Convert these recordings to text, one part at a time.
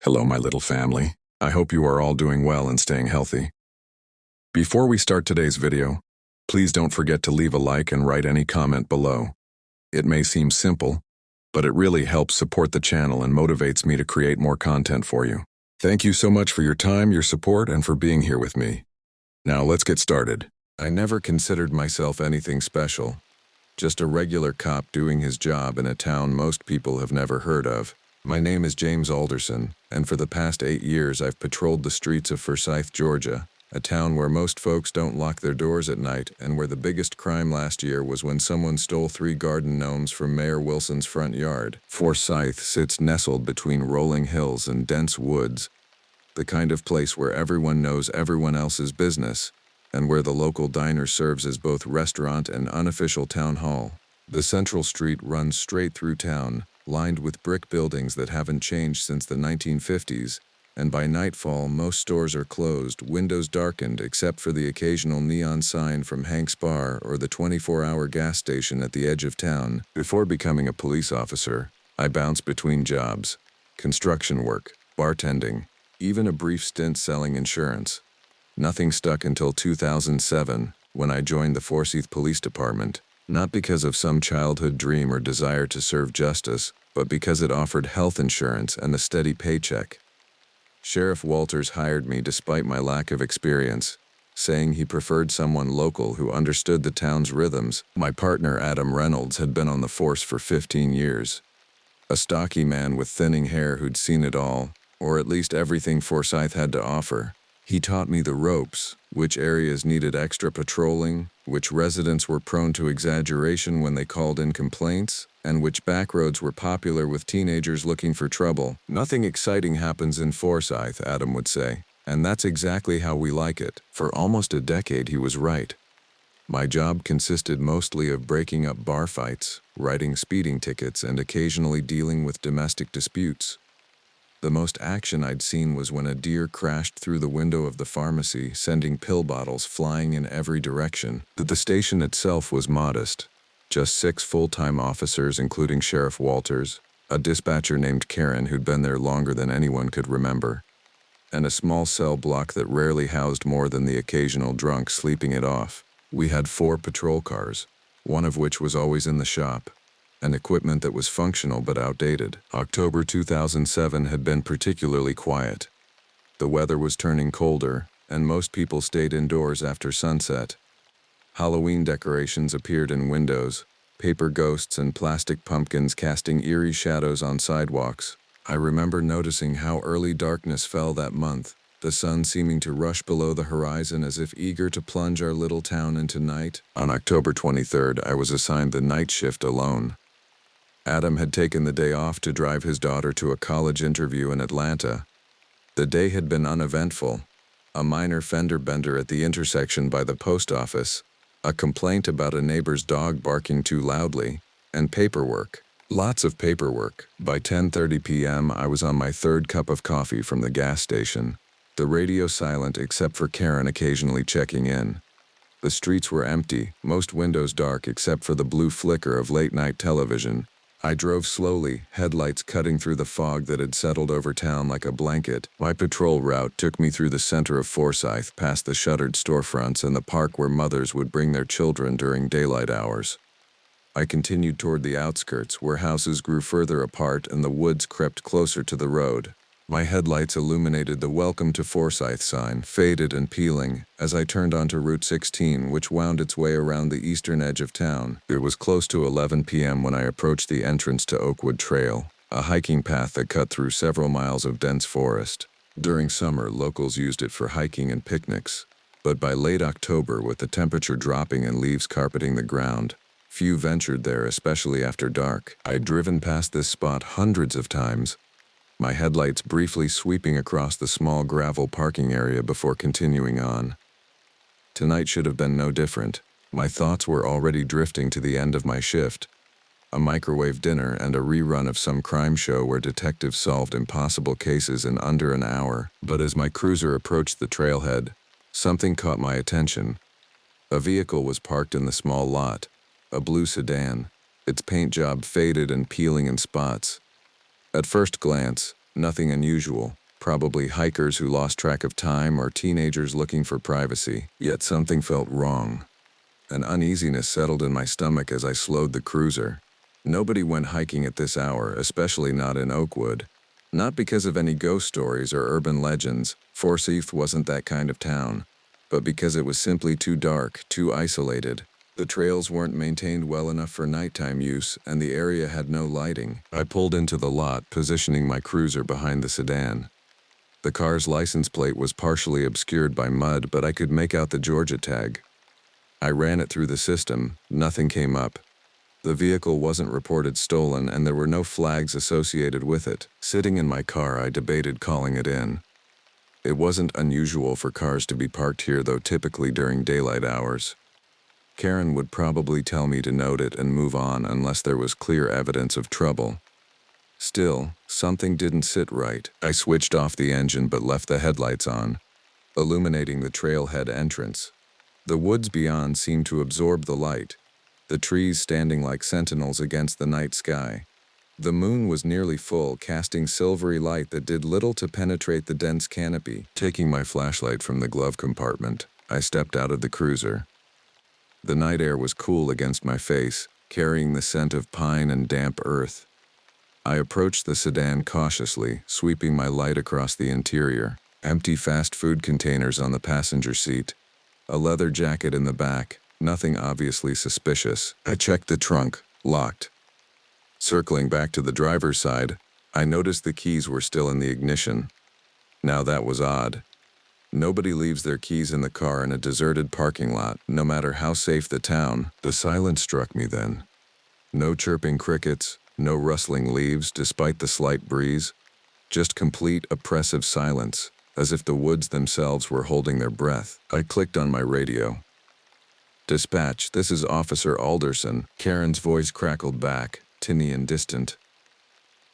Hello, my little family. I hope you are all doing well and staying healthy. Before we start today's video, please don't forget to leave a like and write any comment below. It may seem simple, but it really helps support the channel and motivates me to create more content for you. Thank you so much for your time, your support, and for being here with me. Now let's get started. I never considered myself anything special, just a regular cop doing his job in a town most people have never heard of. My name is James Alderson, and for the past 8 years I've patrolled the streets of Forsyth, Georgia, a town where most folks don't lock their doors at night and where the biggest crime last year was when someone stole 3 garden gnomes from Mayor Wilson's front yard. Forsyth sits nestled between rolling hills and dense woods, the kind of place where everyone knows everyone else's business, and where the local diner serves as both restaurant and unofficial town hall. The central street runs straight through town, lined with brick buildings that haven't changed since the 1950s, and by nightfall most stores are closed, windows darkened except for the occasional neon sign from Hank's Bar or the 24-hour gas station at the edge of town. Before becoming a police officer, I bounced between jobs, construction work, bartending, even a brief stint selling insurance. Nothing stuck until 2007, when I joined the Forsyth Police Department. Not because of some childhood dream or desire to serve justice, but because it offered health insurance and a steady paycheck. Sheriff Walters hired me despite my lack of experience, saying he preferred someone local who understood the town's rhythms. My partner Adam Reynolds had been on the force for 15 years. A stocky man with thinning hair who'd seen it all, or at least everything Forsyth had to offer. He taught me the ropes, which areas needed extra patrolling, which residents were prone to exaggeration when they called in complaints, and which backroads were popular with teenagers looking for trouble. Nothing exciting happens in Forsyth, Adam would say, and that's exactly how we like it. For almost a decade he was right. My job consisted mostly of breaking up bar fights, writing speeding tickets, and occasionally dealing with domestic disputes. The most action I'd seen was when a deer crashed through the window of the pharmacy, sending pill bottles flying in every direction. The station itself was modest. Just 6 full-time officers, including Sheriff Walters, a dispatcher named Karen who'd been there longer than anyone could remember, and a small cell block that rarely housed more than the occasional drunk sleeping it off. We had 4 patrol cars, one of which was always in the shop, and equipment that was functional but outdated. October 2007 had been particularly quiet. The weather was turning colder, and most people stayed indoors after sunset. Halloween decorations appeared in windows, paper ghosts and plastic pumpkins casting eerie shadows on sidewalks. I remember noticing how early darkness fell that month, the sun seeming to rush below the horizon as if eager to plunge our little town into night. On October 23rd, I was assigned the night shift alone. Adam had taken the day off to drive his daughter to a college interview in Atlanta. The day had been uneventful. A minor fender bender at the intersection by the post office, a complaint about a neighbor's dog barking too loudly, and paperwork. Lots of paperwork. By 10:30 p.m., I was on my 3rd cup of coffee from the gas station, the radio silent except for Karen occasionally checking in. The streets were empty, most windows dark except for the blue flicker of late-night television. I drove slowly, headlights cutting through the fog that had settled over town like a blanket. My patrol route took me through the center of Forsyth, past the shuttered storefronts and the park where mothers would bring their children during daylight hours. I continued toward the outskirts, where houses grew further apart and the woods crept closer to the road. My headlights illuminated the Welcome to Forsyth sign, faded and peeling, as I turned onto Route 16, which wound its way around the eastern edge of town. It was close to 11 p.m. when I approached the entrance to Oakwood Trail, a hiking path that cut through several miles of dense forest. During summer, locals used it for hiking and picnics, but by late October, with the temperature dropping and leaves carpeting the ground, few ventured there, especially after dark. I'd driven past this spot hundreds of times, my headlights briefly sweeping across the small gravel parking area before continuing on. Tonight should have been no different. My thoughts were already drifting to the end of my shift, a microwave dinner and a rerun of some crime show where detectives solved impossible cases in under an hour. But as my cruiser approached the trailhead, something caught my attention. A vehicle was parked in the small lot, a blue sedan, its paint job faded and peeling in spots. At first glance, Nothing unusual, probably hikers who lost track of time or teenagers looking for privacy. Yet something felt wrong. An uneasiness settled in my stomach as I slowed the cruiser. Nobody went hiking at this hour, especially not in Oakwood. Not because of any ghost stories or urban legends, Forsyth wasn't that kind of town, but because it was simply too dark, too isolated. The trails weren't maintained well enough for nighttime use, and the area had no lighting. I pulled into the lot, positioning my cruiser behind the sedan. The car's license plate was partially obscured by mud, but I could make out the Georgia tag. I ran it through the system. Nothing came up. The vehicle wasn't reported stolen, and there were no flags associated with it. Sitting in my car, I debated calling it in. It wasn't unusual for cars to be parked here, though typically during daylight hours. Karen would probably tell me to note it and move on unless there was clear evidence of trouble. Still, something didn't sit right. I switched off the engine but left the headlights on, illuminating the trailhead entrance. The woods beyond seemed to absorb the light, the trees standing like sentinels against the night sky. The moon was nearly full, casting silvery light that did little to penetrate the dense canopy. Taking my flashlight from the glove compartment, I stepped out of the cruiser. The night air was cool against my face, carrying the scent of pine and damp earth. I approached the sedan cautiously, sweeping my light across the interior. Empty fast food containers on the passenger seat. A leather jacket in the back, nothing obviously suspicious. I checked the trunk, locked. Circling back to the driver's side, I noticed the keys were still in the ignition. Now that was odd. Nobody leaves their keys in the car in a deserted parking lot, no matter how safe the town. The silence struck me then. No chirping crickets, no rustling leaves despite the slight breeze. Just complete, oppressive silence, as if the woods themselves were holding their breath. I clicked on my radio. "Dispatch, this is Officer Alderson." Karen's voice crackled back, tinny and distant.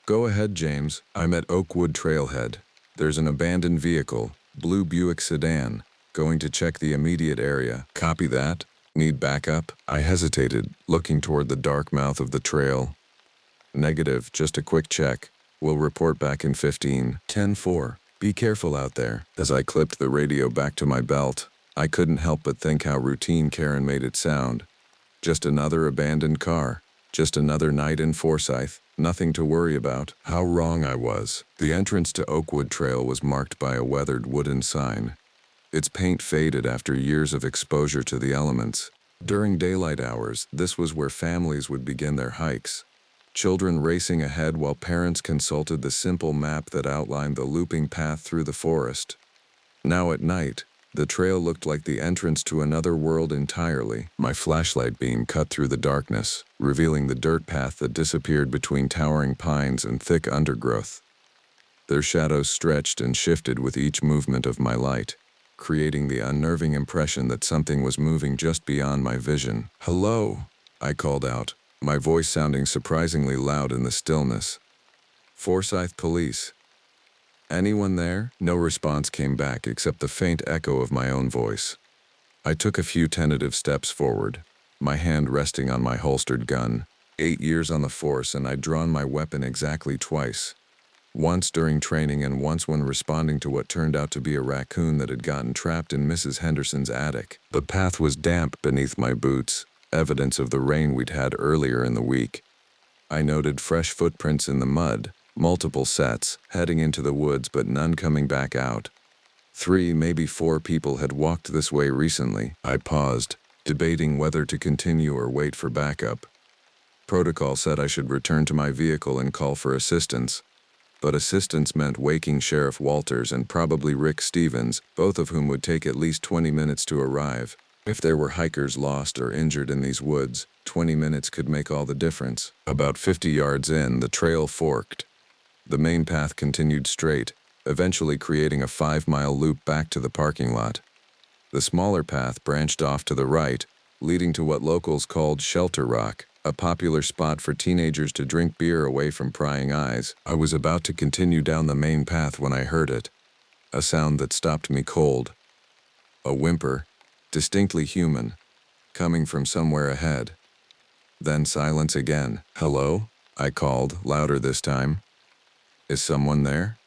"Go ahead, James. I'm at Oakwood Trailhead. There's an abandoned vehicle, blue Buick sedan, going to check the immediate area." "Copy that. Need backup?" I hesitated, looking toward the dark mouth of the trail. "Negative, just a quick check. We'll report back in 15. 10-4. Be careful out there." As I clipped the radio back to my belt, I couldn't help but think how routine Karen made it sound. Just another abandoned car. Just another night in Forsyth. Nothing to worry about. How wrong I was. The entrance to Oakwood Trail was marked by a weathered wooden sign. Its paint faded after years of exposure to the elements. During daylight hours, this was where families would begin their hikes. Children racing ahead while parents consulted the simple map that outlined the looping path through the forest. Now at night, the trail looked like the entrance to another world entirely. My flashlight beam cut through the darkness, revealing the dirt path that disappeared between towering pines and thick undergrowth. Their shadows stretched and shifted with each movement of my light, creating the unnerving impression that something was moving just beyond my vision. "Hello," I called out, my voice sounding surprisingly loud in the stillness. "Forsyth Police. Anyone there?" No response came back except the faint echo of my own voice. I took a few tentative steps forward, my hand resting on my holstered gun. 8 years on the force, and I'd drawn my weapon exactly twice. Once during training and once when responding to what turned out to be a raccoon that had gotten trapped in Mrs. Henderson's attic. The path was damp beneath my boots, evidence of the rain we'd had earlier in the week. I noted fresh footprints in the mud, multiple sets, heading into the woods but none coming back out. 3, maybe 4 people had walked this way recently. I paused, debating whether to continue or wait for backup. Protocol said I should return to my vehicle and call for assistance. But assistance meant waking Sheriff Walters and probably Rick Stevens, both of whom would take at least 20 minutes to arrive. If there were hikers lost or injured in these woods, 20 minutes could make all the difference. About 50 yards in, the trail forked. The main path continued straight, eventually creating a 5-mile loop back to the parking lot. The smaller path branched off to the right, leading to what locals called Shelter Rock, a popular spot for teenagers to drink beer away from prying eyes. I was about to continue down the main path when I heard it, a sound that stopped me cold. A whimper, distinctly human, coming from somewhere ahead. Then silence again. "Hello?" I called, louder this time. Is someone there?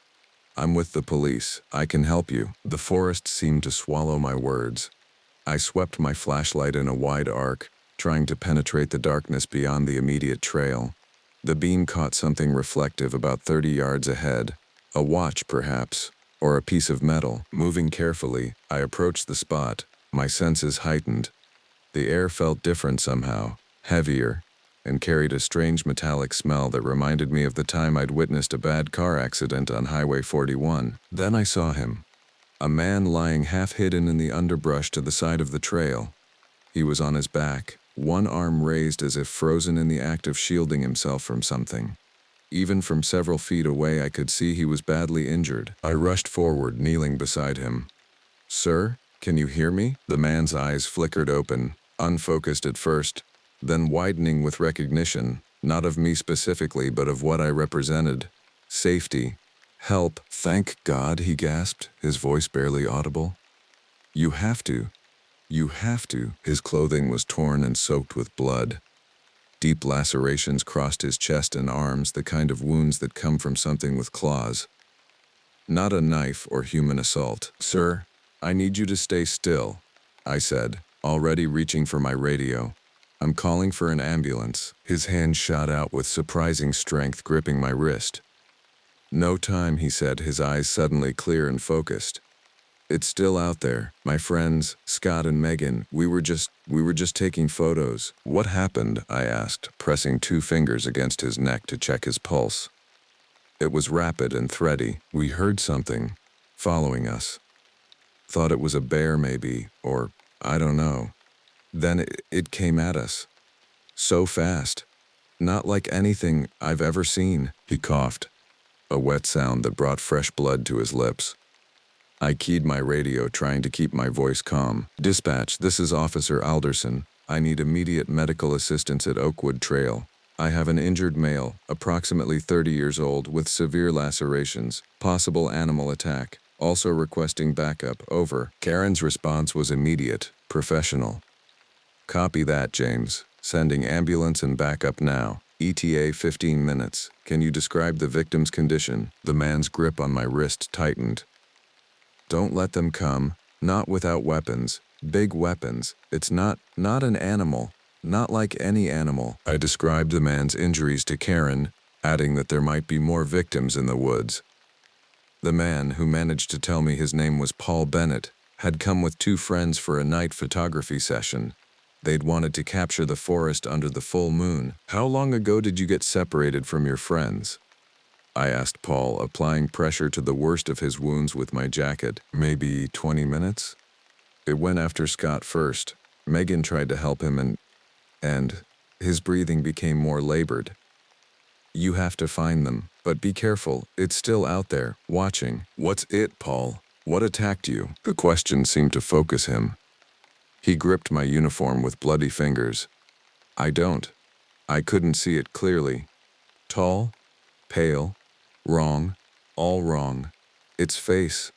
I'm with the police. I can help you. The forest seemed to swallow my words. I swept my flashlight in a wide arc, trying to penetrate the darkness beyond the immediate trail. The beam caught something reflective about 30 yards ahead. A watch, perhaps, or a piece of metal. Moving carefully, I approached the spot, my senses heightened. The air felt different somehow, heavier, and carried a strange metallic smell that reminded me of the time I'd witnessed a bad car accident on Highway 41. Then I saw him. A man lying half hidden in the underbrush to the side of the trail. He was on his back, one arm raised as if frozen in the act of shielding himself from something. Even from several feet away, I could see he was badly injured. I rushed forward, kneeling beside him. "Sir, can you hear me?" The man's eyes flickered open, unfocused at first, then widening with recognition, not of me specifically, but of what I represented. Safety. "Help. Thank God," he gasped, his voice barely audible. You have to. You have to." His clothing was torn and soaked with blood. Deep lacerations crossed his chest and arms, the kind of wounds that come from something with claws. Not a knife or human assault. "Sir, I need you to stay still," I said, already reaching for my radio. "I'm calling for an ambulance." His hand shot out with surprising strength, gripping my wrist. "No time," he said, his eyes suddenly clear and focused. "It's still out there. My friends, Scott and Megan, we were just taking photos." "What happened?" I asked, pressing 2 fingers against his neck to check his pulse. It was rapid and thready. "We heard something following us. Thought it was a bear maybe, or I don't know. Then it came at us. So fast. Not like anything I've ever seen." He coughed, a wet sound that brought fresh blood to his lips. I keyed my radio, trying to keep my voice calm. "Dispatch, this is Officer Alderson. I need immediate medical assistance at Oakwood Trail. I have an injured male, approximately 30 years old, with severe lacerations, possible animal attack. Also requesting backup, over." Karen's response was immediate, professional. "Copy that, James. Sending ambulance and backup now. ETA 15 minutes. Can you describe the victim's condition?" The man's grip on my wrist tightened. "Don't let them come. Not without weapons. Big weapons. It's not an animal. Not like any animal." I described the man's injuries to Karen, adding that there might be more victims in the woods. The man, who managed to tell me his name was Paul Bennett, had come with 2 friends for a night photography session. They'd wanted to capture the forest under the full moon. "How long ago did you get separated from your friends?" I asked Paul, applying pressure to the worst of his wounds with my jacket. "Maybe 20 minutes? It went after Scott first. Megan tried to help him and his breathing became more labored. You have to find them, but be careful, it's still out there, watching." "What's it, Paul? What attacked you?" The question seemed to focus him. He gripped my uniform with bloody fingers. I couldn't see it clearly. Tall, pale, wrong, all wrong. Its face."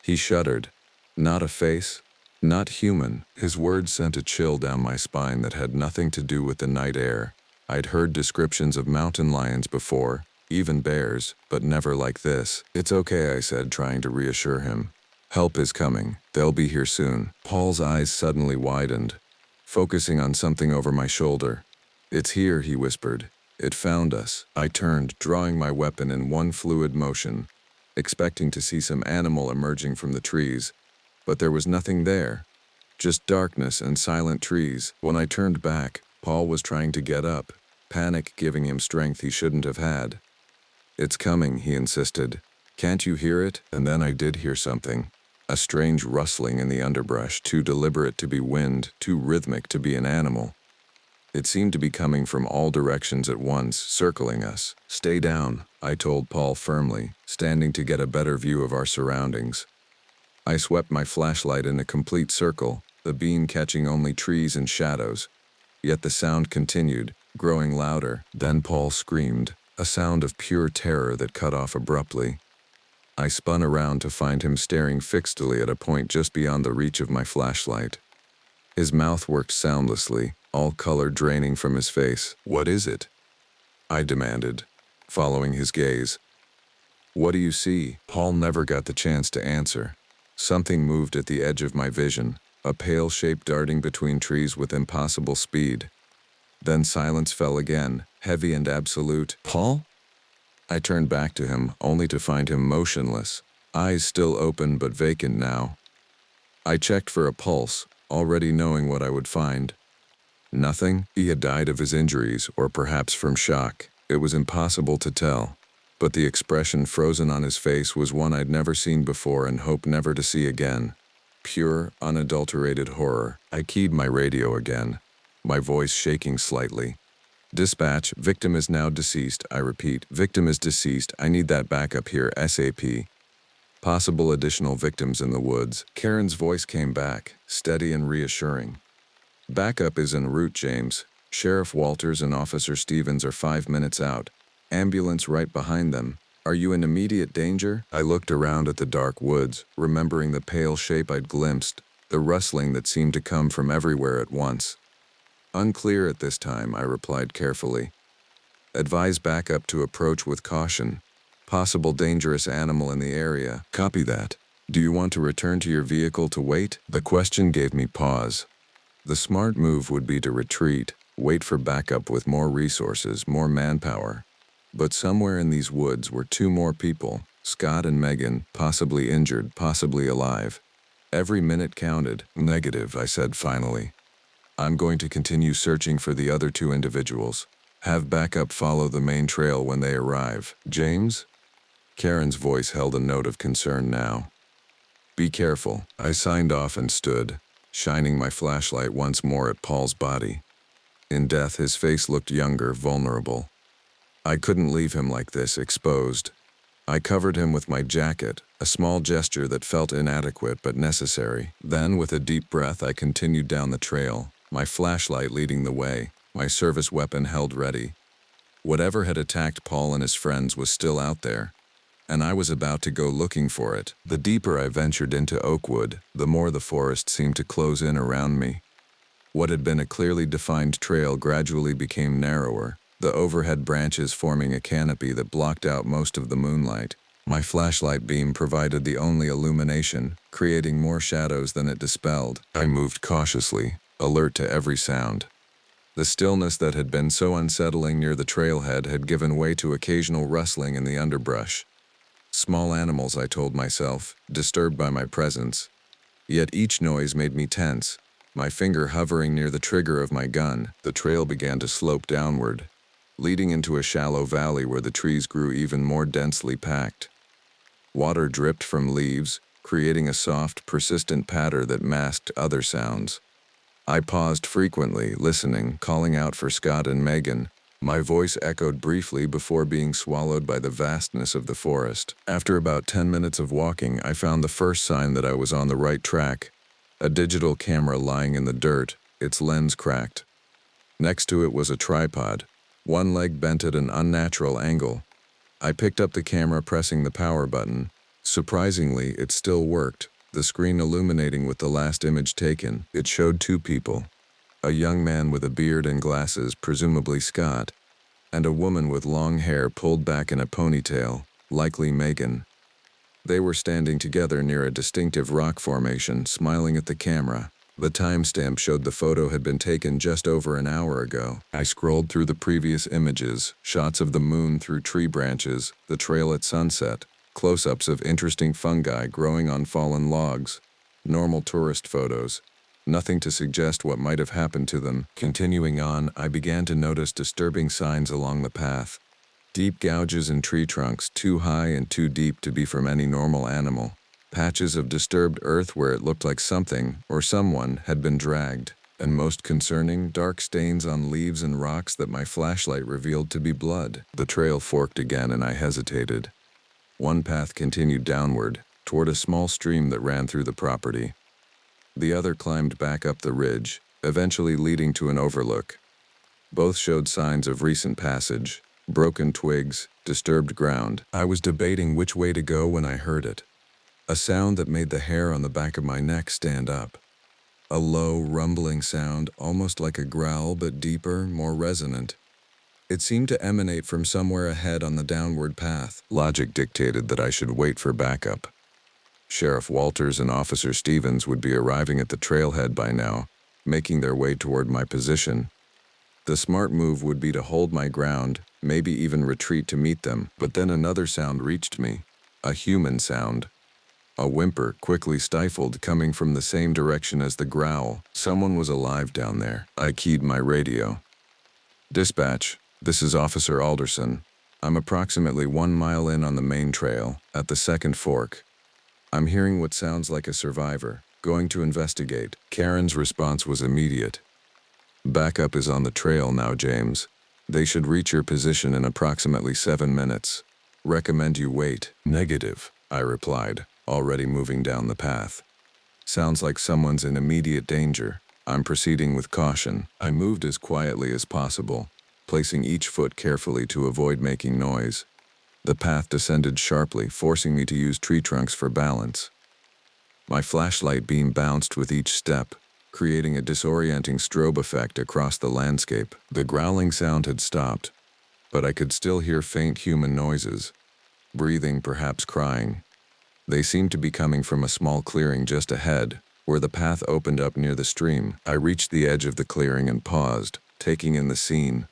He shuddered. "Not a face, not human." His words sent a chill down my spine that had nothing to do with the night air. I'd heard descriptions of mountain lions before, even bears, but never like this. "It's okay," I said, trying to reassure him. "Help is coming. They'll be here soon." Paul's eyes suddenly widened, focusing on something over my shoulder. "It's here," he whispered. "It found us." I turned, drawing my weapon in one fluid motion, expecting to see some animal emerging from the trees, but there was nothing there. Just darkness and silent trees. When I turned back, Paul was trying to get up, panic giving him strength he shouldn't have had. "It's coming," he insisted. "Can't you hear it?" And then I did hear something. A strange rustling in the underbrush, too deliberate to be wind, too rhythmic to be an animal. It seemed to be coming from all directions at once, circling us. "Stay down," I told Paul firmly, standing to get a better view of our surroundings. I swept my flashlight in a complete circle, the beam catching only trees and shadows. Yet the sound continued, growing louder. Then Paul screamed, a sound of pure terror that cut off abruptly. I spun around to find him staring fixedly at a point just beyond the reach of my flashlight. His mouth worked soundlessly, all color draining from his face. "What is it?" I demanded, following his gaze. "What do you see?" Paul never got the chance to answer. Something moved at the edge of my vision, a pale shape darting between trees with impossible speed. Then silence fell again, heavy and absolute. "Paul?" I turned back to him, only to find him motionless, eyes still open but vacant now. I checked for a pulse, already knowing what I would find. Nothing. He had died of his injuries, or perhaps from shock. It was impossible to tell. But the expression frozen on his face was one I'd never seen before and hope never to see again. Pure, unadulterated horror. I keyed my radio again, my voice shaking slightly. "Dispatch, victim is now deceased. I repeat, victim is deceased. I need that backup here, SAP. Possible additional victims in the woods." Karen's voice came back, steady and reassuring. "Backup is en route, James. Sheriff Walters and Officer Stevens are 5 minutes out. Ambulance right behind them. Are you in immediate danger?" I looked around at the dark woods, remembering the pale shape I'd glimpsed, the rustling that seemed to come from everywhere at once. "Unclear at this time," I replied carefully. "Advise backup to approach with caution. Possible dangerous animal in the area." "Copy that. Do you want to return to your vehicle to wait?" The question gave me pause. The smart move would be to retreat, wait for backup with more resources, more manpower. But somewhere in these woods were 2 more people, Scott and Megan, possibly injured, possibly alive. Every minute counted. "Negative," I said finally. "I'm going to continue searching for the other 2 individuals. Have backup follow the main trail when they arrive." "James?" Karen's voice held a note of concern now. "Be careful." I signed off and stood, shining my flashlight once more at Paul's body. In death, his face looked younger, vulnerable. I couldn't leave him like this, exposed. I covered him with my jacket, a small gesture that felt inadequate but necessary. Then, with a deep breath, I continued down the trail, my flashlight leading the way, my service weapon held ready. Whatever had attacked Paul and his friends was still out there, and I was about to go looking for it. The deeper I ventured into Oakwood, the more the forest seemed to close in around me. What had been a clearly defined trail gradually became narrower, the overhead branches forming a canopy that blocked out most of the moonlight. My flashlight beam provided the only illumination, creating more shadows than it dispelled. I moved cautiously, alert to every sound. The stillness that had been so unsettling near the trailhead had given way to occasional rustling in the underbrush. Small animals, I told myself, disturbed by my presence. Yet each noise made me tense, my finger hovering near the trigger of my gun. The trail began to slope downward, leading into a shallow valley where the trees grew even more densely packed. Water dripped from leaves, creating a soft, persistent patter that masked other sounds. I paused frequently, listening, calling out for Scott and Megan. My voice echoed briefly before being swallowed by the vastness of the forest. After about 10 minutes of walking, I found the first sign that I was on the right track. A digital camera lying in the dirt, its lens cracked. Next to it was a tripod, one leg bent at an unnatural angle. I picked up the camera, pressing the power button. Surprisingly, it still worked, the screen illuminating with the last image taken. It showed 2 people. A young man with a beard and glasses, presumably Scott, and a woman with long hair pulled back in a ponytail, likely Megan. They were standing together near a distinctive rock formation, smiling at the camera. The timestamp showed the photo had been taken just over an hour ago. I scrolled through the previous images, shots of the moon through tree branches, the trail at sunset, close-ups of interesting fungi growing on fallen logs, normal tourist photos. Nothing to suggest what might have happened to them. Continuing on, I began to notice disturbing signs along the path. Deep gouges in tree trunks, too high and too deep to be from any normal animal. Patches of disturbed earth where it looked like something, or someone, had been dragged. And most concerning, dark stains on leaves and rocks that my flashlight revealed to be blood. The trail forked again and I hesitated. One path continued downward, toward a small stream that ran through the property. The other climbed back up the ridge, eventually leading to an overlook. Both showed signs of recent passage, broken twigs, disturbed ground. I was debating which way to go when I heard it. A sound that made the hair on the back of my neck stand up. A low, rumbling sound, almost like a growl but deeper, more resonant. It seemed to emanate from somewhere ahead on the downward path. Logic dictated that I should wait for backup. Sheriff Walters and Officer Stevens would be arriving at the trailhead by now, making their way toward my position. The smart move would be to hold my ground, maybe even retreat to meet them. But then another sound reached me, a human sound. A whimper, quickly stifled, coming from the same direction as the growl. Someone was alive down there. I keyed my radio. "Dispatch, this is Officer Alderson. I'm approximately 1 mile in on the main trail, at the second fork. I'm hearing what sounds like a survivor, going to investigate." Karen's response was immediate. "Backup is on the trail now, James. They should reach your position in approximately 7 minutes. Recommend you wait." "Negative," I replied, already moving down the path. "Sounds like someone's in immediate danger. I'm proceeding with caution." I moved as quietly as possible, placing each foot carefully to avoid making noise. The path descended sharply, forcing me to use tree trunks for balance. My flashlight beam bounced with each step, creating a disorienting strobe effect across the landscape. The growling sound had stopped, but I could still hear faint human noises. Breathing, perhaps crying. They seemed to be coming from a small clearing just ahead, where the path opened up near the stream. I reached the edge of the clearing and paused, taking in the scene.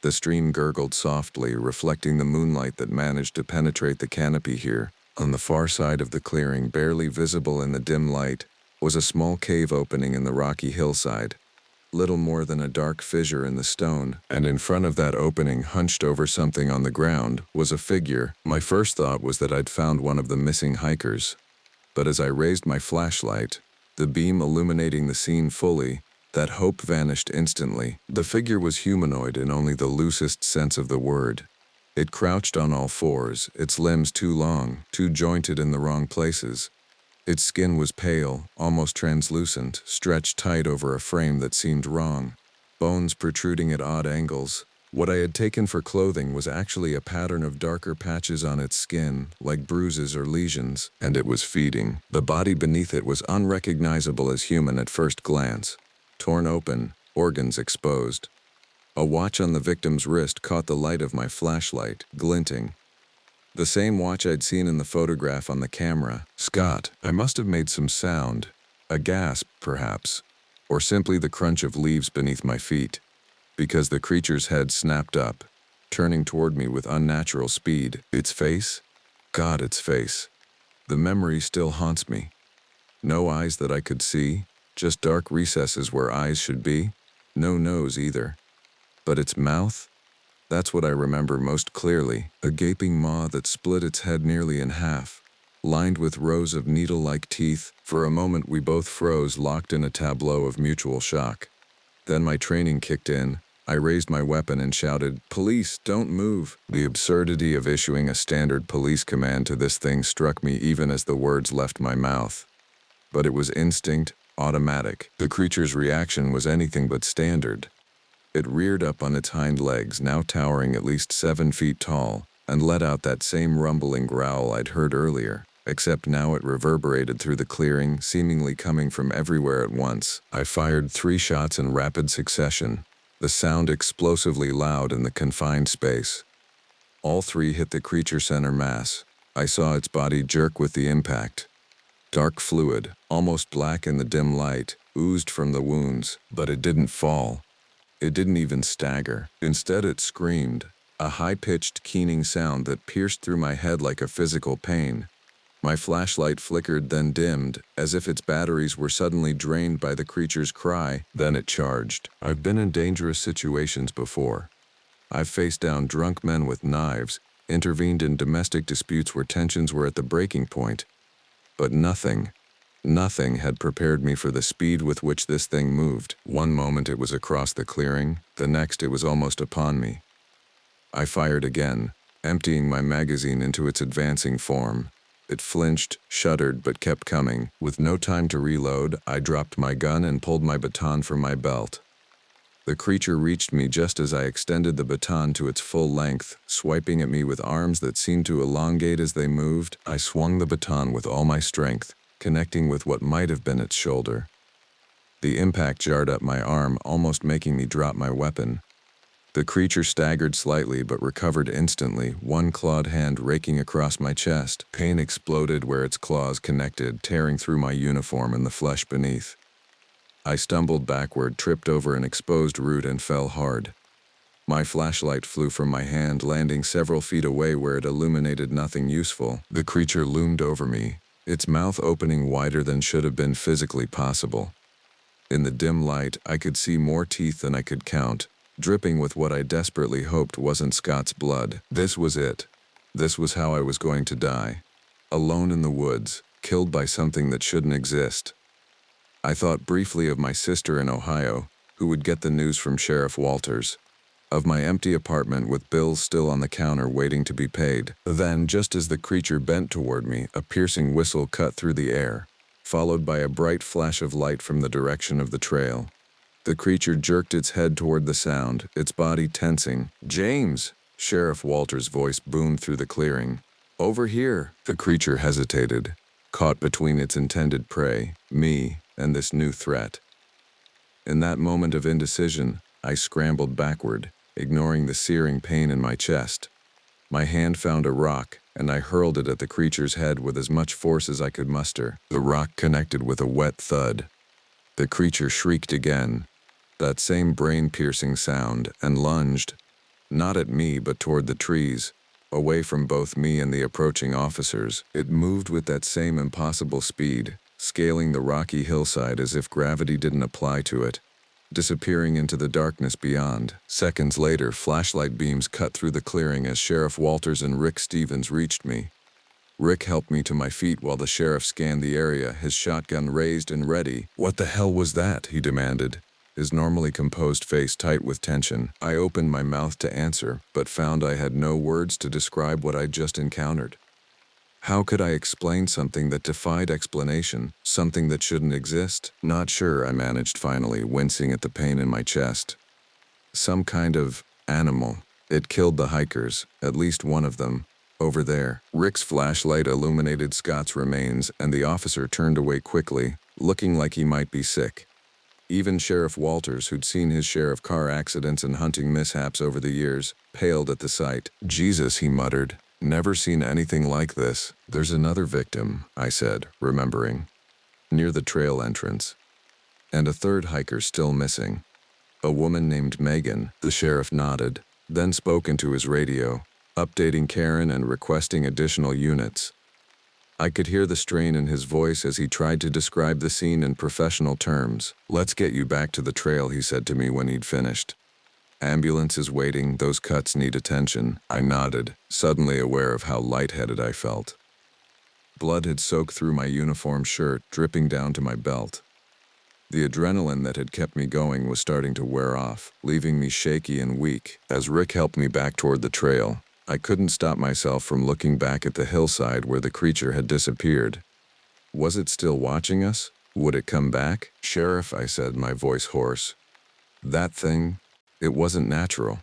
The stream gurgled softly, reflecting the moonlight that managed to penetrate the canopy here. On the far side of the clearing, barely visible in the dim light, was a small cave opening in the rocky hillside, little more than a dark fissure in the stone, and in front of that opening, hunched over something on the ground, was a figure. My first thought was that I'd found one of the missing hikers, but as I raised my flashlight, the beam illuminating the scene fully, that hope vanished instantly. The figure was humanoid in only the loosest sense of the word. It crouched on all fours, its limbs too long, too jointed in the wrong places. Its skin was pale, almost translucent, stretched tight over a frame that seemed wrong, bones protruding at odd angles. What I had taken for clothing was actually a pattern of darker patches on its skin, like bruises or lesions, and it was feeding. The body beneath it was unrecognizable as human at first glance, torn open, organs exposed. A watch on the victim's wrist caught the light of my flashlight, glinting. The same watch I'd seen in the photograph on the camera. "Scott." I must have made some sound, a gasp perhaps, or simply the crunch of leaves beneath my feet, because the creature's head snapped up, turning toward me with unnatural speed. Its face? God, its face. The memory still haunts me. No eyes that I could see, just dark recesses where eyes should be. No nose either. But its mouth? That's what I remember most clearly, a gaping maw that split its head nearly in half, lined with rows of needle-like teeth. For a moment we both froze, locked in a tableau of mutual shock. Then my training kicked in. I raised my weapon and shouted, "Police, don't move!" The absurdity of issuing a standard police command to this thing struck me even as the words left my mouth. But it was instinct, automatic. The creature's reaction was anything but standard. It reared up on its hind legs, now towering at least 7 feet tall, and let out that same rumbling growl I'd heard earlier, except now it reverberated through the clearing, seemingly coming from everywhere at once. I fired 3 shots in rapid succession, the sound explosively loud in the confined space. All 3 hit the creature center mass. I saw its body jerk with the impact. Dark fluid, almost black in the dim light, oozed from the wounds, but it didn't fall. It didn't even stagger. Instead, it screamed, a high-pitched, keening sound that pierced through my head like a physical pain. My flashlight flickered, then dimmed, as if its batteries were suddenly drained by the creature's cry. Then it charged. I've been in dangerous situations before. I've faced down drunk men with knives, intervened in domestic disputes where tensions were at the breaking point. But nothing had prepared me for the speed with which this thing moved. One moment it was across the clearing, the next it was almost upon me. I fired again, emptying my magazine into its advancing form. It flinched, shuddered, but kept coming. With no time to reload, I dropped my gun and pulled my baton from my belt. The creature reached me just as I extended the baton to its full length, swiping at me with arms that seemed to elongate as they moved. I swung the baton with all my strength, connecting with what might have been its shoulder. The impact jarred up my arm, almost making me drop my weapon. The creature staggered slightly but recovered instantly, one clawed hand raking across my chest. Pain exploded where its claws connected, tearing through my uniform and the flesh beneath. I stumbled backward, tripped over an exposed root, and fell hard. My flashlight flew from my hand, landing several feet away where it illuminated nothing useful. The creature loomed over me, its mouth opening wider than should have been physically possible. In the dim light, I could see more teeth than I could count, dripping with what I desperately hoped wasn't Scott's blood. This was it. This was how I was going to die. Alone in the woods, killed by something that shouldn't exist. I thought briefly of my sister in Ohio, who would get the news from Sheriff Walters. Of my empty apartment with bills still on the counter waiting to be paid. Then, just as the creature bent toward me, a piercing whistle cut through the air, followed by a bright flash of light from the direction of the trail. The creature jerked its head toward the sound, its body tensing. "James!" Sheriff Walters' voice boomed through the clearing. "Over here!" The creature hesitated, caught between its intended prey, me, and this new threat. In that moment of indecision, I scrambled backward, ignoring the searing pain in my chest. My hand found a rock, and I hurled it at the creature's head with as much force as I could muster. The rock connected with a wet thud. The creature shrieked again, that same brain-piercing sound, and lunged, not at me but toward the trees, away from both me and the approaching officers. It moved with that same impossible speed, scaling the rocky hillside as if gravity didn't apply to it, disappearing into the darkness beyond. Seconds later, flashlight beams cut through the clearing as Sheriff Walters and Rick Stevens reached me. Rick helped me to my feet while the sheriff scanned the area, his shotgun raised and ready. "What the hell was that?" he demanded, his normally composed face tight with tension. I opened my mouth to answer, but found I had no words to describe what I'd just encountered. How could I explain something that defied explanation, something that shouldn't exist? "Not sure," I managed finally, wincing at the pain in my chest. "Some kind of animal. It killed the hikers, at least one of them, over there." Rick's flashlight illuminated Scott's remains, and the officer turned away quickly, looking like he might be sick. Even Sheriff Walters, who'd seen his share of car accidents and hunting mishaps over the years, paled at the sight. "Jesus," he muttered. "Never seen anything like this." "There's another victim," I said, remembering, near the trail entrance. "And a third hiker still missing. A woman named Megan." The sheriff nodded, then spoke into his radio, updating Karen and requesting additional units. I could hear the strain in his voice as he tried to describe the scene in professional terms. "Let's get you back to the trail," he said to me when he'd finished. "Ambulance is waiting, those cuts need attention." I nodded, suddenly aware of how lightheaded I felt. Blood had soaked through my uniform shirt, dripping down to my belt. The adrenaline that had kept me going was starting to wear off, leaving me shaky and weak. As Rick helped me back toward the trail, I couldn't stop myself from looking back at the hillside where the creature had disappeared. Was it still watching us? Would it come back? "Sheriff," I said, my voice hoarse. "That thing, it wasn't natural.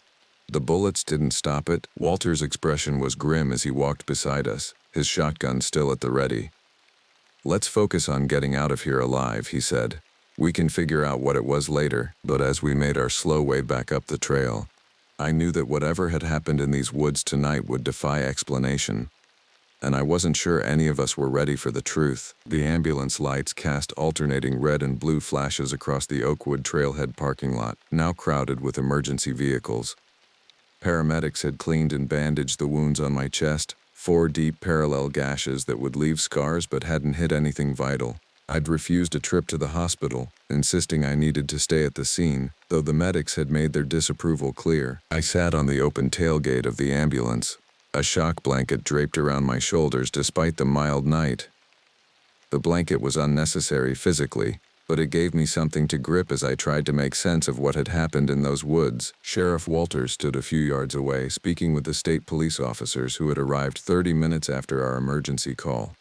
The bullets didn't stop it." Walter's expression was grim as he walked beside us, his shotgun still at the ready. "Let's focus on getting out of here alive," he said. "We can figure out what it was later." But as we made our slow way back up the trail, I knew that whatever had happened in these woods tonight would defy explanation. And I wasn't sure any of us were ready for the truth. The ambulance lights cast alternating red and blue flashes across the Oakwood Trailhead parking lot, now crowded with emergency vehicles. Paramedics had cleaned and bandaged the wounds on my chest, 4 deep parallel gashes that would leave scars but hadn't hit anything vital. I'd refused a trip to the hospital, insisting I needed to stay at the scene, though the medics had made their disapproval clear. I sat on the open tailgate of the ambulance, a shock blanket draped around my shoulders despite the mild night. The blanket was unnecessary physically, but it gave me something to grip as I tried to make sense of what had happened in those woods. Sheriff Walters stood a few yards away, speaking with the state police officers who had arrived 30 minutes after our emergency call.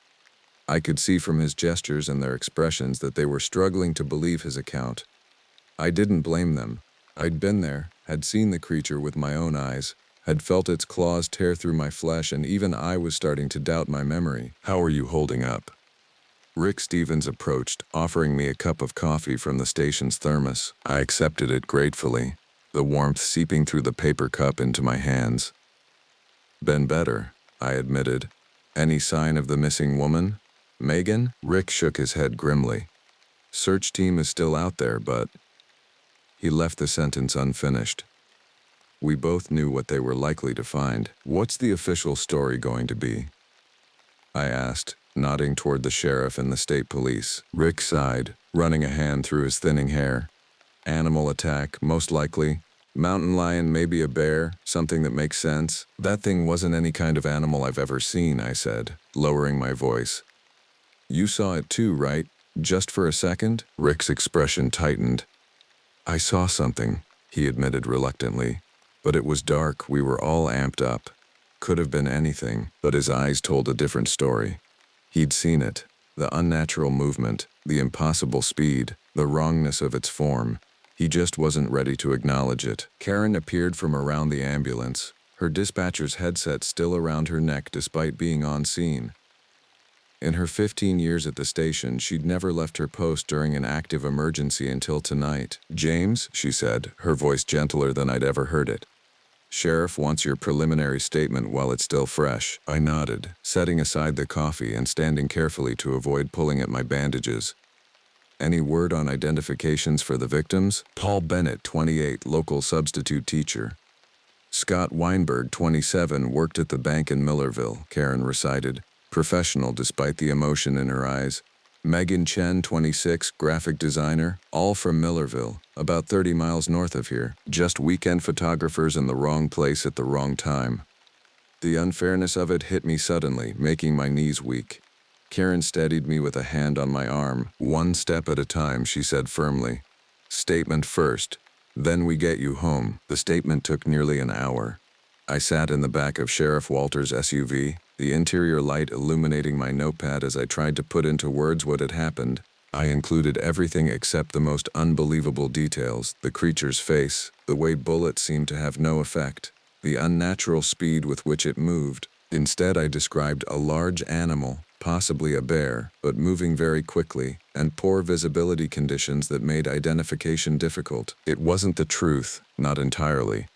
I could see from his gestures and their expressions that they were struggling to believe his account. I didn't blame them. I'd been there, had seen the creature with my own eyes, had felt its claws tear through my flesh, and even I was starting to doubt my memory. "How are you holding up?" Rick Stevens approached, offering me a cup of coffee from the station's thermos. I accepted it gratefully. the warmth seeping through the paper cup into my hands. Been better, I admitted. Any sign of the missing woman? Megan? Rick shook his head grimly. Search team is still out there, but... He left the sentence unfinished. We both knew what they were likely to find. What's the official story going to be? I asked, nodding toward the sheriff and the state police. Rick sighed, running a hand through his thinning hair. Animal attack, most likely. Mountain lion, maybe a bear, something that makes sense. That thing wasn't any kind of animal I've ever seen, I said, lowering my voice. You saw it too, right? Just for a second? Rick's expression tightened. I saw something, he admitted reluctantly. But it was dark, we were all amped up. Could have been anything, but his eyes told a different story. He'd seen it, the unnatural movement, the impossible speed, the wrongness of its form. He just wasn't ready to acknowledge it. Karen appeared from around the ambulance, her dispatcher's headset still around her neck despite being on scene. In her 15 years at the station, she'd never left her post during an active emergency until tonight. James, she said, her voice gentler than I'd ever heard it. Sheriff wants your preliminary statement while it's still fresh. I nodded, setting aside the coffee and standing carefully to avoid pulling at my bandages. Any word on identifications for the victims? Paul Bennett, 28, local substitute teacher. Scott Weinberg, 27, worked at the bank in Millerville, Karen recited, professional despite the emotion in her eyes. Megan Chen, 26, graphic designer, all from Millerville, about 30 miles north of here. Just weekend photographers in the wrong place at the wrong time. The unfairness of it hit me suddenly, making my knees weak. Karen steadied me with a hand on my arm. One step at a time, she said firmly. Statement first, then we get you home. The statement took nearly an hour. I sat in the back of Sheriff Walter's SUV, the interior light illuminating my notepad as I tried to put into words what had happened. I included everything except the most unbelievable details, the creature's face, the way bullets seemed to have no effect, the unnatural speed with which it moved. Instead, I described a large animal, possibly a bear, but moving very quickly, and poor visibility conditions that made identification difficult. It wasn't the truth, not entirely.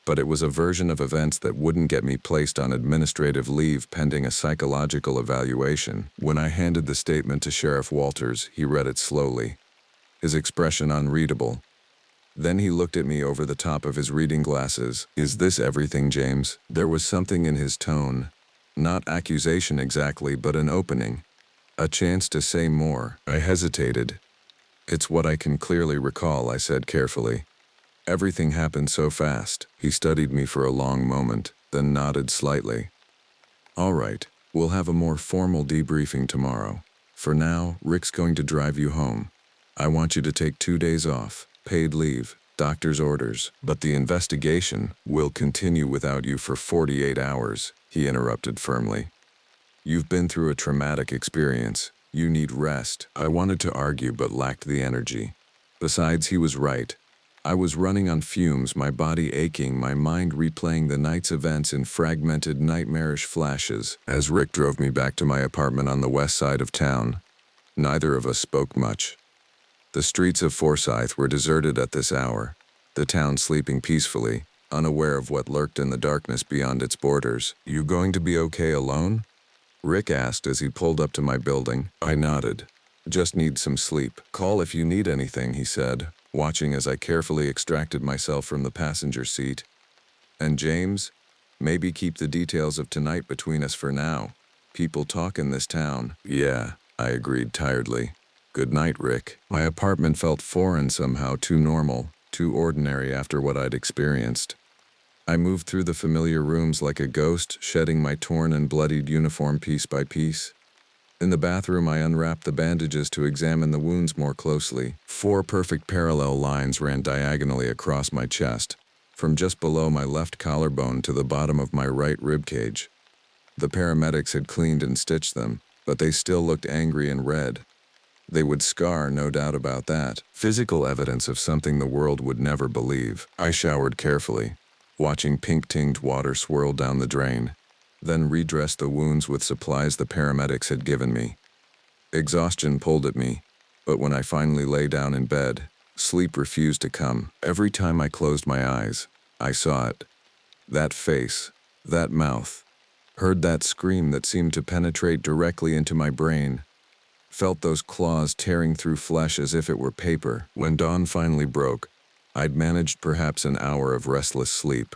But it was a version of events that wouldn't get me placed on administrative leave pending a psychological evaluation. When I handed the statement to Sheriff Walters, he read it slowly, his expression unreadable. Then he looked at me over the top of his reading glasses. Is this everything, James? There was something in his tone. Not accusation exactly, but an opening. A chance to say more. I hesitated. It's what I can clearly recall, I said carefully. Everything happened so fast. He studied me for a long moment, then nodded slightly. All right, we'll have a more formal debriefing tomorrow. For now, Rick's going to drive you home. I want you to take 2 days off, paid leave, doctor's orders. But the investigation will continue without you for 48 hours, he interrupted firmly. You've been through a traumatic experience. You need rest. I wanted to argue but lacked the energy. Besides, he was right. I was running on fumes, my body aching, my mind replaying the night's events in fragmented, nightmarish flashes. As Rick drove me back to my apartment on the west side of town, neither of us spoke much. The streets of Forsyth were deserted at this hour, the town sleeping peacefully, unaware of what lurked in the darkness beyond its borders. You going to be okay alone? Rick asked as he pulled up to my building. I nodded. Just need some sleep. Call if you need anything, he said, watching as I carefully extracted myself from the passenger seat. And James, maybe keep the details of tonight between us for now. People talk in this town. Yeah, I agreed tiredly. Good night, Rick. My apartment felt foreign somehow, too normal, too ordinary after what I'd experienced. I moved through the familiar rooms like a ghost, shedding my torn and bloodied uniform piece by piece. In the bathroom, I unwrapped the bandages to examine the wounds more closely. 4 perfect parallel lines ran diagonally across my chest, from just below my left collarbone to the bottom of my right ribcage. The paramedics had cleaned and stitched them, but they still looked angry and red. They would scar, no doubt about that. Physical evidence of something the world would never believe. I showered carefully, watching pink-tinged water swirl down the drain, then redressed the wounds with supplies the paramedics had given me. Exhaustion pulled at me, but when I finally lay down in bed, Sleep refused to come. Every time I closed my eyes, I saw it. That face, that mouth, heard that scream that seemed to penetrate directly into my brain, felt those claws tearing through flesh as if it were paper. When dawn finally broke, I'd managed perhaps an hour of restless sleep.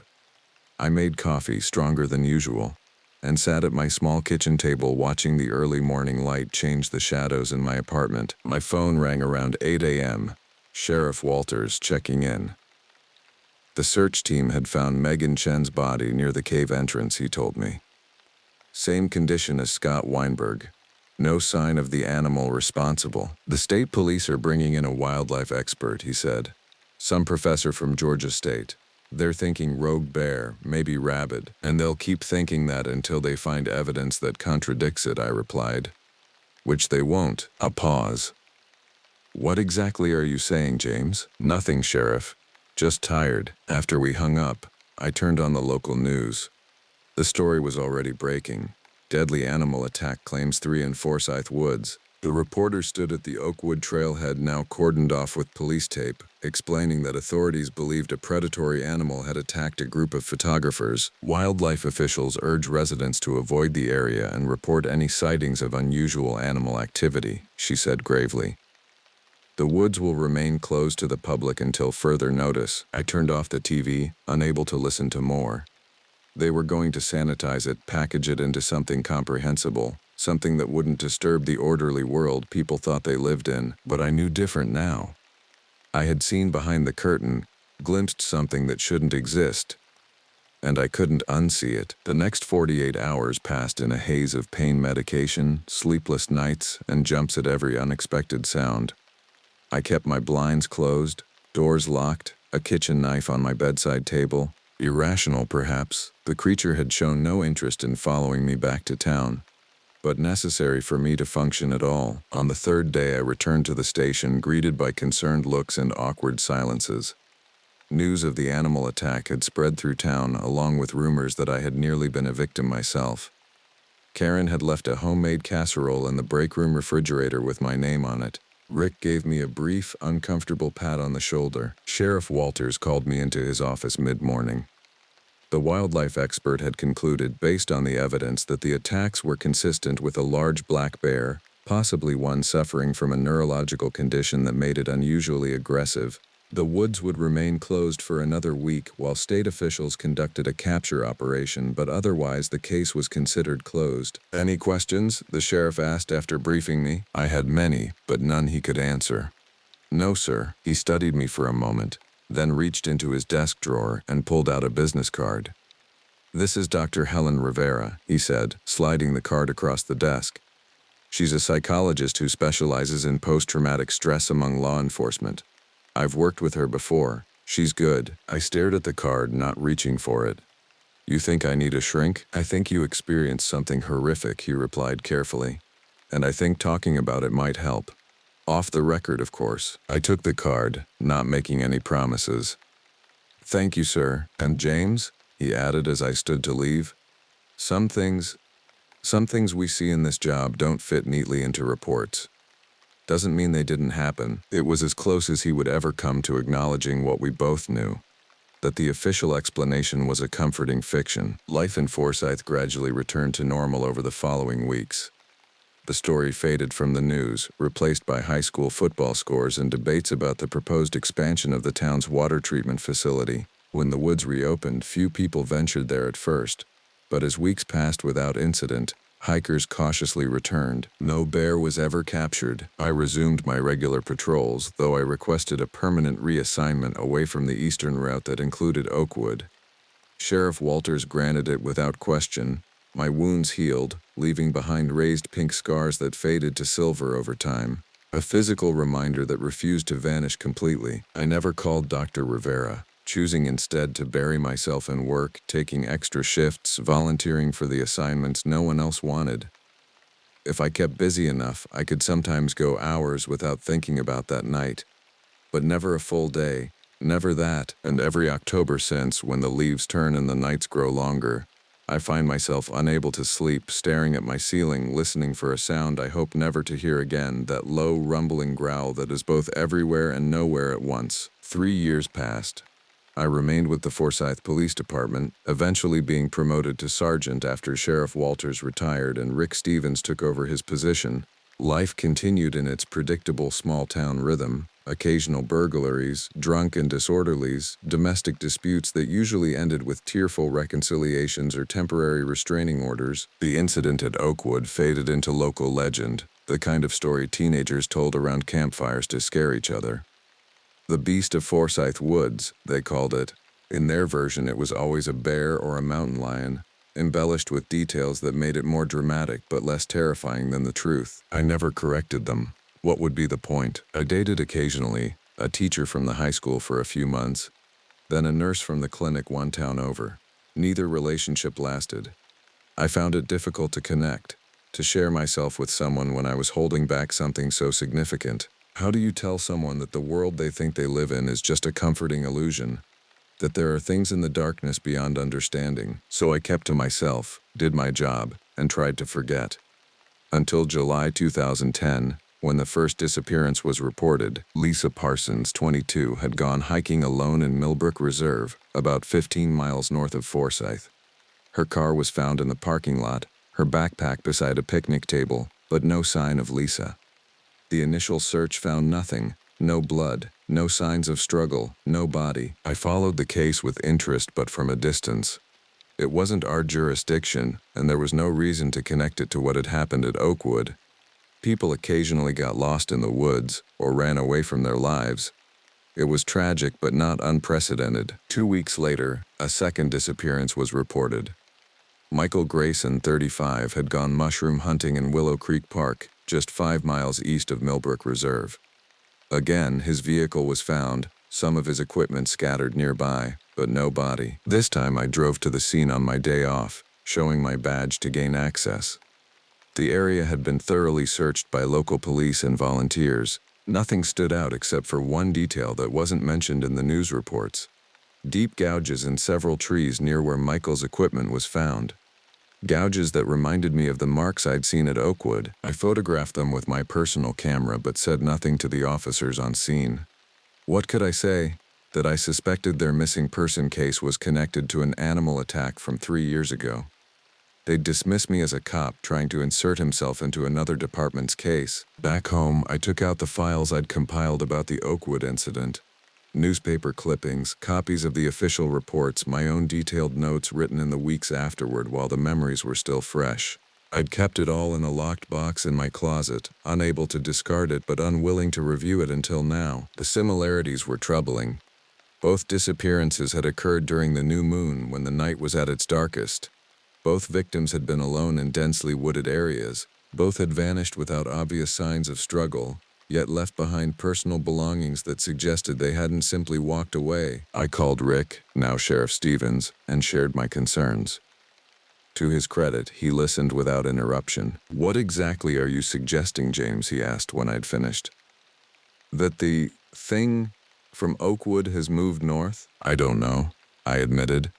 I made coffee stronger than usual and sat at my small kitchen table watching the early morning light change the shadows in my apartment. My phone rang around 8 a.m. Sheriff Walters checking in. The search team had found Megan Chen's body near the cave entrance, he told me. Same condition as Scott Weinberg. No sign of the animal responsible. The state police are bringing in a wildlife expert, he said. Some professor from Georgia State. They're thinking rogue bear, maybe rabid, and they'll keep thinking that until they find evidence that contradicts it, I replied. Which they won't. A pause. What exactly are you saying, James? Nothing, Sheriff. Just tired. After we hung up, I turned on the local news. The story was already breaking. Deadly animal attack claims 3 in Forsyth Woods. The reporter stood at the Oakwood trailhead, now cordoned off with police tape, explaining that authorities believed a predatory animal had attacked a group of photographers. Wildlife officials urge residents to avoid the area and report any sightings of unusual animal activity, she said gravely. The woods will remain closed to the public until further notice. I turned off the TV, unable to listen to more. They were going to sanitize it, package it into something comprehensible, something that wouldn't disturb the orderly world people thought they lived in, but I knew different now. I had seen behind the curtain, glimpsed something that shouldn't exist, and I couldn't unsee it. The next 48 hours passed in a haze of pain medication, sleepless nights, and jumps at every unexpected sound. I kept my blinds closed, doors locked, a kitchen knife on my bedside table. Irrational, perhaps, the creature had shown no interest in following me back to town, but necessary for me to function at all. On the third day, I returned to the station, greeted by concerned looks and awkward silences. News of the animal attack had spread through town, along with rumors that I had nearly been a victim myself. Karen had left a homemade casserole in the break room refrigerator with my name on it. Rick gave me a brief, uncomfortable pat on the shoulder. Sheriff Walters called me into his office mid-morning. The wildlife expert had concluded, based on the evidence, that the attacks were consistent with a large black bear, possibly one suffering from a neurological condition that made it unusually aggressive. The woods would remain closed for another week while state officials conducted a capture operation, but otherwise the case was considered closed. Any questions? The sheriff asked after briefing me. I had many, but none he could answer. No, sir. He studied me for a moment, then reached into his desk drawer and pulled out a business card. This is Dr. Helen Rivera, he said, sliding the card across the desk. She's a psychologist who specializes in post-traumatic stress among law enforcement. I've worked with her before. She's good. I stared at the card, not reaching for it. You think I need a shrink? I think you experienced something horrific, he replied carefully. And I think talking about it might help. Off the record, of course. I took the card, not making any promises. Thank you, sir. And James? He added as I stood to leave. Some things we see in this job don't fit neatly into reports. Doesn't mean they didn't happen. It was as close as he would ever come to acknowledging what we both knew, that the official explanation was a comforting fiction. Life in Forsyth gradually returned to normal over the following weeks. The story faded from the news, replaced by high school football scores and debates about the proposed expansion of the town's water treatment facility. When the woods reopened, few people ventured there at first, but as weeks passed without incident, hikers cautiously returned. No bear was ever captured. I resumed my regular patrols, though I requested a permanent reassignment away from the eastern route that included Oakwood. Sheriff Walters granted it without question. My wounds healed, leaving behind raised pink scars that faded to silver over time. A physical reminder that refused to vanish completely. I never called Dr. Rivera, choosing instead to bury myself in work, taking extra shifts, volunteering for the assignments no one else wanted. If I kept busy enough, I could sometimes go hours without thinking about that night. But never a full day, never that. And every October since, when the leaves turn and the nights grow longer, I find myself unable to sleep, staring at my ceiling, listening for a sound I hope never to hear again, that low, rumbling growl that is both everywhere and nowhere at once. 3 years passed. I remained with the Forsyth Police Department, eventually being promoted to sergeant after Sheriff Walters retired and Rick Stevens took over his position. Life continued in its predictable small-town rhythm. Occasional burglaries, drunk and disorderlies, domestic disputes that usually ended with tearful reconciliations or temporary restraining orders. The incident at Oakwood faded into local legend, the kind of story teenagers told around campfires to scare each other. The Beast of Forsyth Woods, they called it. In their version, it was always a bear or a mountain lion, embellished with details that made it more dramatic but less terrifying than the truth. I never corrected them. What would be the point? I dated occasionally, a teacher from the high school for a few months, then a nurse from the clinic one town over. Neither relationship lasted. I found it difficult to connect, to share myself with someone when I was holding back something so significant. How do you tell someone that the world they think they live in is just a comforting illusion? That there are things in the darkness beyond understanding? So I kept to myself, did my job, and tried to forget. Until July 2010, when the first disappearance was reported. Lisa Parsons, 22, had gone hiking alone in Millbrook Reserve, about 15 miles north of Forsyth. Her car was found in the parking lot, her backpack beside a picnic table, but no sign of Lisa. The initial search found nothing. No blood, no signs of struggle, no body. I followed the case with interest but from a distance. It wasn't our jurisdiction, and there was no reason to connect it to what had happened at Oakwood. People occasionally got lost in the woods or ran away from their lives. It was tragic but not unprecedented. 2 weeks later, a second disappearance was reported. Michael Grayson, 35, had gone mushroom hunting in Willow Creek Park, just 5 miles east of Millbrook Reserve. Again, his vehicle was found, some of his equipment scattered nearby, but no body. This time I drove to the scene on my day off, showing my badge to gain access. The area had been thoroughly searched by local police and volunteers. Nothing stood out except for one detail that wasn't mentioned in the news reports. Deep gouges in several trees near where Michael's equipment was found. Gouges that reminded me of the marks I'd seen at Oakwood. I photographed them with my personal camera but said nothing to the officers on scene. What could I say? That I suspected their missing person case was connected to an animal attack from 3 years ago. They'd dismiss me as a cop trying to insert himself into another department's case. Back home, I took out the files I'd compiled about the Oakwood incident. Newspaper clippings, copies of the official reports, my own detailed notes written in the weeks afterward while the memories were still fresh. I'd kept it all in a locked box in my closet, unable to discard it but unwilling to review it until now. The similarities were troubling. Both disappearances had occurred during the new moon when the night was at its darkest. Both victims had been alone in densely wooded areas. Both had vanished without obvious signs of struggle, yet left behind personal belongings that suggested they hadn't simply walked away. I called Rick, now Sheriff Stevens, and shared my concerns. To his credit, he listened without interruption. "What exactly are you suggesting, James?" he asked when I'd finished. "That the thing from Oakwood has moved north?" "I don't know," I admitted.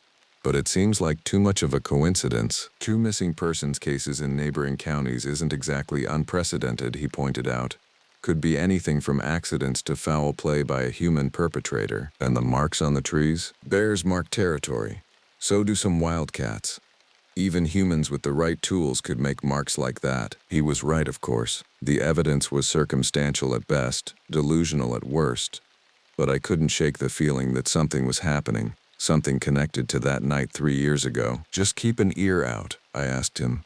"But it seems like too much of a coincidence. 2 missing persons cases in neighboring counties isn't exactly unprecedented," he pointed out. "Could be anything from accidents to foul play by a human perpetrator. And the marks on the trees? Bears mark territory. So do some wildcats. Even humans with the right tools could make marks like that." He was right, of course. The evidence was circumstantial at best, delusional at worst. But I couldn't shake the feeling that something was happening. Something connected to that night 3 years ago. "Just keep an ear out," I asked him.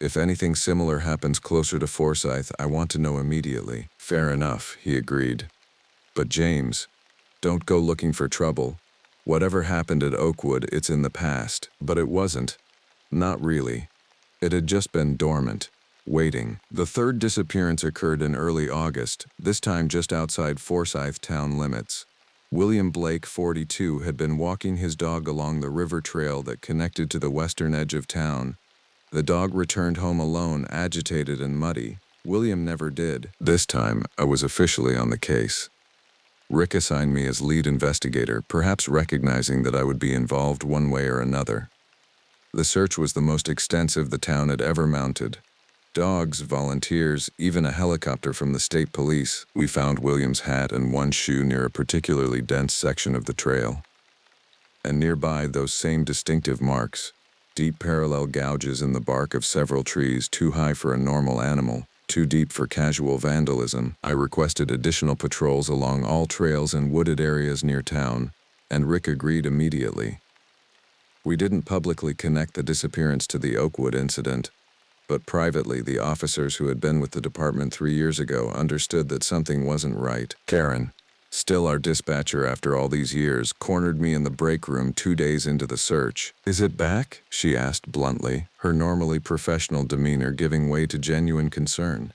"If anything similar happens closer to Forsyth, I want to know immediately." "Fair enough," he agreed. "But James, don't go looking for trouble. Whatever happened at Oakwood, it's in the past." But it wasn't. Not really. It had just been dormant, waiting. The third disappearance occurred in early August, this time just outside Forsyth town limits. William Blake, 42, had been walking his dog along the river trail that connected to the western edge of town. The dog returned home alone, agitated and muddy. William never did. This time, I was officially on the case. Rick assigned me as lead investigator, perhaps recognizing that I would be involved one way or another. The search was the most extensive the town had ever mounted. Dogs, volunteers, even a helicopter from the state police. We found William's hat and one shoe near a particularly dense section of the trail. And nearby, those same distinctive marks. Deep parallel gouges in the bark of several trees too high for a normal animal, too deep for casual vandalism. I requested additional patrols along all trails and wooded areas near town, and Rick agreed immediately. We didn't publicly connect the disappearance to the Oakwood incident, but privately the officers who had been with the department 3 years ago understood that something wasn't right. Karen, still our dispatcher after all these years, cornered me in the break room 2 days into the search. "Is it back?" she asked bluntly, her normally professional demeanor giving way to genuine concern.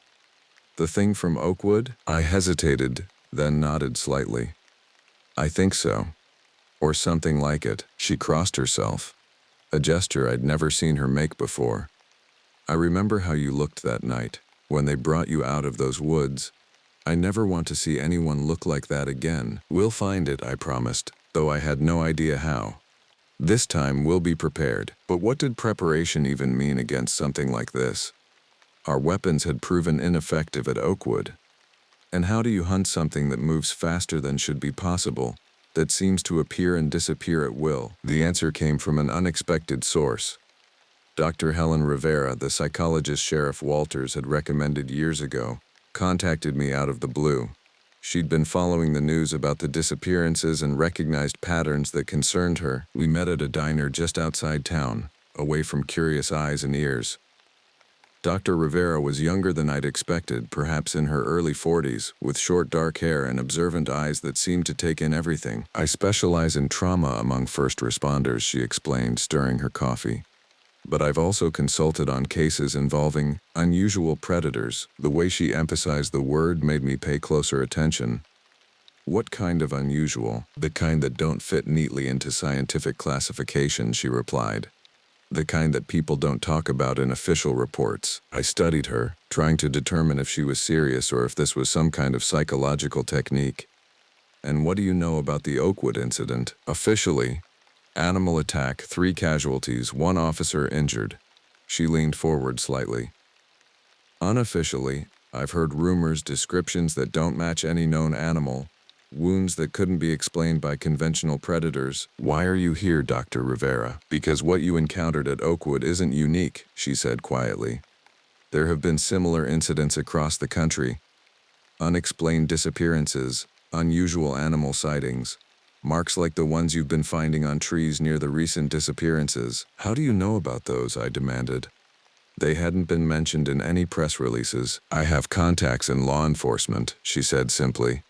"The thing from Oakwood?" I hesitated, then nodded slightly. "I think so. Or something like it." She crossed herself, a gesture I'd never seen her make before. "I remember how you looked that night, when they brought you out of those woods. I never want to see anyone look like that again." "We'll find it," I promised, though I had no idea how. "This time we'll be prepared." But what did preparation even mean against something like this? Our weapons had proven ineffective at Oakwood. And how do you hunt something that moves faster than should be possible, that seems to appear and disappear at will? The answer came from an unexpected source. Dr. Helen Rivera, the psychologist Sheriff Walters had recommended years ago, contacted me out of the blue. She'd been following the news about the disappearances and recognized patterns that concerned her. We met at a diner just outside town, away from curious eyes and ears. Dr. Rivera was younger than I'd expected, perhaps in her early 40s, with short dark hair and observant eyes that seemed to take in everything. "I specialize in trauma among first responders," she explained, stirring her coffee. "But I've also consulted on cases involving unusual predators." The way she emphasized the word made me pay closer attention. "What kind of unusual?" "The kind that don't fit neatly into scientific classification," she replied. "The kind that people don't talk about in official reports." I studied her, trying to determine if she was serious or if this was some kind of psychological technique. "And what do you know about the Oakwood incident?" "Officially, animal attack, 3 casualties, 1 officer injured." She leaned forward slightly. "Unofficially, I've heard rumors, descriptions that don't match any known animal, wounds that couldn't be explained by conventional predators." "Why are you here, Dr. Rivera?" "Because what you encountered at Oakwood isn't unique," she said quietly. "There have been similar incidents across the country. Unexplained disappearances, unusual animal sightings, marks like the ones you've been finding on trees near the recent disappearances." "How do you know about those?" I demanded. "They hadn't been mentioned in any press releases." "I have contacts in law enforcement," she said simply.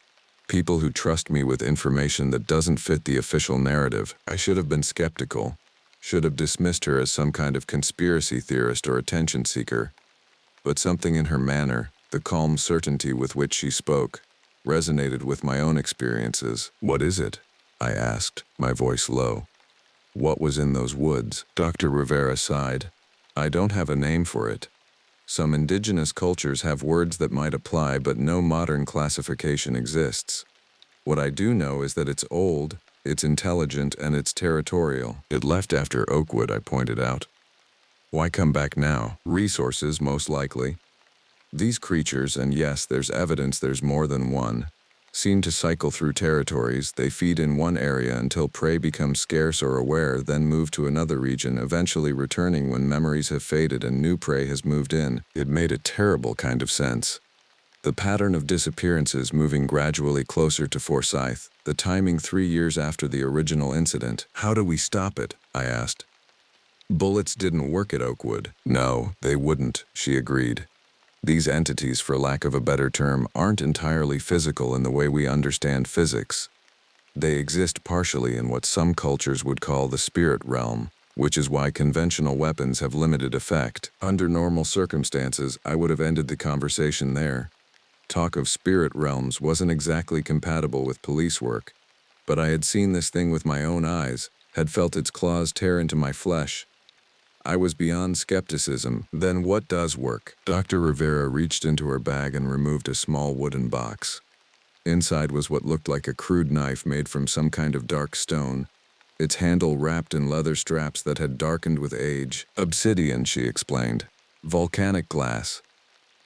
"People who trust me with information that doesn't fit the official narrative." I should have been skeptical, should have dismissed her as some kind of conspiracy theorist or attention seeker. But something in her manner, the calm certainty with which she spoke, resonated with my own experiences. "What is it?" I asked, my voice low. "What was in those woods?" Dr. Rivera sighed. "I don't have a name for it. Some indigenous cultures have words that might apply, but no modern classification exists. What I do know is that it's old, it's intelligent, and it's territorial." "It left after Oakwood," I pointed out. "Why come back now?" "Resources, most likely. These creatures, and yes, there's evidence there's more than one, seem to cycle through territories. They feed in one area until prey becomes scarce or aware, then move to another region, eventually returning when memories have faded and new prey has moved in." It made a terrible kind of sense. The pattern of disappearances moving gradually closer to Forsyth, the timing 3 years after the original incident. "How do we stop it?" I asked. "Bullets didn't work at Oakwood." "No, they wouldn't," she agreed. "These entities, for lack of a better term, aren't entirely physical in the way we understand physics. They exist partially in what some cultures would call the spirit realm, which is why conventional weapons have limited effect." Under normal circumstances, I would have ended the conversation there. Talk of spirit realms wasn't exactly compatible with police work, but I had seen this thing with my own eyes, had felt its claws tear into my flesh. I was beyond skepticism. "Then what does work?" Dr. Rivera reached into her bag and removed a small wooden box. Inside was what looked like a crude knife made from some kind of dark stone, its handle wrapped in leather straps that had darkened with age. Obsidian, she explained. Volcanic glass.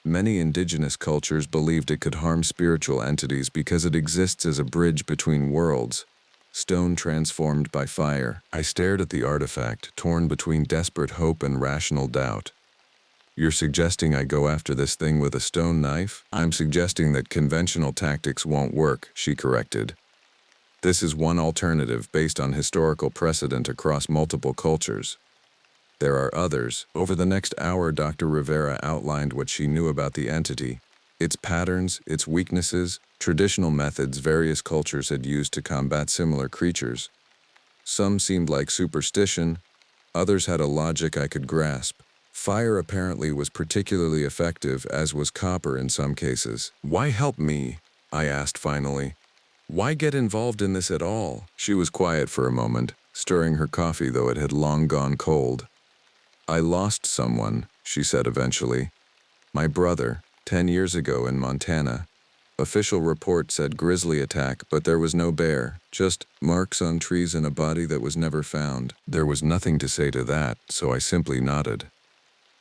Many indigenous cultures believed it could harm spiritual entities because it exists as a bridge between worlds. Stone transformed by fire. I stared at the artifact, torn between desperate hope and rational doubt. You're suggesting I go after this thing with a stone knife? I'm suggesting that conventional tactics won't work, she corrected. This is one alternative based on historical precedent across multiple cultures. There are others. Over the next hour, Dr. Rivera outlined what she knew about the entity, its patterns, its weaknesses, traditional methods various cultures had used to combat similar creatures. Some seemed like superstition, others had a logic I could grasp. Fire apparently was particularly effective, as was copper in some cases. Why help me? I asked finally. Why get involved in this at all? She was quiet for a moment, stirring her coffee though it had long gone cold. I lost someone, she said eventually. My brother, 10 years ago in Montana. Official report said grizzly attack, but there was no bear, just marks on trees and a body that was never found. There was nothing to say to that, so I simply nodded.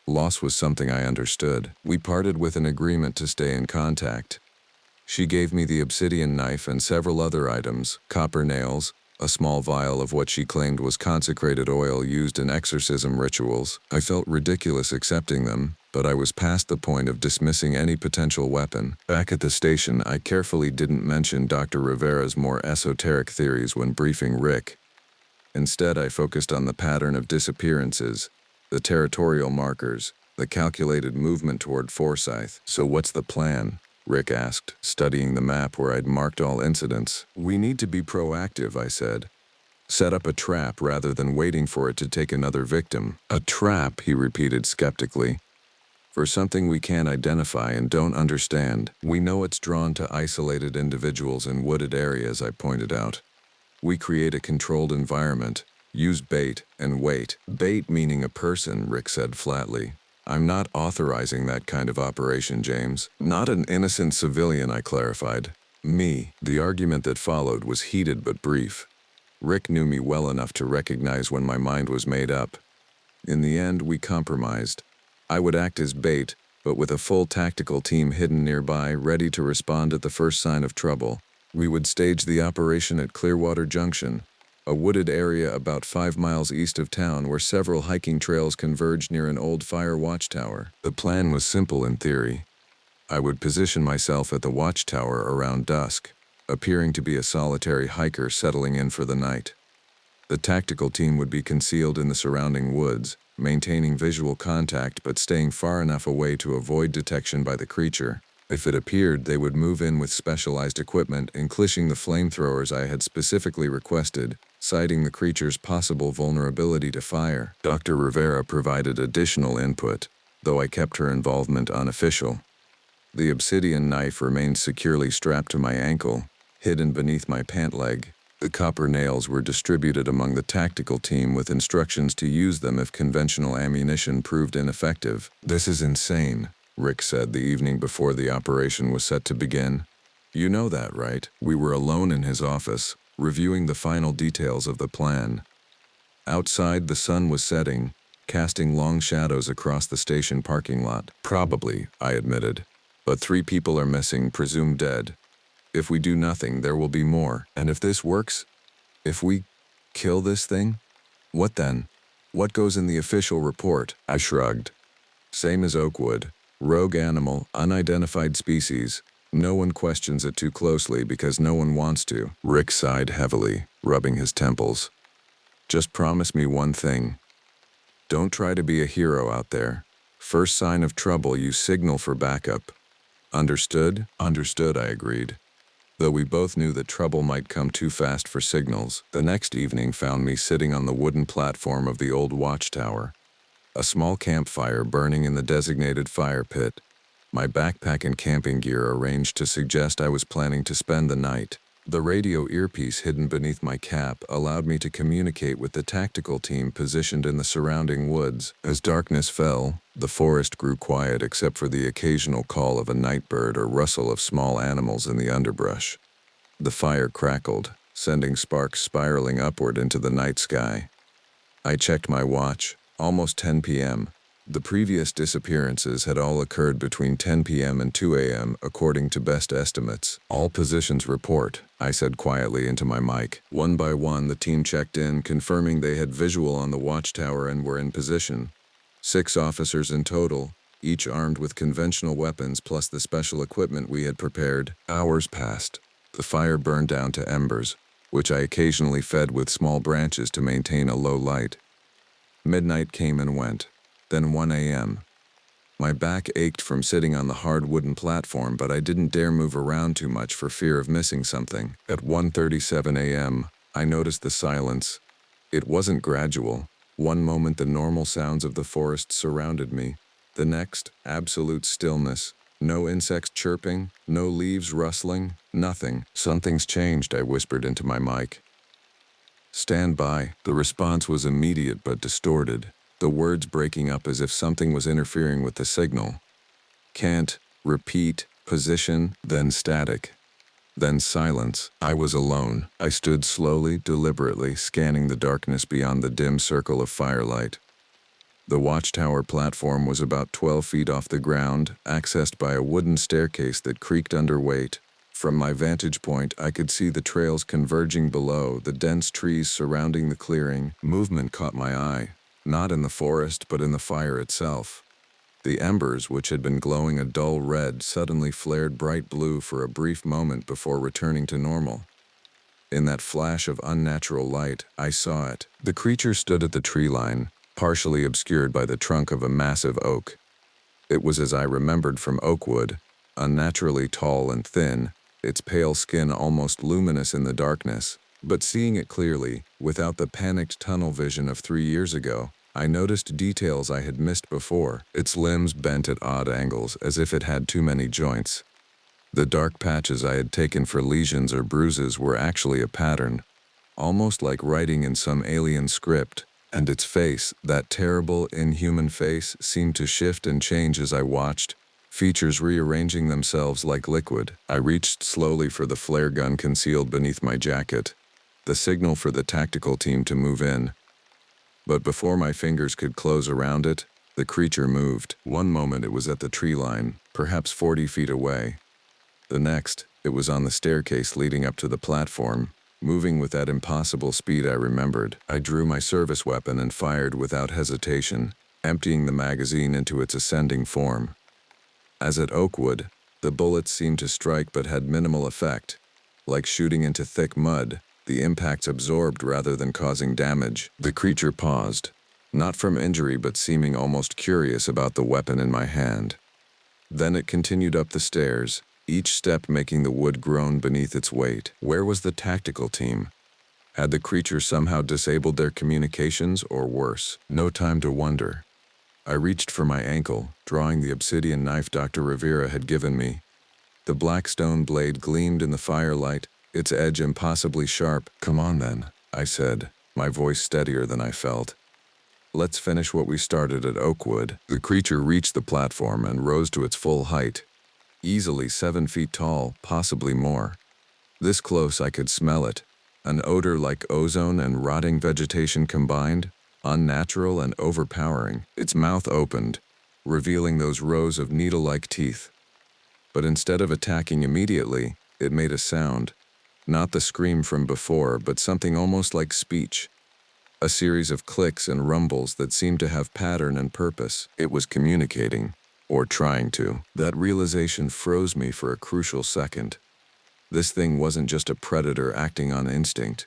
Loss was something I understood. We parted with an agreement to stay in contact. She gave me the obsidian knife and several other items, copper nails, a small vial of what she claimed was consecrated oil used in exorcism rituals. I felt ridiculous accepting them, but I was past the point of dismissing any potential weapon. Back at the station, I carefully didn't mention Dr. Rivera's more esoteric theories when briefing Rick. Instead, I focused on the pattern of disappearances, the territorial markers, the calculated movement toward Forsyth. So what's the plan? Rick asked, studying the map where I'd marked all incidents. We need to be proactive, I said. Set up a trap rather than waiting for it to take another victim. A trap, he repeated skeptically. For something we can't identify and don't understand. We know it's drawn to isolated individuals in wooded areas, I pointed out. We create a controlled environment, use bait, and wait. Bait meaning a person, Rick said flatly. I'm not authorizing that kind of operation, James. Not an innocent civilian, I clarified. Me. The argument that followed was heated but brief. Rick knew me well enough to recognize when my mind was made up. In the end, we compromised. I would act as bait, but with a full tactical team hidden nearby, ready to respond at the first sign of trouble. We would stage the operation at Clearwater Junction, a wooded area about 5 miles east of town where several hiking trails converged near an old fire watchtower. The plan was simple in theory. I would position myself at the watchtower around dusk, appearing to be a solitary hiker settling in for the night. The tactical team would be concealed in the surrounding woods, maintaining visual contact but staying far enough away to avoid detection by the creature. If it appeared, they would move in with specialized equipment, including the flamethrowers I had specifically requested, citing the creature's possible vulnerability to fire. Dr. Rivera provided additional input, though I kept her involvement unofficial. The obsidian knife remained securely strapped to my ankle, hidden beneath my pant leg. The copper nails were distributed among the tactical team with instructions to use them if conventional ammunition proved ineffective. This is insane, Rick said the evening before the operation was set to begin. You know that, right? We were alone in his office, reviewing the final details of the plan. Outside, the sun was setting, casting long shadows across the station parking lot. Probably, I admitted. But 3 people are missing, presumed dead. If we do nothing, there will be more. And if this works? If we kill this thing? What then? What goes in the official report? I shrugged. Same as Oakwood. Rogue animal, unidentified species. No one questions it too closely because no one wants to. Rick sighed heavily, rubbing his temples. Just promise me one thing. Don't try to be a hero out there. First sign of trouble, you signal for backup. Understood? Understood, I agreed. Though we both knew that trouble might come too fast for signals. The next evening found me sitting on the wooden platform of the old watchtower. A small campfire burning in the designated fire pit. My backpack and camping gear arranged to suggest I was planning to spend the night. The radio earpiece hidden beneath my cap allowed me to communicate with the tactical team positioned in the surrounding woods. As darkness fell, the forest grew quiet except for the occasional call of a night bird or rustle of small animals in the underbrush. The fire crackled, sending sparks spiraling upward into the night sky. I checked my watch. Almost 10 p.m. The previous disappearances had all occurred between 10 p.m. and 2 a.m. according to best estimates. "All positions report," I said quietly into my mic. One by one, the team checked in, confirming they had visual on the watchtower and were in position. 6 officers in total, each armed with conventional weapons plus the special equipment we had prepared. Hours passed. The fire burned down to embers, which I occasionally fed with small branches to maintain a low light. Midnight came and went. Then 1 a.m. My back ached from sitting on the hard wooden platform, but I didn't dare move around too much for fear of missing something. At 1:37 a.m., I noticed the silence. It wasn't gradual. One moment the normal sounds of the forest surrounded me. The next, absolute stillness. No insects chirping, no leaves rustling, nothing. "Something's changed," I whispered into my mic. "Stand by." The response was immediate but distorted, the words breaking up as if something was interfering with the signal. "Can't," "repeat," "position," then static. Then silence. I was alone. I stood slowly, deliberately, scanning the darkness beyond the dim circle of firelight. The watchtower platform was about 12 feet off the ground, accessed by a wooden staircase that creaked under weight. From my vantage point, I could see the trails converging below, the dense trees surrounding the clearing. Movement caught my eye, not in the forest, but in the fire itself. The embers, which had been glowing a dull red, suddenly flared bright blue for a brief moment before returning to normal. In that flash of unnatural light, I saw it. The creature stood at the tree line, partially obscured by the trunk of a massive oak. It was as I remembered from oak wood, unnaturally tall and thin, its pale skin almost luminous in the darkness. But seeing it clearly, without the panicked tunnel vision of 3 years ago, I noticed details I had missed before. Its limbs bent at odd angles, as if it had too many joints. The dark patches I had taken for lesions or bruises were actually a pattern, almost like writing in some alien script. And its face, that terrible, inhuman face, seemed to shift and change as I watched, features rearranging themselves like liquid. I reached slowly for the flare gun concealed beneath my jacket, the signal for the tactical team to move in. But before my fingers could close around it, the creature moved. One moment it was at the tree line, perhaps 40 feet away. The next, it was on the staircase leading up to the platform, moving with that impossible speed I remembered. I drew my service weapon and fired without hesitation, emptying the magazine into its ascending form. As at Oakwood, the bullets seemed to strike but had minimal effect. Like shooting into thick mud, the impacts absorbed rather than causing damage. The creature paused, not from injury but seeming almost curious about the weapon in my hand. Then it continued up the stairs, each step making the wood groan beneath its weight. Where was the tactical team? Had the creature somehow disabled their communications, or worse? No time to wonder. I reached for my ankle, drawing the obsidian knife Dr. Rivera had given me. The black stone blade gleamed in the firelight, its edge impossibly sharp. "Come on then," I said, my voice steadier than I felt. "Let's finish what we started at Oakwood." The creature reached the platform and rose to its full height. Easily 7 feet tall, possibly more. This close I could smell it, an odor like ozone and rotting vegetation combined, unnatural and overpowering. Its mouth opened, revealing those rows of needle-like teeth. But instead of attacking immediately, it made a sound, not the scream from before, but something almost like speech. A series of clicks and rumbles that seemed to have pattern and purpose. It was communicating. Or trying to. That realization froze me for a crucial second. This thing wasn't just a predator acting on instinct.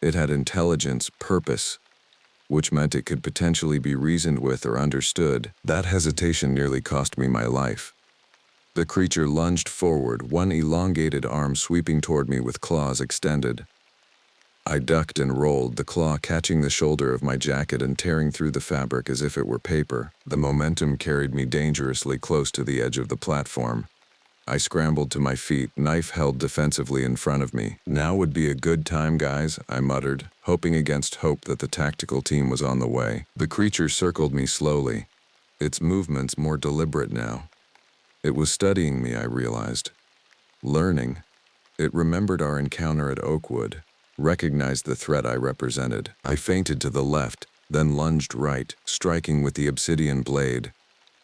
It had intelligence, purpose, which meant it could potentially be reasoned with or understood. That hesitation nearly cost me my life. The creature lunged forward, one elongated arm sweeping toward me with claws extended. I ducked and rolled, the claw catching the shoulder of my jacket and tearing through the fabric as if it were paper. The momentum carried me dangerously close to the edge of the platform. I scrambled to my feet, knife held defensively in front of me. "Now would be a good time, guys," I muttered, hoping against hope that the tactical team was on the way. The creature circled me slowly, its movements more deliberate now. It was studying me, I realized. Learning. It remembered our encounter at Oakwood. recognized the threat I represented. I feinted to the left, then lunged right, striking with the obsidian blade.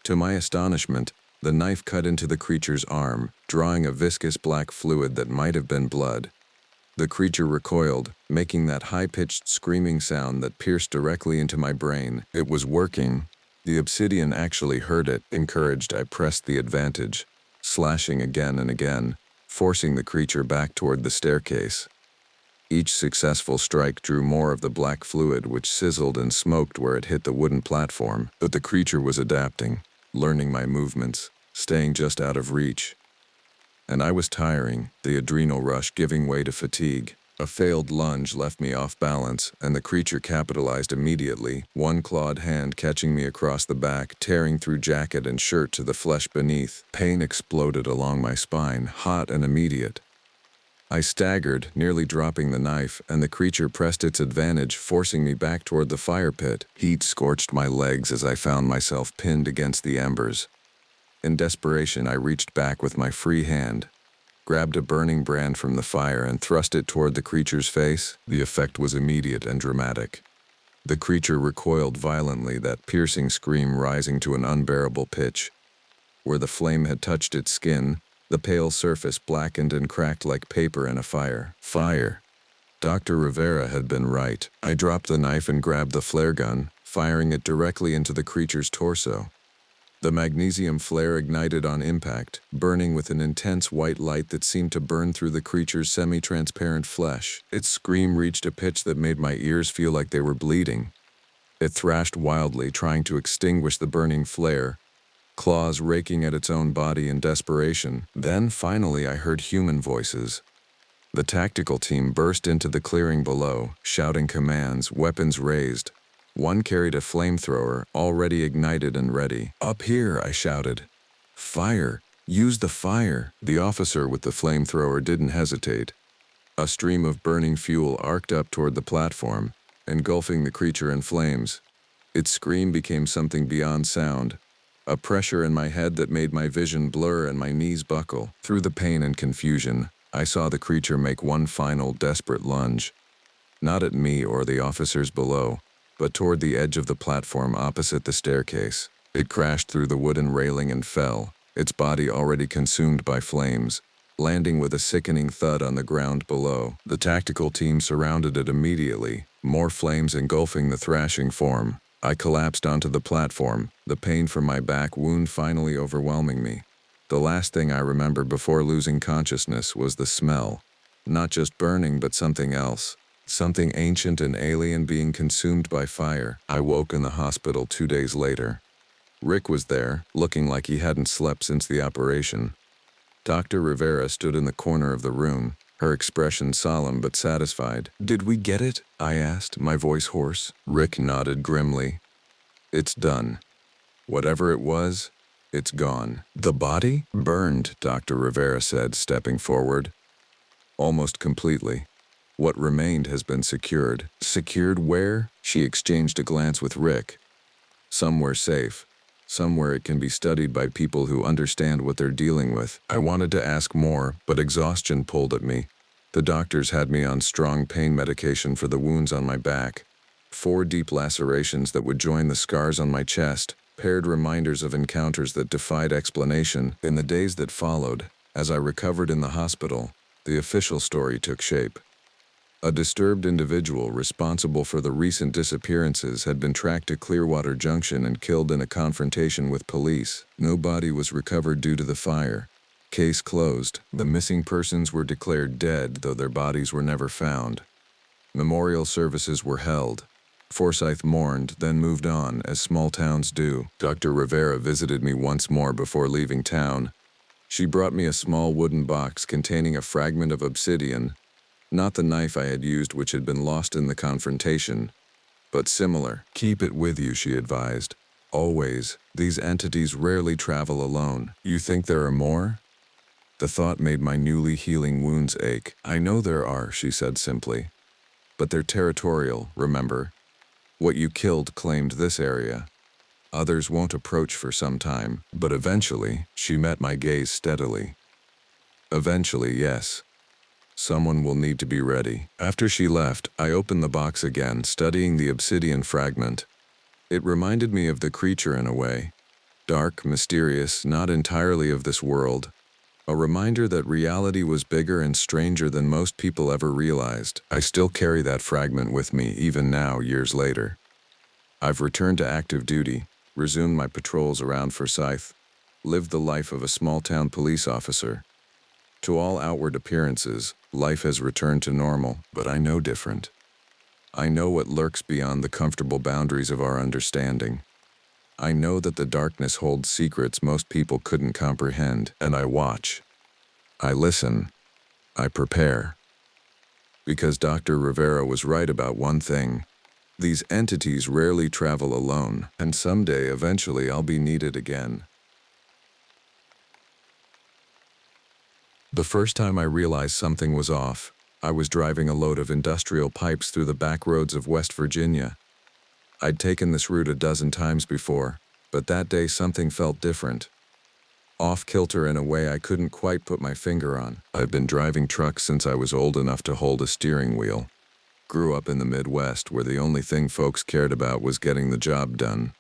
To my astonishment, the knife cut into the creature's arm, drawing a viscous black fluid that might have been blood. The creature recoiled, making that high-pitched screaming sound that pierced directly into my brain. It was working. The obsidian actually heard it. Encouraged, I pressed the advantage, slashing again and again, forcing the creature back toward the staircase. Each successful strike drew more of the black fluid, which sizzled and smoked where it hit the wooden platform. But the creature was adapting, learning my movements, staying just out of reach. And I was tiring, the adrenal rush giving way to fatigue. A failed lunge left me off balance, and the creature capitalized immediately, one clawed hand catching me across the back, tearing through jacket and shirt to the flesh beneath. Pain exploded along my spine, hot and immediate. I staggered, nearly dropping the knife, and the creature pressed its advantage, forcing me back toward the fire pit. Heat scorched my legs as I found myself pinned against the embers. In desperation, I reached back with my free hand, grabbed a burning brand from the fire and thrust it toward the creature's face. The effect was immediate and dramatic. The creature recoiled violently, that piercing scream rising to an unbearable pitch. Where the flame had touched its skin, the pale surface blackened and cracked like paper in a fire. Fire. Dr. Rivera had been right. I dropped the knife and grabbed the flare gun, firing it directly into the creature's torso. The magnesium flare ignited on impact, burning with an intense white light that seemed to burn through the creature's semi-transparent flesh. Its scream reached a pitch that made my ears feel like they were bleeding. It thrashed wildly, trying to extinguish the burning flare, claws raking at its own body in desperation. Then, finally, I heard human voices. The tactical team burst into the clearing below, shouting commands, weapons raised. One carried a flamethrower, already ignited and ready. "Up here," I shouted. "Fire! Use the fire!" The officer with the flamethrower didn't hesitate. A stream of burning fuel arced up toward the platform, engulfing the creature in flames. Its scream became something beyond sound, a pressure in my head that made my vision blur and my knees buckle. Through the pain and confusion, I saw the creature make one final desperate lunge. Not at me or the officers below, but toward the edge of the platform opposite the staircase. It crashed through the wooden railing and fell, its body already consumed by flames, landing with a sickening thud on the ground below. The tactical team surrounded it immediately, more flames engulfing the thrashing form. I collapsed onto the platform, the pain from my back wound finally overwhelming me. The last thing I remember before losing consciousness was the smell. Not just burning, but something else. Something ancient and alien being consumed by fire. I woke in the hospital 2 days later. Rick was there, looking like he hadn't slept since the operation. Dr. Rivera stood in the corner of the room, her expression solemn but satisfied. "Did we get it?" I asked, my voice hoarse. Rick nodded grimly. "It's done. Whatever it was, it's gone." "The body?" "Burned," Dr. Rivera said, stepping forward. "Almost completely. What remained has been secured." "Secured where?" She exchanged a glance with Rick. "Somewhere safe. Somewhere it can be studied by people who understand what they're dealing with." I wanted to ask more, but exhaustion pulled at me. The doctors had me on strong pain medication for the wounds on my back. 4 deep lacerations that would join the scars on my chest, paired reminders of encounters that defied explanation. In the days that followed, as I recovered in the hospital, the official story took shape. A disturbed individual responsible for the recent disappearances had been tracked to Clearwater Junction and killed in a confrontation with police. No body was recovered due to the fire. Case closed. The missing persons were declared dead, though their bodies were never found. Memorial services were held. Forsyth mourned, then moved on, as small towns do. Dr. Rivera visited me once more before leaving town. She brought me a small wooden box containing a fragment of obsidian, not the knife I had used, which had been lost in the confrontation, but similar. "Keep it with you," she advised. "Always. These entities rarely travel alone." "You think there are more?" The thought made my newly healing wounds ache. "I know there are," she said simply. "But they're territorial, remember? What you killed claimed this area. Others won't approach for some time, but eventually," she met my gaze steadily. "Eventually, yes. Someone will need to be ready. After she left, I opened the box again, studying the obsidian fragment. It reminded me of the creature in a way. Dark, mysterious, not entirely of this world. A reminder that reality was bigger and stranger than most people ever realized. I still carry that fragment with me even now, years later. I've returned to active duty, resumed my patrols around Forsyth, lived the life of a small-town police officer. To all outward appearances, life has returned to normal, but I know different. I know what lurks beyond the comfortable boundaries of our understanding. I know that the darkness holds secrets most people couldn't comprehend, and I watch. I listen. I prepare. Because Dr. Rivera was right about one thing. These entities rarely travel alone, and someday, eventually, I'll be needed again. The first time I realized something was off, I was driving a load of industrial pipes through the back roads of West Virginia. I'd taken this route a dozen times before, but that day something felt different. Off-kilter in a way I couldn't quite put my finger on. I've been driving trucks since I was old enough to hold a steering wheel. Grew up in the Midwest where the only thing folks cared about was getting the job done.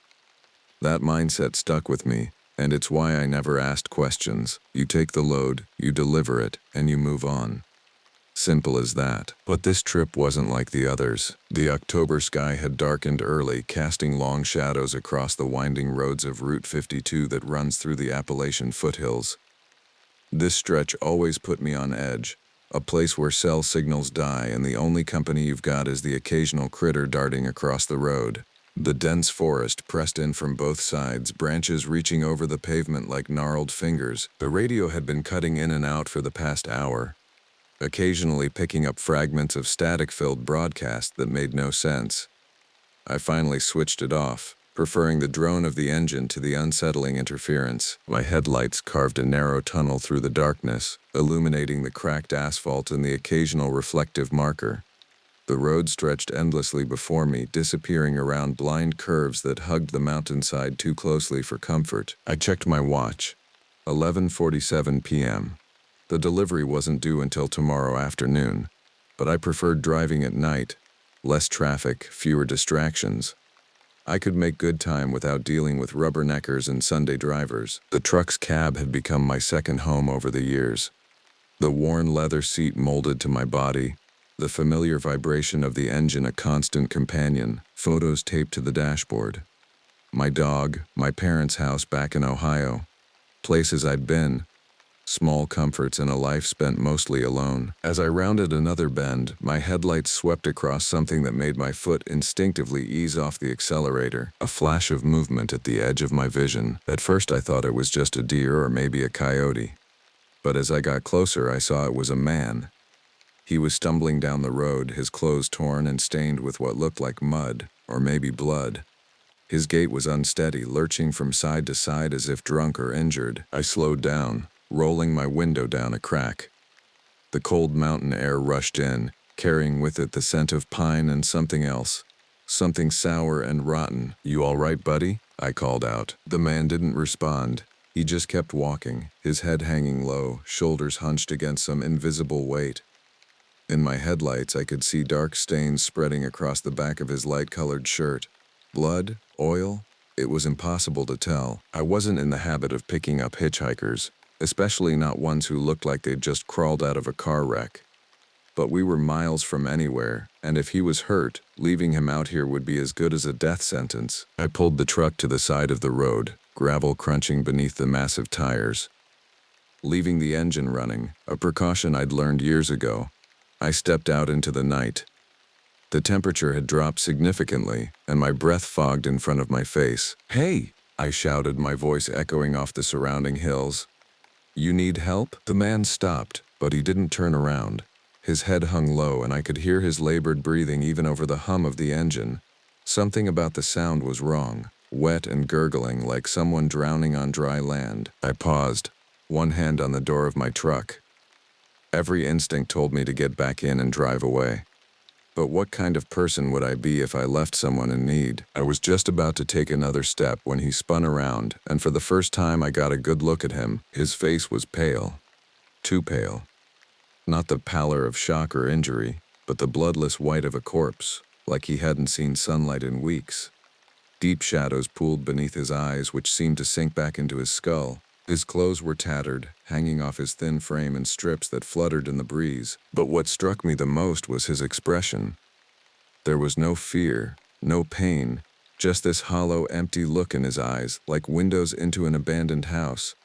That mindset stuck with me, and it's why I never asked questions. You take the load, you deliver it, and you move on. Simple as that. But this trip wasn't like the others. The October sky had darkened early, casting long shadows across the winding roads of Route 52 that runs through the Appalachian foothills. This stretch always put me on edge, a place where cell signals die and the only company you've got is the occasional critter darting across the road. The dense forest pressed in from both sides, branches reaching over the pavement like gnarled fingers. The radio had been cutting in and out for the past hour, occasionally picking up fragments of static-filled broadcast that made no sense. I finally switched it off, preferring the drone of the engine to the unsettling interference. My headlights carved a narrow tunnel through the darkness, illuminating the cracked asphalt and the occasional reflective marker. The road stretched endlessly before me, disappearing around blind curves that hugged the mountainside too closely for comfort. I checked my watch. 11:47 p.m. The delivery wasn't due until tomorrow afternoon, but I preferred driving at night. Less traffic, fewer distractions. I could make good time without dealing with rubberneckers and Sunday drivers. The truck's cab had become my second home over the years. The worn leather seat molded to my body, the familiar vibration of the engine a constant companion, photos taped to the dashboard. My dog, my parents' house back in Ohio, places I'd been, small comforts in a life spent mostly alone. As I rounded another bend, my headlights swept across something that made my foot instinctively ease off the accelerator. A flash of movement at the edge of my vision. At first I thought it was just a deer or maybe a coyote. But as I got closer, I saw it was a man. He was stumbling down the road, his clothes torn and stained with what looked like mud, or maybe blood. His gait was unsteady, lurching from side to side as if drunk or injured. I slowed down, rolling my window down a crack. The cold mountain air rushed in, carrying with it the scent of pine and something else. Something sour and rotten. "You all right, buddy?" I called out. The man didn't respond. He just kept walking, his head hanging low, shoulders hunched against some invisible weight. In my headlights, I could see dark stains spreading across the back of his light-colored shirt. Blood? Oil? It was impossible to tell. I wasn't in the habit of picking up hitchhikers, especially not ones who looked like they'd just crawled out of a car wreck. But we were miles from anywhere, and if he was hurt, leaving him out here would be as good as a death sentence. I pulled the truck to the side of the road, gravel crunching beneath the massive tires. Leaving the engine running, a precaution I'd learned years ago, I stepped out into the night. The temperature had dropped significantly, and my breath fogged in front of my face. "Hey!" I shouted, my voice echoing off the surrounding hills. "You need help?" The man stopped, but he didn't turn around. His head hung low, and I could hear his labored breathing even over the hum of the engine. Something about the sound was wrong, wet and gurgling like someone drowning on dry land. I paused, one hand on the door of my truck. Every instinct told me to get back in and drive away. But what kind of person would I be if I left someone in need? I was just about to take another step when he spun around, and for the first time I got a good look at him. His face was pale. Too pale. Not the pallor of shock or injury, but the bloodless white of a corpse, like he hadn't seen sunlight in weeks. Deep shadows pooled beneath his eyes, which seemed to sink back into his skull. His clothes were tattered, hanging off his thin frame in strips that fluttered in the breeze. But what struck me the most was his expression. There was no fear, no pain, just this hollow, empty look in his eyes, like windows into an abandoned house.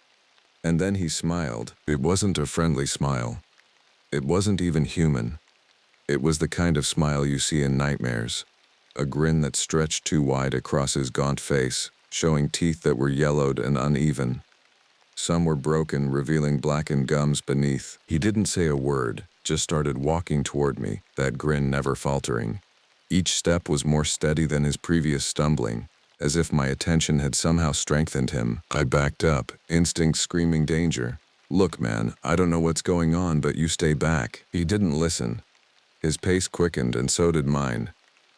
And then he smiled. It wasn't a friendly smile. It wasn't even human. It was the kind of smile you see in nightmares. A grin that stretched too wide across his gaunt face, showing teeth that were yellowed and uneven. Some were broken, revealing blackened gums beneath. He didn't say a word, just started walking toward me, that grin never faltering. Each step was more steady than his previous stumbling, as if my attention had somehow strengthened him. I backed up, instinct screaming danger. "Look, man, I don't know what's going on, but you stay back." He didn't listen. His pace quickened, and so did mine.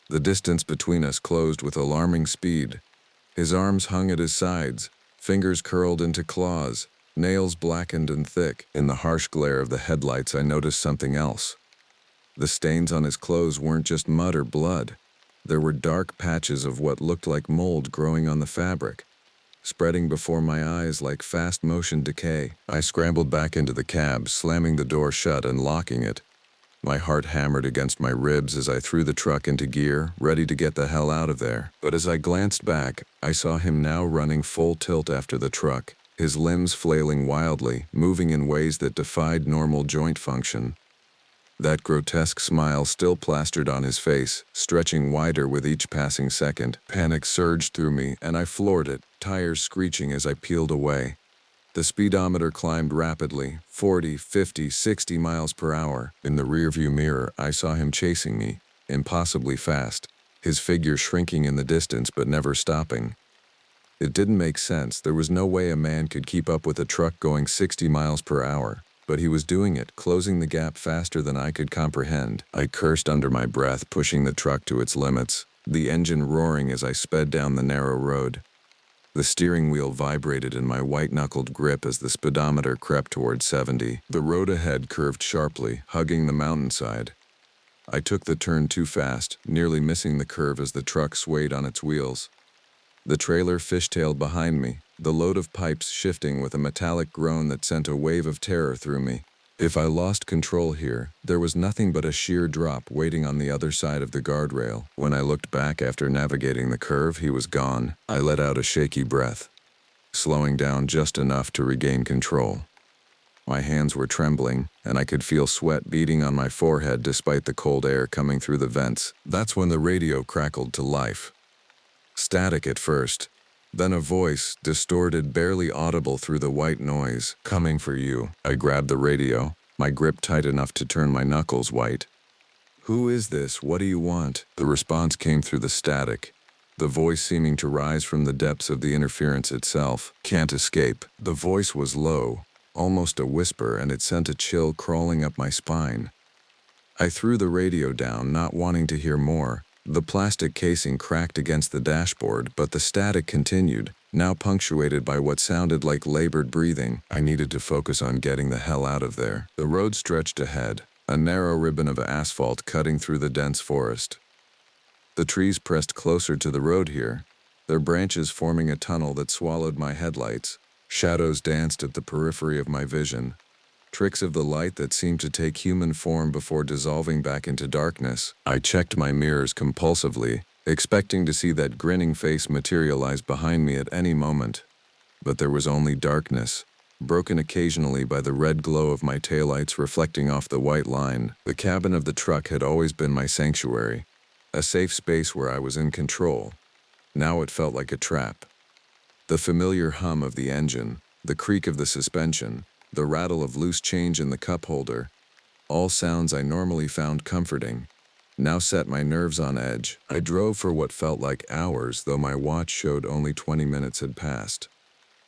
The distance between us closed with alarming speed. His arms hung at his sides, fingers curled into claws, nails blackened and thick. In the harsh glare of the headlights, I noticed something else. The stains on his clothes weren't just mud or blood. There were dark patches of what looked like mold growing on the fabric, spreading before my eyes like fast-motion decay. I scrambled back into the cab, slamming the door shut and locking it. My heart hammered against my ribs as I threw the truck into gear, ready to get the hell out of there. But as I glanced back, I saw him now running full tilt after the truck, his limbs flailing wildly, moving in ways that defied normal joint function. That grotesque smile still plastered on his face, stretching wider with each passing second. Panic surged through me, and I floored it, tires screeching as I peeled away. The speedometer climbed rapidly, 40, 50, 60 miles per hour. In the rearview mirror, I saw him chasing me, impossibly fast, his figure shrinking in the distance but never stopping. It didn't make sense. There was no way a man could keep up with a truck going 60 miles per hour. But he was doing it, closing the gap faster than I could comprehend. I cursed under my breath, pushing the truck to its limits, the engine roaring as I sped down the narrow road. The steering wheel vibrated in my white-knuckled grip as the speedometer crept toward 70. The road ahead curved sharply, hugging the mountainside. I took the turn too fast, nearly missing the curve as the truck swayed on its wheels. The trailer fishtailed behind me, the load of pipes shifting with a metallic groan that sent a wave of terror through me. If I lost control here, there was nothing but a sheer drop waiting on the other side of the guardrail. When I looked back after navigating the curve, he was gone. I let out a shaky breath, slowing down just enough to regain control. My hands were trembling, and I could feel sweat beading on my forehead despite the cold air coming through the vents. That's when the radio crackled to life. Static at first, then a voice, distorted, barely audible through the white noise. "Coming for you." I grabbed the radio, my grip tight enough to turn my knuckles white. "Who is this? What do you want?" The response came through the static, the voice seeming to rise from the depths of the interference itself. "Can't escape." The voice was low, almost a whisper, and it sent a chill crawling up my spine. I threw the radio down, not wanting to hear more. The plastic casing cracked against the dashboard, but the static continued, now punctuated by what sounded like labored breathing. I needed to focus on getting the hell out of there. The road stretched ahead, a narrow ribbon of asphalt cutting through the dense forest. The trees pressed closer to the road here, their branches forming a tunnel that swallowed my headlights. Shadows danced at the periphery of my vision, tricks of the light that seemed to take human form before dissolving back into darkness. I checked my mirrors compulsively, expecting to see that grinning face materialize behind me at any moment. But there was only darkness, broken occasionally by the red glow of my taillights reflecting off the white line. The cabin of the truck had always been my sanctuary, a safe space where I was in control. Now it felt like a trap. The familiar hum of the engine, the creak of the suspension, the rattle of loose change in the cup holder, all sounds I normally found comforting, now set my nerves on edge. I drove for what felt like hours, though my watch showed only 20 minutes had passed.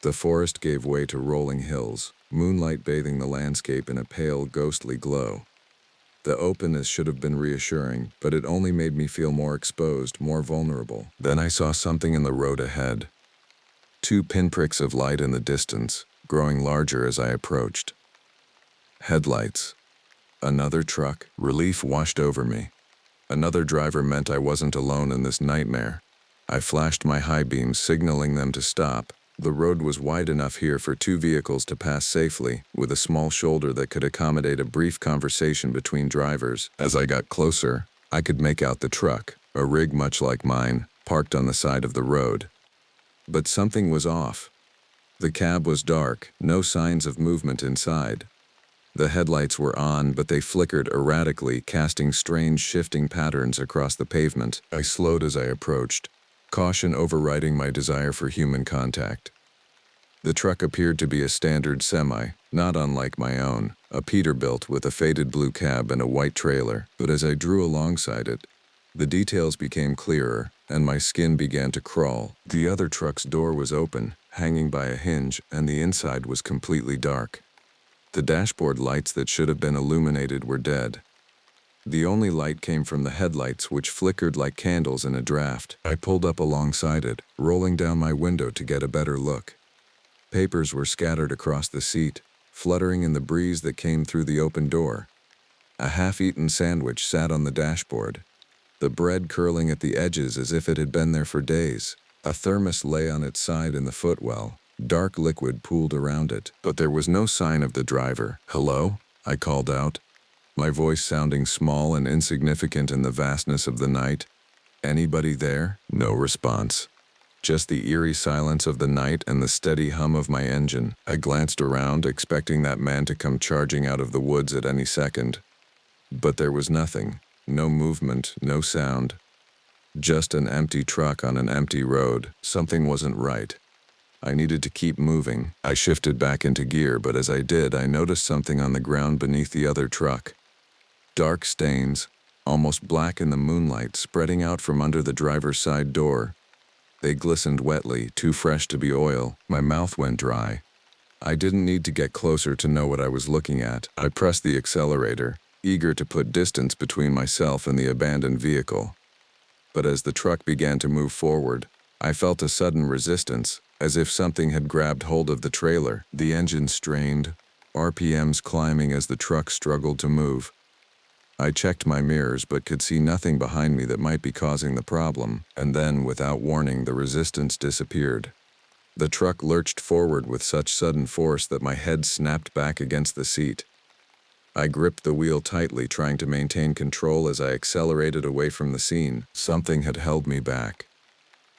The forest gave way to rolling hills, moonlight bathing the landscape in a pale, ghostly glow. The openness should have been reassuring, but it only made me feel more exposed, more vulnerable. Then I saw something in the road ahead. 2 pinpricks of light in the distance, growing larger as I approached. Headlights. Another truck. Relief washed over me. Another driver meant I wasn't alone in this nightmare. I flashed my high beams, signaling them to stop. The road was wide enough here for two vehicles to pass safely, with a small shoulder that could accommodate a brief conversation between drivers. As I got closer, I could make out the truck, a rig much like mine, parked on the side of the road. But something was off. The cab was dark, no signs of movement inside. The headlights were on, but they flickered erratically, casting strange shifting patterns across the pavement. I slowed as I approached, caution overriding my desire for human contact. The truck appeared to be a standard semi, not unlike my own, a Peterbilt with a faded blue cab and a white trailer. But as I drew alongside it, the details became clearer, and my skin began to crawl. The other truck's door was open, hanging by a hinge, and the inside was completely dark. The dashboard lights that should have been illuminated were dead. The only light came from the headlights, which flickered like candles in a draft. I pulled up alongside it, rolling down my window to get a better look. Papers were scattered across the seat, fluttering in the breeze that came through the open door. A half-eaten sandwich sat on the dashboard, the bread curling at the edges as if it had been there for days. A thermos lay on its side in the footwell. Dark liquid pooled around it, but there was no sign of the driver. "Hello?" I called out, my voice sounding small and insignificant in the vastness of the night. "Anybody there?" No response. Just the eerie silence of the night and the steady hum of my engine. I glanced around, expecting that man to come charging out of the woods at any second. But there was nothing. No movement, no sound. Just an empty truck on an empty road. Something wasn't right. I needed to keep moving. I shifted back into gear, but as I did, I noticed something on the ground beneath the other truck. Dark stains, almost black in the moonlight, spreading out from under the driver's side door. They glistened wetly, too fresh to be oil. My mouth went dry. I didn't need to get closer to know what I was looking at. I pressed the accelerator, eager to put distance between myself and the abandoned vehicle. But as the truck began to move forward, I felt a sudden resistance, as if something had grabbed hold of the trailer. The engine strained, RPMs climbing as the truck struggled to move. I checked my mirrors but could see nothing behind me that might be causing the problem, and then, without warning, the resistance disappeared. The truck lurched forward with such sudden force that my head snapped back against the seat. I gripped the wheel tightly, trying to maintain control as I accelerated away from the scene. Something had held me back.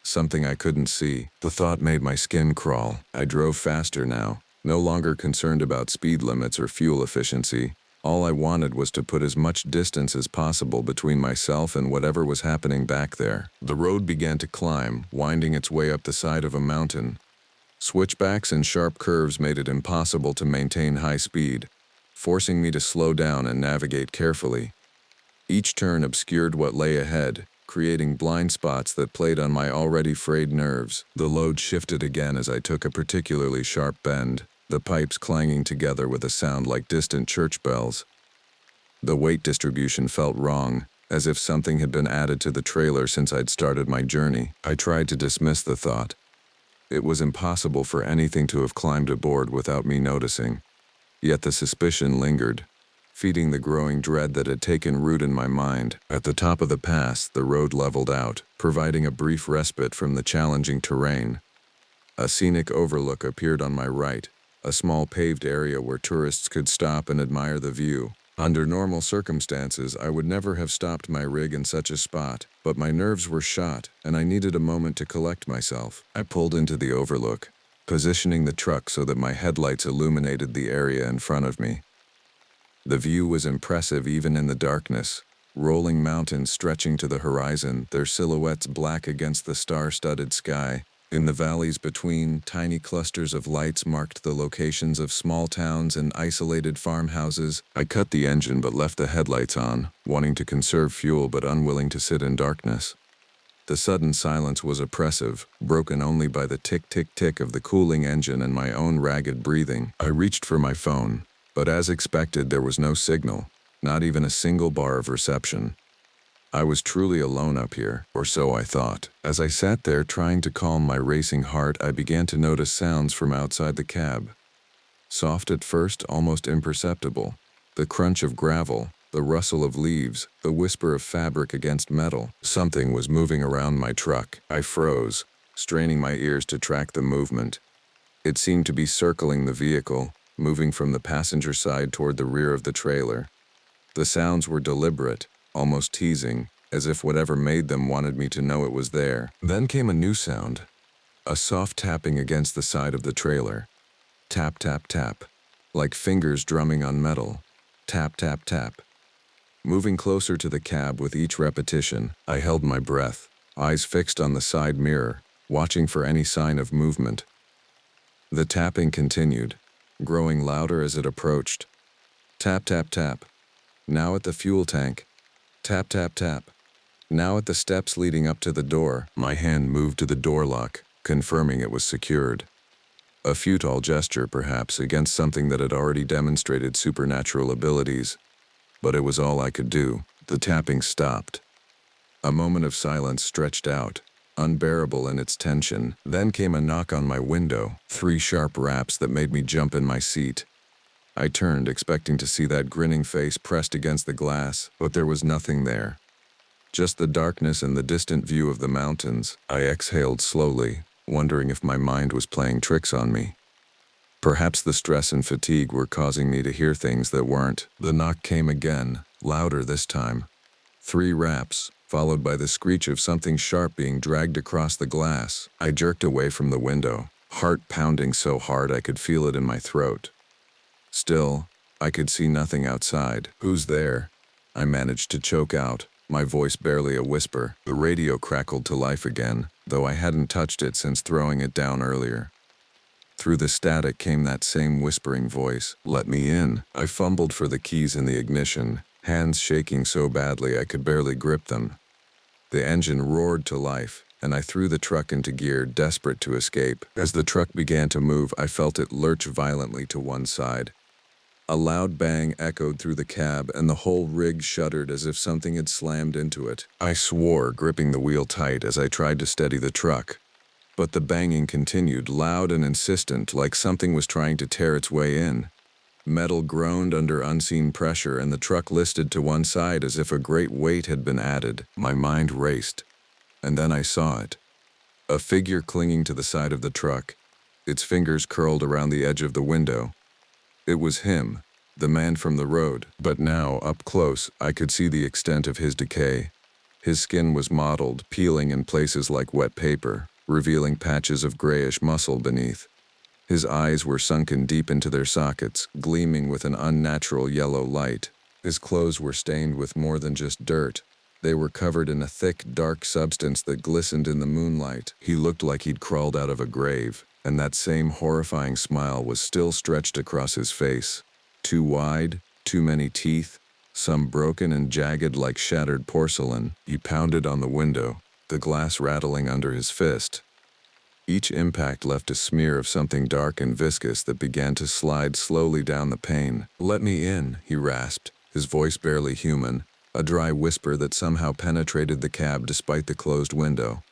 Something I couldn't see. The thought made my skin crawl. I drove faster now, no longer concerned about speed limits or fuel efficiency. All I wanted was to put as much distance as possible between myself and whatever was happening back there. The road began to climb, winding its way up the side of a mountain. Switchbacks and sharp curves made it impossible to maintain high speed, forcing me to slow down and navigate carefully. Each turn obscured what lay ahead, creating blind spots that played on my already frayed nerves. The load shifted again as I took a particularly sharp bend, the pipes clanging together with a sound like distant church bells. The weight distribution felt wrong, as if something had been added to the trailer since I'd started my journey. I tried to dismiss the thought. It was impossible for anything to have climbed aboard without me noticing. Yet the suspicion lingered, feeding the growing dread that had taken root in my mind. At the top of the pass, the road leveled out, providing a brief respite from the challenging terrain. A scenic overlook appeared on my right, a small paved area where tourists could stop and admire the view. Under normal circumstances, I would never have stopped my rig in such a spot, but my nerves were shot, and I needed a moment to collect myself. I pulled into the overlook, positioning the truck so that my headlights illuminated the area in front of me. The view was impressive even in the darkness, rolling mountains stretching to the horizon, their silhouettes black against the star-studded sky. In the valleys between, tiny clusters of lights marked the locations of small towns and isolated farmhouses. I cut the engine but left the headlights on, wanting to conserve fuel but unwilling to sit in darkness. The sudden silence was oppressive, broken only by the tick-tick-tick of the cooling engine and my own ragged breathing. I reached for my phone, but as expected there was no signal, not even a single bar of reception. I was truly alone up here, or so I thought. As I sat there trying to calm my racing heart, I began to notice sounds from outside the cab. Soft at first, almost imperceptible, The crunch of gravel, the rustle of leaves, the whisper of fabric against metal. Something was moving around my truck. I froze, straining my ears to track the movement. It seemed to be circling the vehicle, moving from the passenger side toward the rear of the trailer. The sounds were deliberate, almost teasing, as if whatever made them wanted me to know it was there. Then came a new sound, a soft tapping against the side of the trailer. Tap, tap, tap, like fingers drumming on metal. Tap, tap, tap. Moving closer to the cab with each repetition, I held my breath, eyes fixed on the side mirror, watching for any sign of movement. The tapping continued, growing louder as it approached. Tap, tap, tap. Now at the fuel tank. Tap, tap, tap. Now at the steps leading up to the door. My hand moved to the door lock, confirming it was secured. A futile gesture, perhaps, against something that had already demonstrated supernatural abilities. But it was all I could do. The tapping stopped. A moment of silence stretched out, unbearable in its tension. Then came a knock on my window, 3 sharp raps that made me jump in my seat. I turned, expecting to see that grinning face pressed against the glass, but there was nothing there. Just the darkness and the distant view of the mountains. I exhaled slowly, wondering if my mind was playing tricks on me. Perhaps the stress and fatigue were causing me to hear things that weren't. The knock came again, louder this time. 3 raps, followed by the screech of something sharp being dragged across the glass. I jerked away from the window, heart pounding so hard I could feel it in my throat. Still, I could see nothing outside. Who's there? I managed to choke out, my voice barely a whisper. The radio crackled to life again, though I hadn't touched it since throwing it down earlier. Through the static came that same whispering voice. Let me in. I fumbled for the keys in the ignition, hands shaking so badly I could barely grip them. The engine roared to life, and I threw the truck into gear, desperate to escape. As the truck began to move, I felt it lurch violently to one side. A loud bang echoed through the cab, and the whole rig shuddered as if something had slammed into it. I swore, gripping the wheel tight as I tried to steady the truck. But the banging continued, loud and insistent, like something was trying to tear its way in. Metal groaned under unseen pressure, and the truck listed to one side as if a great weight had been added. My mind raced. And then I saw it. A figure clinging to the side of the truck, its fingers curled around the edge of the window. It was him, the man from the road. But now, up close, I could see the extent of his decay. His skin was mottled, peeling in places like wet paper, revealing patches of grayish muscle beneath. His eyes were sunken deep into their sockets, gleaming with an unnatural yellow light. His clothes were stained with more than just dirt. They were covered in a thick, dark substance that glistened in the moonlight. He looked like he'd crawled out of a grave, and that same horrifying smile was still stretched across his face. Too wide, too many teeth, some broken and jagged like shattered porcelain. He pounded on the window, the glass rattling under his fist. Each impact left a smear of something dark and viscous that began to slide slowly down the pane. Let me in, he rasped, his voice barely human, a dry whisper that somehow penetrated the cab despite the closed window.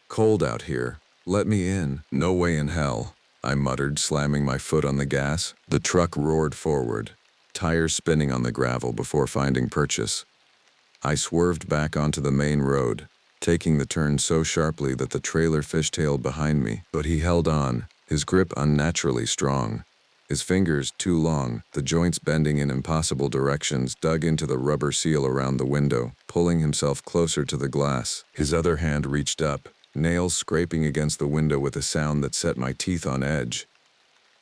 Cold out here. Let me in. No way in hell, I muttered, slamming my foot on the gas. The truck roared forward, tires spinning on the gravel before finding purchase. I swerved back onto the main road, taking the turn so sharply that the trailer fishtailed behind me. But he held on, his grip unnaturally strong. His fingers, too long, the joints bending in impossible directions, dug into the rubber seal around the window, pulling himself closer to the glass. His other hand reached up, nails scraping against the window with a sound that set my teeth on edge.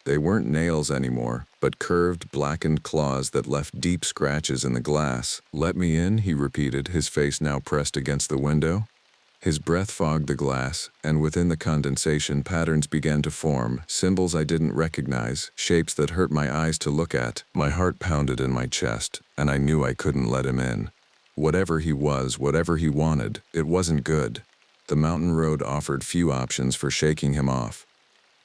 They weren't nails anymore, but curved, blackened claws that left deep scratches in the glass. Let me in, he repeated, his face now pressed against the window. His breath fogged the glass, and within the condensation, patterns began to form, symbols I didn't recognize, shapes that hurt my eyes to look at. My heart pounded in my chest, and I knew I couldn't let him in. Whatever he was, whatever he wanted, it wasn't good. The mountain road offered few options for shaking him off.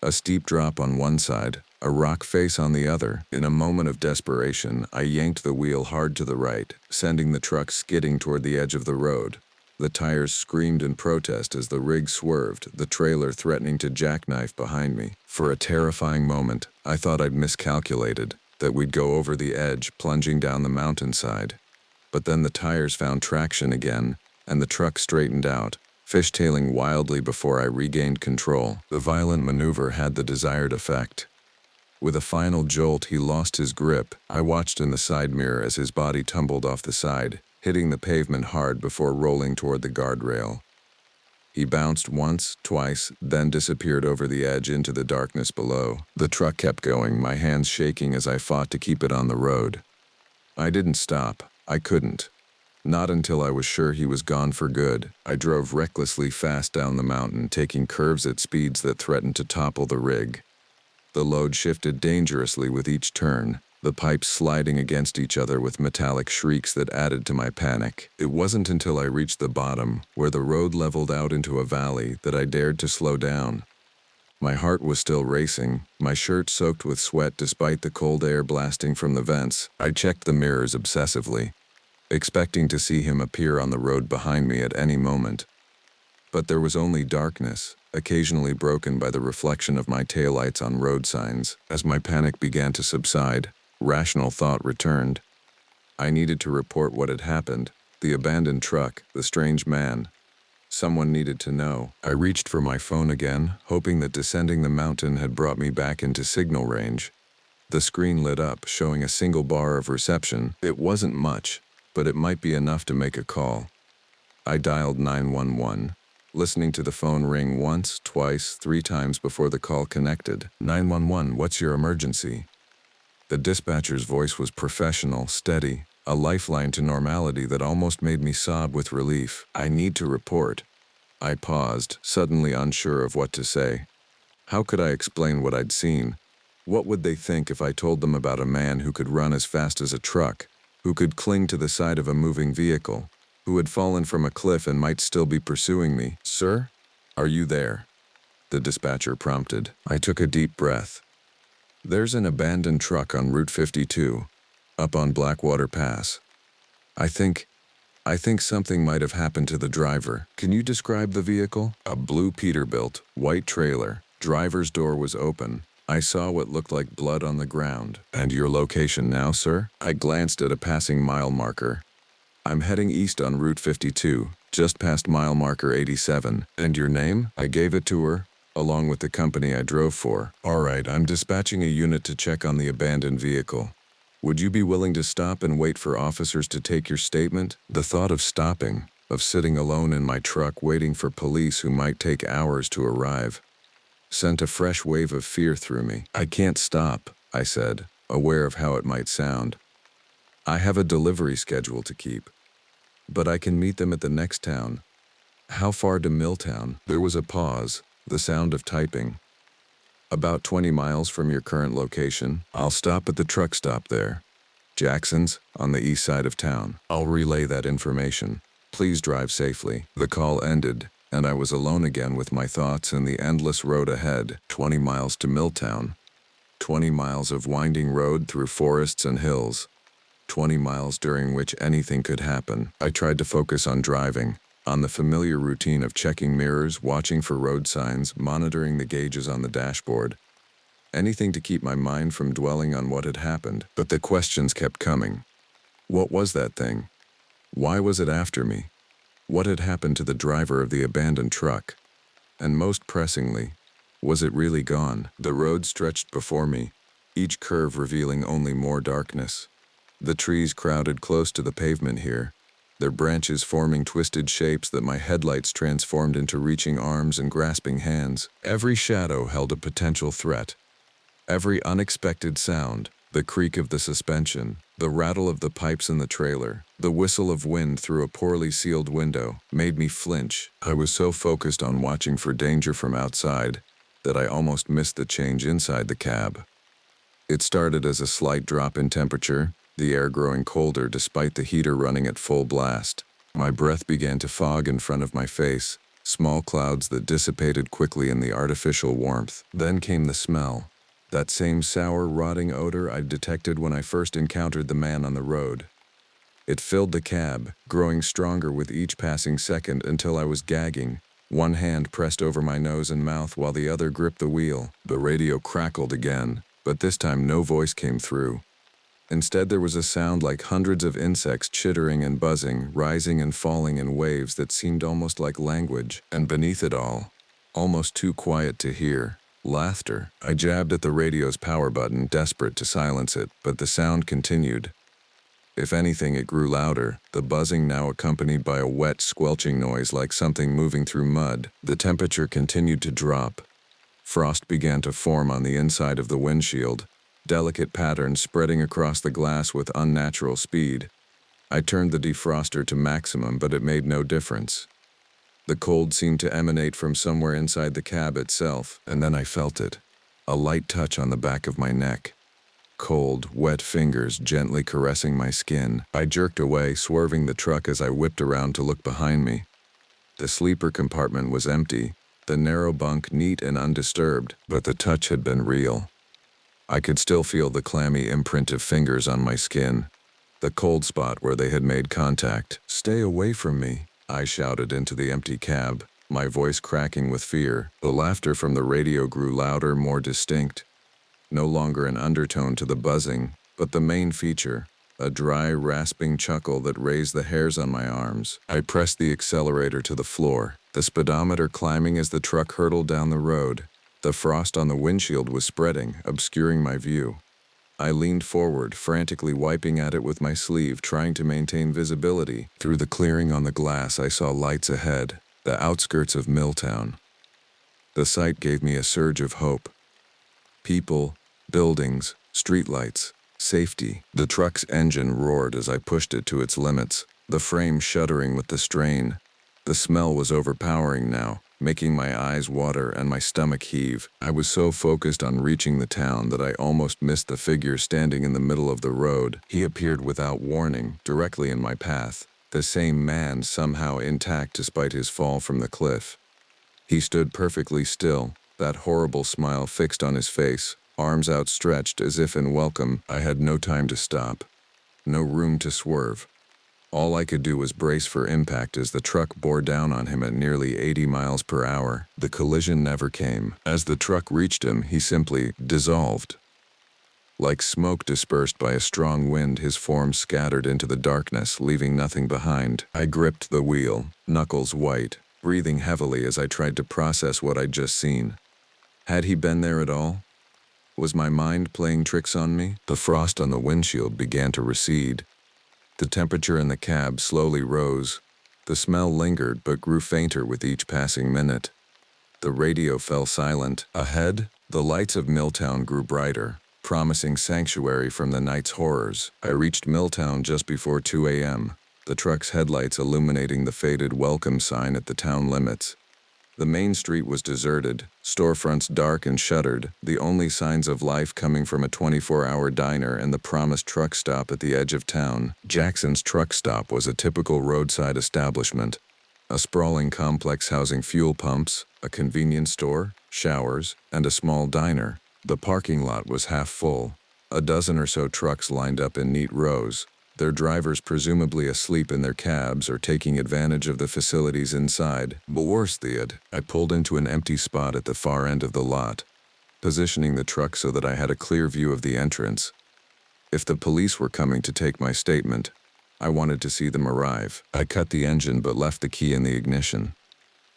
A steep drop on one side, a rock face on the other. In a moment of desperation, I yanked the wheel hard to the right, sending the truck skidding toward the edge of the road. The tires screamed in protest as the rig swerved, the trailer threatening to jackknife behind me. For a terrifying moment, I thought I'd miscalculated. that we'd go over the edge, plunging down the mountainside. But then the tires found traction again, and the truck straightened out, fishtailing wildly before I regained control. The violent maneuver had the desired effect. With a final jolt, he lost his grip. I watched in the side mirror as his body tumbled off the side, hitting the pavement hard before rolling toward the guardrail. He bounced once, twice, then disappeared over the edge into the darkness below. The truck kept going, my hands shaking as I fought to keep it on the road. I didn't stop. I couldn't. Not until I was sure he was gone for good. I drove recklessly fast down the mountain, taking curves at speeds that threatened to topple the rig. The load shifted dangerously with each turn, the pipes sliding against each other with metallic shrieks that added to my panic. It wasn't until I reached the bottom, where the road leveled out into a valley, that I dared to slow down. My heart was still racing, my shirt soaked with sweat despite the cold air blasting from the vents. I checked the mirrors obsessively, expecting to see him appear on the road behind me at any moment. But there was only darkness, occasionally broken by the reflection of my taillights on road signs. As my panic began to subside, rational thought returned. I needed to report what had happened, the abandoned truck, the strange man. Someone needed to know. I reached for my phone again, hoping that descending the mountain had brought me back into signal range. The screen lit up, showing a single bar of reception. It wasn't much, but it might be enough to make a call. I dialed 911, listening to the phone ring once, twice, 3 times before the call connected. 911, what's your emergency? The dispatcher's voice was professional, steady, a lifeline to normality that almost made me sob with relief. I need to report. I paused, suddenly unsure of what to say. How could I explain what I'd seen? What would they think if I told them about a man who could run as fast as a truck, who could cling to the side of a moving vehicle, who had fallen from a cliff and might still be pursuing me? Sir? Are you there? The dispatcher prompted. I took a deep breath. There's an abandoned truck on Route 52, up on Blackwater Pass. I think something might have happened to the driver. Can you describe the vehicle? A blue Peterbilt, white trailer. Driver's door was open. I saw what looked like blood on the ground. And your location now, sir? I glanced at a passing mile marker. I'm heading east on Route 52, just past mile marker 87. And your name? I gave it to her, along with the company I drove for. All right, I'm dispatching a unit to check on the abandoned vehicle. Would you be willing to stop and wait for officers to take your statement? The thought of stopping, of sitting alone in my truck waiting for police who might take hours to arrive, sent a fresh wave of fear through me. I can't stop, I said, aware of how it might sound. I have a delivery schedule to keep. But I can meet them at the next town. How far to Milltown? There was a pause, the sound of typing. About 20 miles from your current location. I'll stop at the truck stop there. Jackson's, on the east side of town. I'll relay that information. Please drive safely. The call ended, and I was alone again with my thoughts and the endless road ahead. 20 miles to Milltown. 20 miles of winding road through forests and hills. 20 miles during which anything could happen. I tried to focus on driving, on the familiar routine of checking mirrors, watching for road signs, monitoring the gauges on the dashboard. Anything to keep my mind from dwelling on what had happened. But the questions kept coming. What was that thing? Why was it after me? What had happened to the driver of the abandoned truck? And most pressingly, was it really gone? The road stretched before me, each curve revealing only more darkness. The trees crowded close to the pavement here, their branches forming twisted shapes that my headlights transformed into reaching arms and grasping hands. Every shadow held a potential threat. Every unexpected sound, the creak of the suspension, the rattle of the pipes in the trailer, the whistle of wind through a poorly sealed window, made me flinch. I was so focused on watching for danger from outside that I almost missed the change inside the cab. It started as a slight drop in temperature, the air growing colder despite the heater running at full blast. My breath began to fog in front of my face, small clouds that dissipated quickly in the artificial warmth. Then came the smell, that same sour, rotting odor I'd detected when I first encountered the man on the road. It filled the cab, growing stronger with each passing second until I was gagging, one hand pressed over my nose and mouth while the other gripped the wheel. The radio crackled again, but this time no voice came through. Instead, there was a sound like hundreds of insects chittering and buzzing, rising and falling in waves that seemed almost like language. And beneath it all, almost too quiet to hear, laughter. I jabbed at the radio's power button, desperate to silence it, but the sound continued. If anything, it grew louder, the buzzing now accompanied by a wet, squelching noise like something moving through mud. The temperature continued to drop. Frost began to form on the inside of the windshield, delicate patterns spreading across the glass with unnatural speed. I turned the defroster to maximum, but it made no difference. The cold seemed to emanate from somewhere inside the cab itself, and then I felt it. A light touch on the back of my neck. Cold, wet fingers gently caressing my skin. I jerked away, swerving the truck as I whipped around to look behind me. The sleeper compartment was empty, the narrow bunk neat and undisturbed, but the touch had been real. I could still feel the clammy imprint of fingers on my skin, the cold spot where they had made contact. "Stay away from me," I shouted into the empty cab, my voice cracking with fear. The laughter from the radio grew louder, more distinct. No longer an undertone to the buzzing, but the main feature, a dry, rasping chuckle that raised the hairs on my arms. I pressed the accelerator to the floor, the speedometer climbing as the truck hurtled down the road. The frost on the windshield was spreading, obscuring my view. I leaned forward, frantically wiping at it with my sleeve, trying to maintain visibility. Through the clearing on the glass, I saw lights ahead, the outskirts of Milltown. The sight gave me a surge of hope. People, buildings, streetlights, safety. The truck's engine roared as I pushed it to its limits, the frame shuddering with the strain. The smell was overpowering now, making my eyes water and my stomach heave. I was so focused on reaching the town that I almost missed the figure standing in the middle of the road. He appeared without warning, directly in my path, the same man somehow intact despite his fall from the cliff. He stood perfectly still, that horrible smile fixed on his face, arms outstretched as if in welcome. I had no time to stop, no room to swerve. All I could do was brace for impact as the truck bore down on him at nearly 80 miles per hour. The collision never came. As the truck reached him, he simply dissolved. Like smoke dispersed by a strong wind, his form scattered into the darkness, leaving nothing behind. I gripped the wheel, knuckles white, breathing heavily as I tried to process what I'd just seen. Had he been there at all? Was my mind playing tricks on me? The frost on the windshield began to recede. The temperature in the cab slowly rose. The smell lingered but grew fainter with each passing minute. The radio fell silent. Ahead, the lights of Milltown grew brighter, promising sanctuary from the night's horrors. I reached Milltown just before 2 a.m., the truck's headlights illuminating the faded welcome sign at the town limits. The main street was deserted, storefronts dark and shuttered, the only signs of life coming from a 24-hour diner and the promised truck stop at the edge of town. Jackson's Truck Stop was a typical roadside establishment, a sprawling complex housing fuel pumps, a convenience store, showers, and a small diner. The parking lot was half full, a dozen or so trucks lined up in neat rows, their drivers presumably asleep in their cabs or taking advantage of the facilities inside. But worse yet, I pulled into an empty spot at the far end of the lot, positioning the truck so that I had a clear view of the entrance. If the police were coming to take my statement, I wanted to see them arrive. I cut the engine but left the key in the ignition.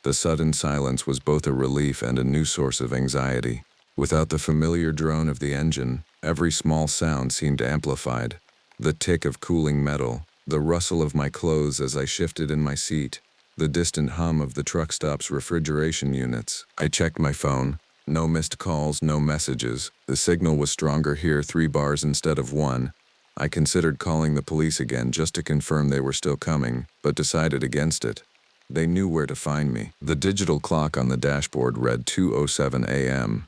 The sudden silence was both a relief and a new source of anxiety. Without the familiar drone of the engine, every small sound seemed amplified. The tick of cooling metal, the rustle of my clothes as I shifted in my seat, the distant hum of the truck stop's refrigeration units. I checked my phone. No missed calls, no messages. The signal was stronger here, 3 bars instead of 1. I considered calling the police again just to confirm they were still coming, but decided against it. They knew where to find me. The digital clock on the dashboard read 2:07 a.m.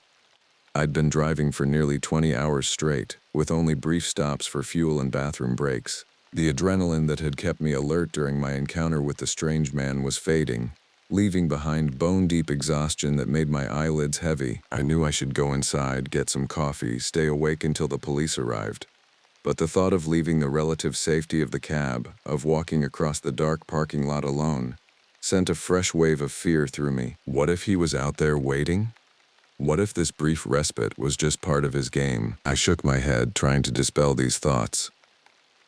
I'd been driving for nearly 20 hours straight, with only brief stops for fuel and bathroom breaks. The adrenaline that had kept me alert during my encounter with the strange man was fading, leaving behind bone-deep exhaustion that made my eyelids heavy. I knew I should go inside, get some coffee, stay awake until the police arrived. But the thought of leaving the relative safety of the cab, of walking across the dark parking lot alone, sent a fresh wave of fear through me. What if he was out there waiting? What if this brief respite was just part of his game? I shook my head, trying to dispel these thoughts.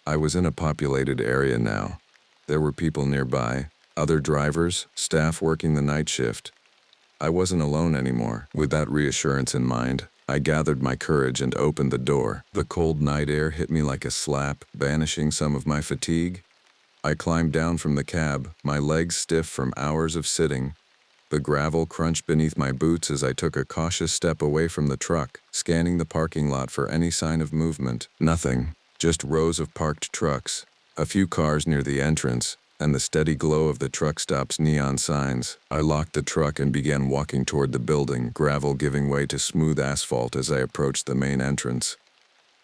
I was in a populated area now. There were people nearby, other drivers, staff working the night shift. I wasn't alone anymore. With that reassurance in mind, I gathered my courage and opened the door. The cold night air hit me like a slap, banishing some of my fatigue. I climbed down from the cab, my legs stiff from hours of sitting. The gravel crunched beneath my boots as I took a cautious step away from the truck, scanning the parking lot for any sign of movement. Nothing, just rows of parked trucks, a few cars near the entrance, and the steady glow of the truck stop's neon signs. I locked the truck and began walking toward the building, gravel giving way to smooth asphalt as I approached the main entrance.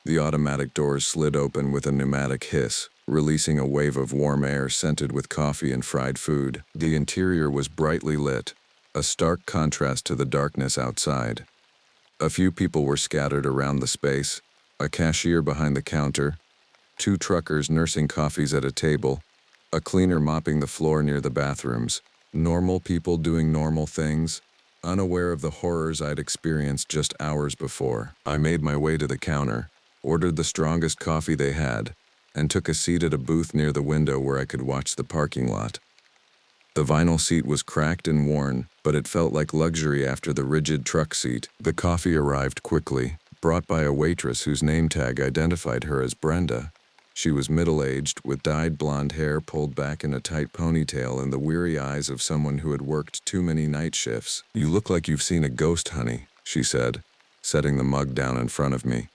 The automatic doors slid open with a pneumatic hiss, releasing a wave of warm air scented with coffee and fried food. The interior was brightly lit, a stark contrast to the darkness outside. A few people were scattered around the space, a cashier behind the counter, 2 truckers nursing coffees at a table, a cleaner mopping the floor near the bathrooms. Normal people doing normal things, unaware of the horrors I'd experienced just hours before. I made my way to the counter, ordered the strongest coffee they had, and took a seat at a booth near the window where I could watch the parking lot. The vinyl seat was cracked and worn, but it felt like luxury after the rigid truck seat. The coffee arrived quickly, brought by a waitress whose name tag identified her as Brenda. She was middle-aged, with dyed blonde hair pulled back in a tight ponytail and the weary eyes of someone who had worked too many night shifts. "You look like you've seen a ghost, honey," she said, setting the mug down in front of me.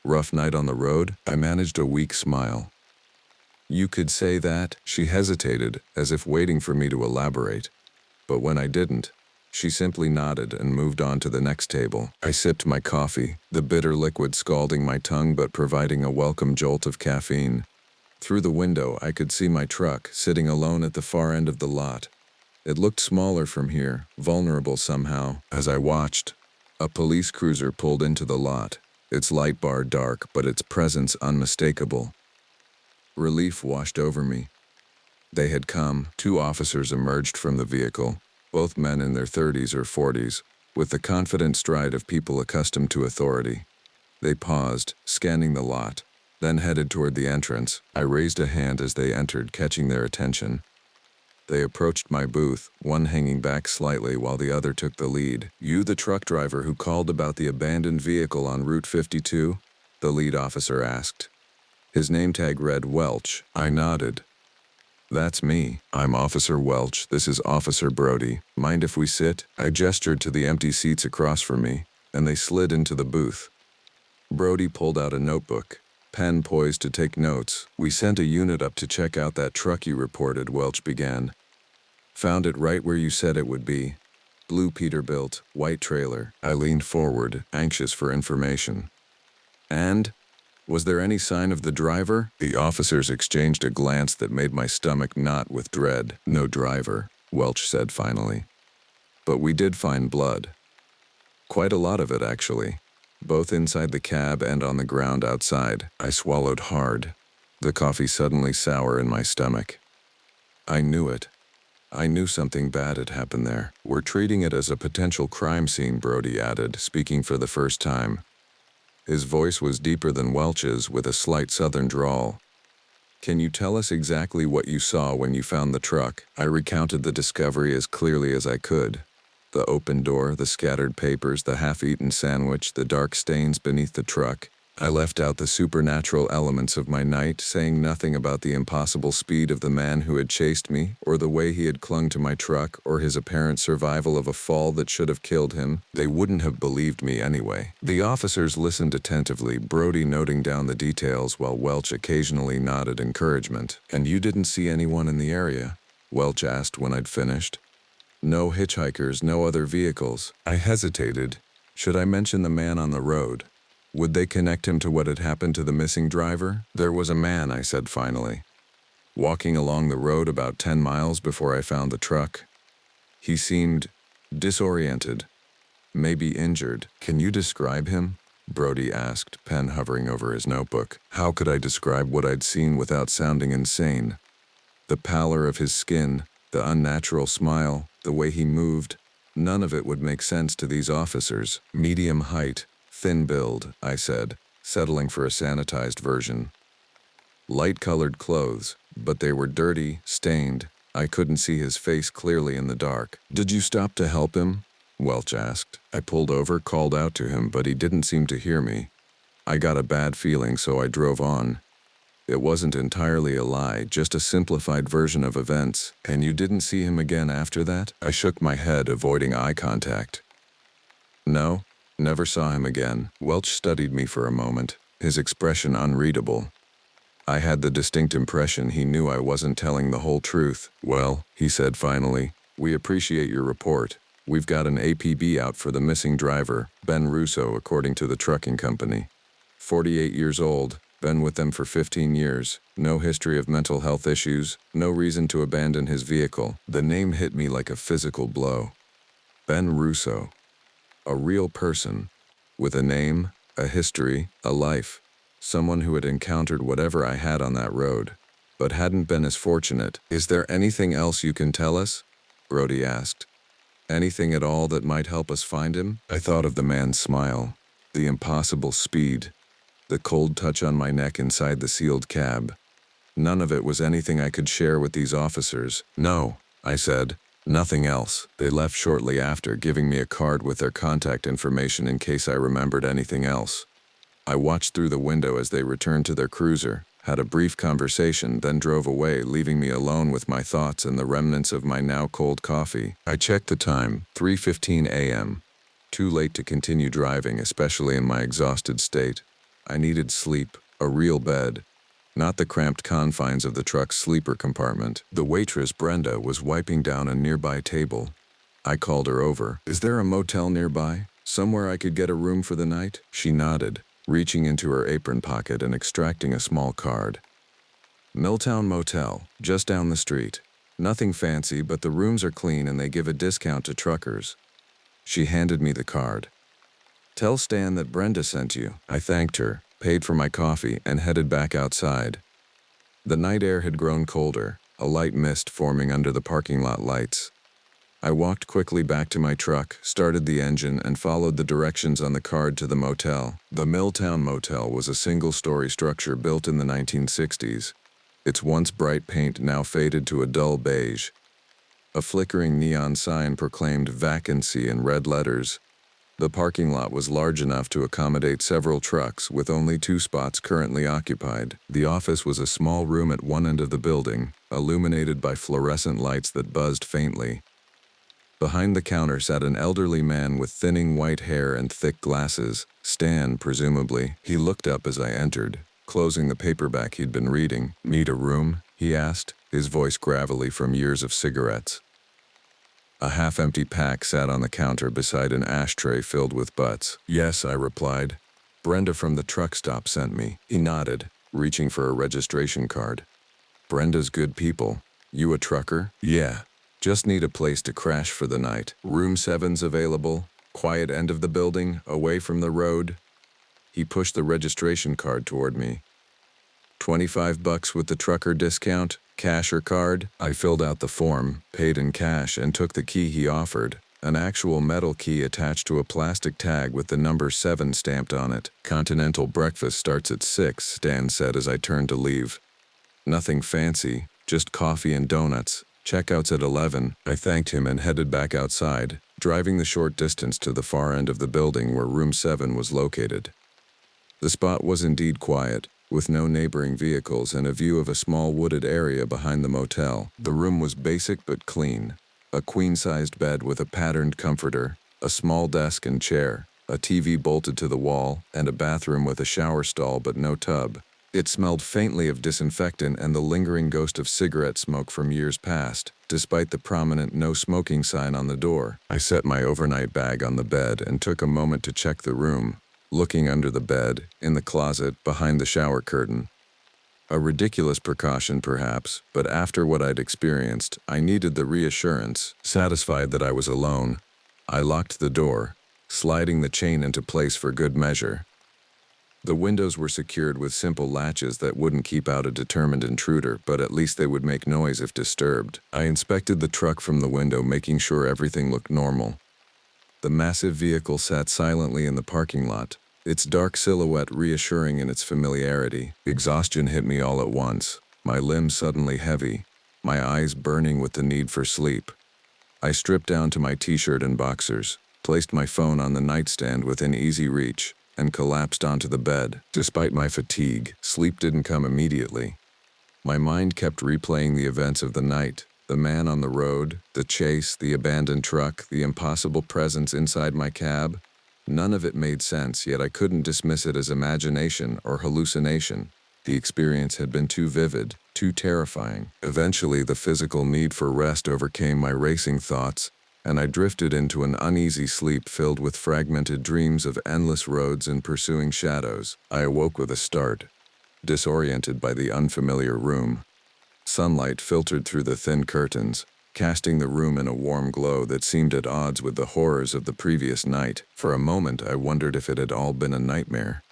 "Rough night on the road?" I managed a weak smile. "You could say that." She hesitated, as if waiting for me to elaborate. But when I didn't, she simply nodded and moved on to the next table. I sipped my coffee, the bitter liquid scalding my tongue but providing a welcome jolt of caffeine. Through the window, I could see my truck, sitting alone at the far end of the lot. It looked smaller from here, vulnerable somehow. As I watched, a police cruiser pulled into the lot, its light bar dark but its presence unmistakable. Relief washed over me. They had come. 2 officers emerged from the vehicle, both men in their 30s or 40s, with the confident stride of people accustomed to authority. They paused, scanning the lot, then headed toward the entrance. I raised a hand as they entered, catching their attention. They approached my booth, one hanging back slightly while the other took the lead. "You the truck driver who called about the abandoned vehicle on Route 52? The lead officer asked. His name tag read Welch. I nodded. "That's me. I'm Officer Welch. This is Officer Brody. Mind if we sit?" I gestured to the empty seats across from me, and they slid into the booth. Brody pulled out a notebook, pen poised to take notes. "We sent a unit up to check out that truck you reported," Welch began. "Found it right where you said it would be. Blue Peterbilt, white trailer." I leaned forward, anxious for information. "And? Was there any sign of the driver?" The officers exchanged a glance that made my stomach knot with dread. "No driver," Welch said finally. "But we did find blood. Quite a lot of it, actually. Both inside the cab and on the ground outside." I swallowed hard, the coffee suddenly sour in my stomach. I knew it. I knew something bad had happened there. "We're treating it as a potential crime scene," Brody added, speaking for the first time. His voice was deeper than Welch's, with a slight southern drawl. "Can you tell us exactly what you saw when you found the truck?" I recounted the discovery as clearly as I could. The open door, the scattered papers, the half-eaten sandwich, the dark stains beneath the truck. I left out the supernatural elements of my night, saying nothing about the impossible speed of the man who had chased me, or the way he had clung to my truck, or his apparent survival of a fall that should have killed him. They wouldn't have believed me anyway. The officers listened attentively, Brody noting down the details while Welch occasionally nodded encouragement. "And you didn't see anyone in the area?" Welch asked when I'd finished. "No hitchhikers, no other vehicles." I hesitated. Should I mention the man on the road? Would they connect him to what had happened to the missing driver? "There was a man," I said finally, walking along the road about 10 miles before I found the truck. He seemed disoriented, maybe injured. "Can you describe him?" Brody asked, pen hovering over his notebook. How could I describe what I'd seen without sounding insane? The pallor of his skin, the unnatural smile, the way he moved. None of it would make sense to these officers. Medium height, thin build, I said, settling for a sanitized version. Light-colored clothes, but they were dirty, stained. I couldn't see his face clearly in the dark. "Did you stop to help him?" Welch asked. I pulled over, called out to him, but he didn't seem to hear me. I got a bad feeling, so I drove on. It wasn't entirely a lie, just a simplified version of events. "And you didn't see him again after that?" I shook my head, avoiding eye contact. "No, never saw him again." Welch studied me for a moment, his expression unreadable. I had the distinct impression he knew I wasn't telling the whole truth. "Well," he said finally, "we appreciate your report. We've got an APB out for the missing driver, Ben Russo, according to the trucking company. 48 years old, been with them for 15 years, no history of mental health issues, no reason to abandon his vehicle." The name hit me like a physical blow. Ben Russo. A real person, with a name, a history, a life. Someone who had encountered whatever I had on that road, but hadn't been as fortunate. "Is there anything else you can tell us?" Brody asked. "Anything at all that might help us find him?" I thought of the man's smile, the impossible speed, the cold touch on my neck inside the sealed cab. None of it was anything I could share with these officers. "No," I said, "nothing else." They left shortly after, giving me a card with their contact information in case I remembered anything else. I watched through the window as they returned to their cruiser, had a brief conversation, then drove away, leaving me alone with my thoughts and the remnants of my now cold coffee. I checked the time, 3:15 a.m. Too late to continue driving, especially in my exhausted state. I needed sleep, a real bed, not the cramped confines of the truck's sleeper compartment. The waitress, Brenda, was wiping down a nearby table. I called her over. "Is there a motel nearby? Somewhere I could get a room for the night?" She nodded, reaching into her apron pocket and extracting a small card. "Milltown Motel, just down the street. Nothing fancy, but the rooms are clean and they give a discount to truckers." She handed me the card. "Tell Stan that Brenda sent you." I thanked her, paid for my coffee, and headed back outside. The night air had grown colder, a light mist forming under the parking lot lights. I walked quickly back to my truck, started the engine, and followed the directions on the card to the motel. The Milltown Motel was a single-story structure built in the 1960s. Its once bright paint now faded to a dull beige. A flickering neon sign proclaimed vacancy in red letters. The parking lot was large enough to accommodate several trucks, with only 2 spots currently occupied. The office was a small room at one end of the building, illuminated by fluorescent lights that buzzed faintly. Behind the counter sat an elderly man with thinning white hair and thick glasses. Stan, presumably. He looked up as I entered, closing the paperback he'd been reading. "Need a room?" he asked, his voice gravelly from years of cigarettes. A half-empty pack sat on the counter beside an ashtray filled with butts. "Yes," I replied. "Brenda from the truck stop sent me." He nodded, reaching for a registration card. "Brenda's good people. You a trucker?" "Yeah. Just need a place to crash for the night. Room 7's available. Quiet end of the building, away from the road." He pushed the registration card toward me. $25 with the trucker discount, cash or card?" I filled out the form, paid in cash, and took the key he offered, an actual metal key attached to a plastic tag with the number 7 stamped on it. "Continental breakfast starts at 6, Stan said as I turned to leave. "Nothing fancy, just coffee and donuts. Checkout's at 11. I thanked him and headed back outside, driving the short distance to the far end of the building where room 7 was located. The spot was indeed quiet, with no neighboring vehicles and a view of a small wooded area behind the motel. The room was basic but clean. A queen-sized bed with a patterned comforter, a small desk and chair, a TV bolted to the wall, and a bathroom with a shower stall but no tub. It smelled faintly of disinfectant and the lingering ghost of cigarette smoke from years past, despite the prominent no smoking sign on the door. I set my overnight bag on the bed and took a moment to check the room, looking under the bed, in the closet, behind the shower curtain. A ridiculous precaution, perhaps, but after what I'd experienced, I needed the reassurance. Satisfied that I was alone, I locked the door, sliding the chain into place for good measure. The windows were secured with simple latches that wouldn't keep out a determined intruder, but at least they would make noise if disturbed. I inspected the truck from the window, making sure everything looked normal. The massive vehicle sat silently in the parking lot, its dark silhouette reassuring in its familiarity. Exhaustion hit me all at once, my limbs suddenly heavy, my eyes burning with the need for sleep. I stripped down to my t-shirt and boxers, placed my phone on the nightstand within easy reach, and collapsed onto the bed. Despite my fatigue, sleep didn't come immediately. My mind kept replaying the events of the night, the man on the road, the chase, the abandoned truck, the impossible presence inside my cab. None of it made sense, yet I couldn't dismiss it as imagination or hallucination. The experience had been too vivid, too terrifying. Eventually, the physical need for rest overcame my racing thoughts, and I drifted into an uneasy sleep filled with fragmented dreams of endless roads and pursuing shadows. I awoke with a start, disoriented by the unfamiliar room. Sunlight filtered through the thin curtains, casting the room in a warm glow that seemed at odds with the horrors of the previous night. For a moment, I wondered if it had all been a nightmare.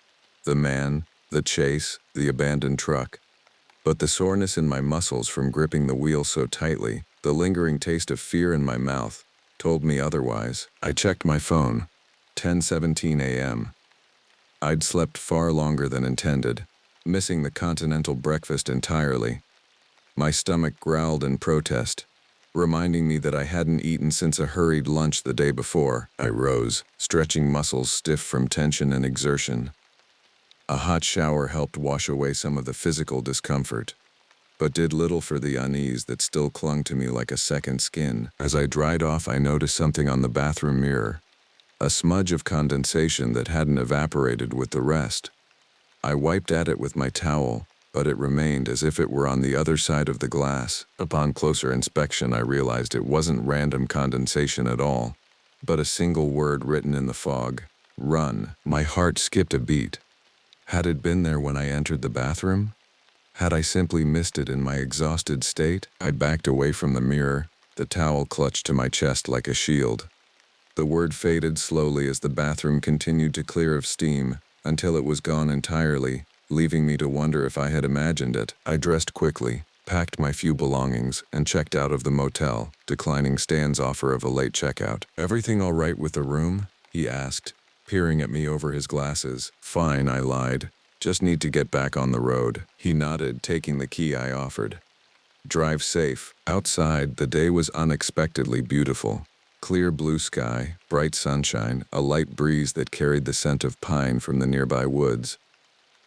The man, the chase, the abandoned truck. But the soreness in my muscles from gripping the wheel so tightly, the lingering taste of fear in my mouth, told me otherwise. I checked my phone. 10:17 a.m. I'd slept far longer than intended, missing the continental breakfast entirely. My stomach growled in protest, reminding me that I hadn't eaten since a hurried lunch the day before. I rose, stretching muscles stiff from tension and exertion. A hot shower helped wash away some of the physical discomfort, but did little for the unease that still clung to me like a second skin. As I dried off, I noticed something on the bathroom mirror, a smudge of condensation that hadn't evaporated with the rest. I wiped at it with my towel, but it remained as if it were on the other side of the glass. Upon closer inspection, I realized it wasn't random condensation at all, but a single word written in the fog: run. My heart skipped a beat. Had it been there when I entered the bathroom? Had I simply missed it in my exhausted state? I backed away from the mirror, the towel clutched to my chest like a shield. The word faded slowly as the bathroom continued to clear of steam, until it was gone entirely, leaving me to wonder if I had imagined it. I dressed quickly, packed my few belongings, and checked out of the motel, declining Stan's offer of a late checkout. "Everything all right with the room?" he asked, peering at me over his glasses. "Fine," I lied. "Just need to get back on the road." He nodded, taking the key I offered. "Drive safe." Outside, the day was unexpectedly beautiful. Clear blue sky, bright sunshine, a light breeze that carried the scent of pine from the nearby woods.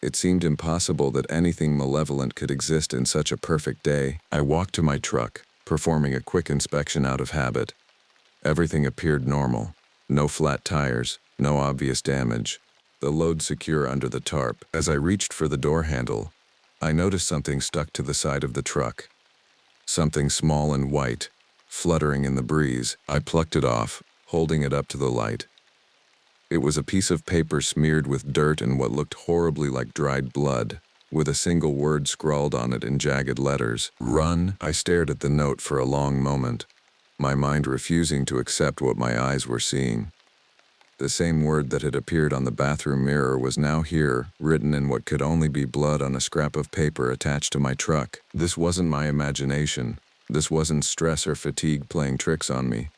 It seemed impossible that anything malevolent could exist in such a perfect day. I walked to my truck, performing a quick inspection out of habit. Everything appeared normal. No flat tires, no obvious damage. The load secure under the tarp. As I reached for the door handle, I noticed something stuck to the side of the truck. Something small and white, fluttering in the breeze. I plucked it off, holding it up to the light. It was a piece of paper smeared with dirt and what looked horribly like dried blood, with a single word scrawled on it in jagged letters: "Run." I stared at the note for a long moment, my mind refusing to accept what my eyes were seeing. The same word that had appeared on the bathroom mirror was now here, written in what could only be blood on a scrap of paper attached to my truck. This wasn't my imagination. This wasn't stress or fatigue playing tricks on me.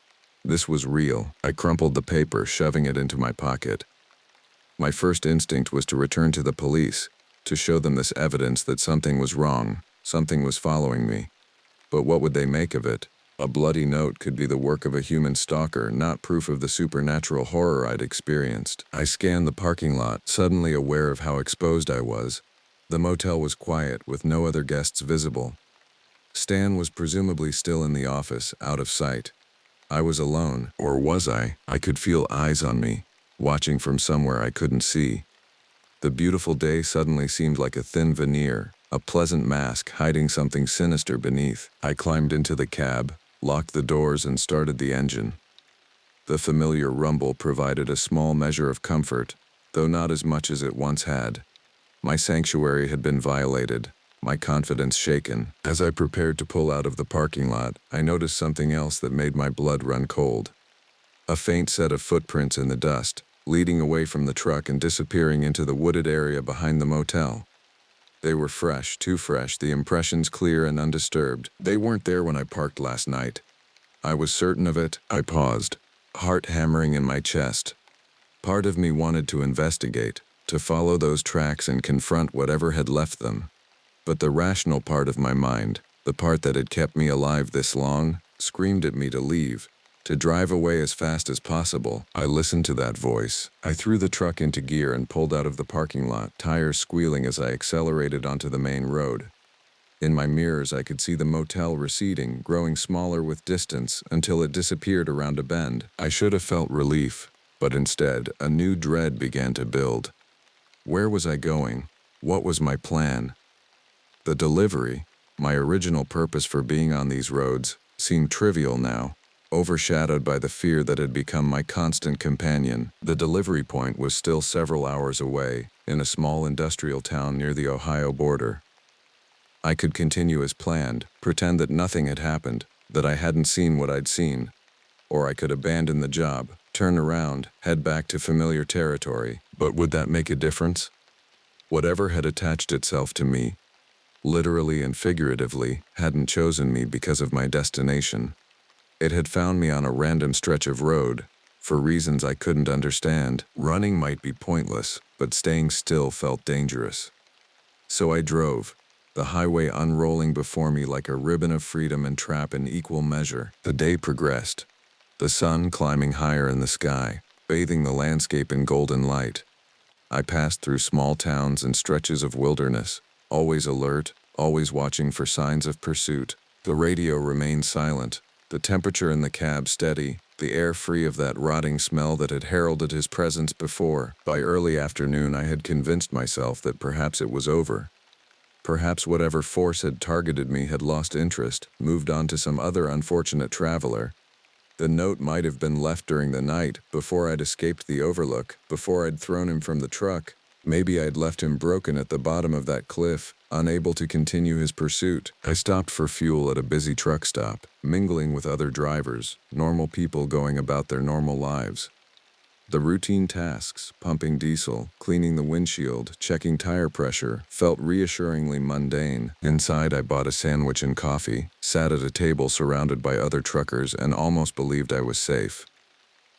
This was real. I crumpled the paper, shoving it into my pocket. My first instinct was to return to the police, to show them this evidence that something was wrong, something was following me. But what would they make of it? A bloody note could be the work of a human stalker, not proof of the supernatural horror I'd experienced. I scanned the parking lot, suddenly aware of how exposed I was. The motel was quiet, with no other guests visible. Stan was presumably still in the office, out of sight. I was alone, or was I? I could feel eyes on me, watching from somewhere I couldn't see. The beautiful day suddenly seemed like a thin veneer, a pleasant mask hiding something sinister beneath. I climbed into the cab, locked the doors, and started the engine. The familiar rumble provided a small measure of comfort, though not as much as it once had. My sanctuary had been violated, my confidence shaken. As I prepared to pull out of the parking lot, I noticed something else that made my blood run cold. A faint set of footprints in the dust, leading away from the truck and disappearing into the wooded area behind the motel. They were fresh, too fresh, the impressions clear and undisturbed. They weren't there when I parked last night. I was certain of it. I paused, heart hammering in my chest. Part of me wanted to investigate, to follow those tracks and confront whatever had left them. But the rational part of my mind, the part that had kept me alive this long, screamed at me to leave, to drive away as fast as possible. I listened to that voice. I threw the truck into gear and pulled out of the parking lot, tires squealing as I accelerated onto the main road. In my mirrors, I could see the motel receding, growing smaller with distance until it disappeared around a bend. I should have felt relief, but instead, a new dread began to build. Where was I going? What was my plan? The delivery, my original purpose for being on these roads, seemed trivial now, overshadowed by the fear that had become my constant companion. The delivery point was still several hours away, in a small industrial town near the Ohio border. I could continue as planned, pretend that nothing had happened, that I hadn't seen what I'd seen. Or I could abandon the job, turn around, head back to familiar territory. But would that make a difference? Whatever had attached itself to me, literally and figuratively, hadn't chosen me because of my destination. It had found me on a random stretch of road, for reasons I couldn't understand. Running might be pointless, but staying still felt dangerous. So I drove, the highway unrolling before me like a ribbon of freedom and trap in equal measure. The day progressed, the sun climbing higher in the sky, bathing the landscape in golden light. I passed through small towns and stretches of wilderness, always alert, always watching for signs of pursuit. The radio remained silent, the temperature in the cab steady, the air free of that rotting smell that had heralded his presence before. By early afternoon, I had convinced myself that perhaps it was over. Perhaps whatever force had targeted me had lost interest, moved on to some other unfortunate traveler. The note might have been left during the night, before I'd escaped the overlook, before I'd thrown him from the truck. Maybe I'd left him broken at the bottom of that cliff, unable to continue his pursuit. I stopped for fuel at a busy truck stop, mingling with other drivers, normal people going about their normal lives. The routine tasks, pumping diesel, cleaning the windshield, checking tire pressure, felt reassuringly mundane. Inside, I bought a sandwich and coffee, sat at a table surrounded by other truckers, and almost believed I was safe.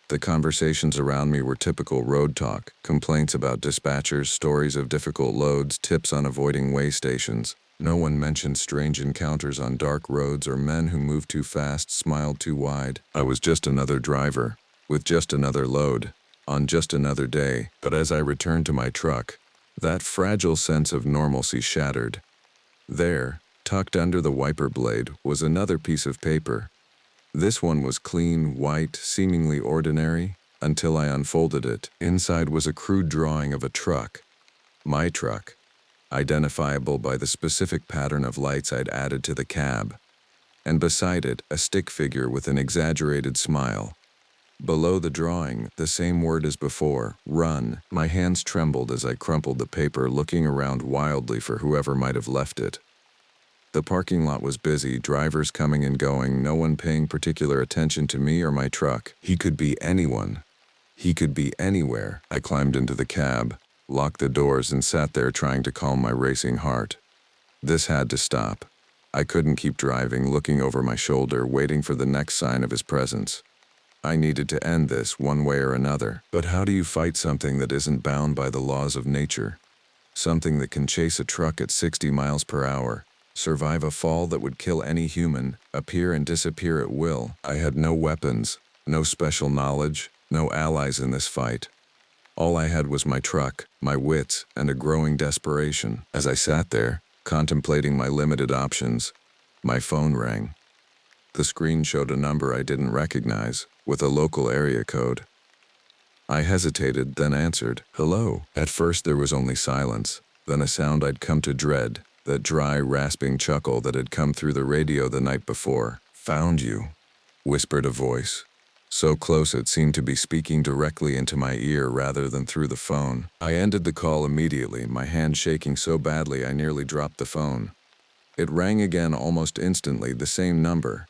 The conversations around me were typical road talk, complaints about dispatchers, stories of difficult loads, tips on avoiding way stations. No one mentioned strange encounters on dark roads or men who moved too fast, smiled too wide. I was just another driver, with just another load, on just another day. But as I returned to my truck, that fragile sense of normalcy shattered. There, tucked under the wiper blade, was another piece of paper. This one was clean, white, seemingly ordinary, until I unfolded it. Inside was a crude drawing of a truck. My truck, identifiable by the specific pattern of lights I'd added to the cab. And beside it, a stick figure with an exaggerated smile. Below the drawing, the same word as before, run. My hands trembled as I crumpled the paper, looking around wildly for whoever might have left it. The parking lot was busy, drivers coming and going, no one paying particular attention to me or my truck. He could be anyone. He could be anywhere. I climbed into the cab, locked the doors, and sat there trying to calm my racing heart. This had to stop. I couldn't keep driving, looking over my shoulder, waiting for the next sign of his presence. I needed to end this one way or another. But how do you fight something that isn't bound by the laws of nature? Something that can chase a truck at 60 miles per hour, survive a fall that would kill any human, appear and disappear at will. I had no weapons, no special knowledge, no allies in this fight. All I had was my truck, my wits, and a growing desperation. As I sat there, contemplating my limited options, my phone rang. The screen showed a number I didn't recognize, with a local area code. I hesitated, then answered, "Hello." At first there was only silence, then a sound I'd come to dread, that dry, rasping chuckle that had come through the radio the night before. "Found you," whispered a voice, so close it seemed to be speaking directly into my ear rather than through the phone. I ended the call immediately, my hand shaking so badly I nearly dropped the phone. It rang again almost instantly, the same number.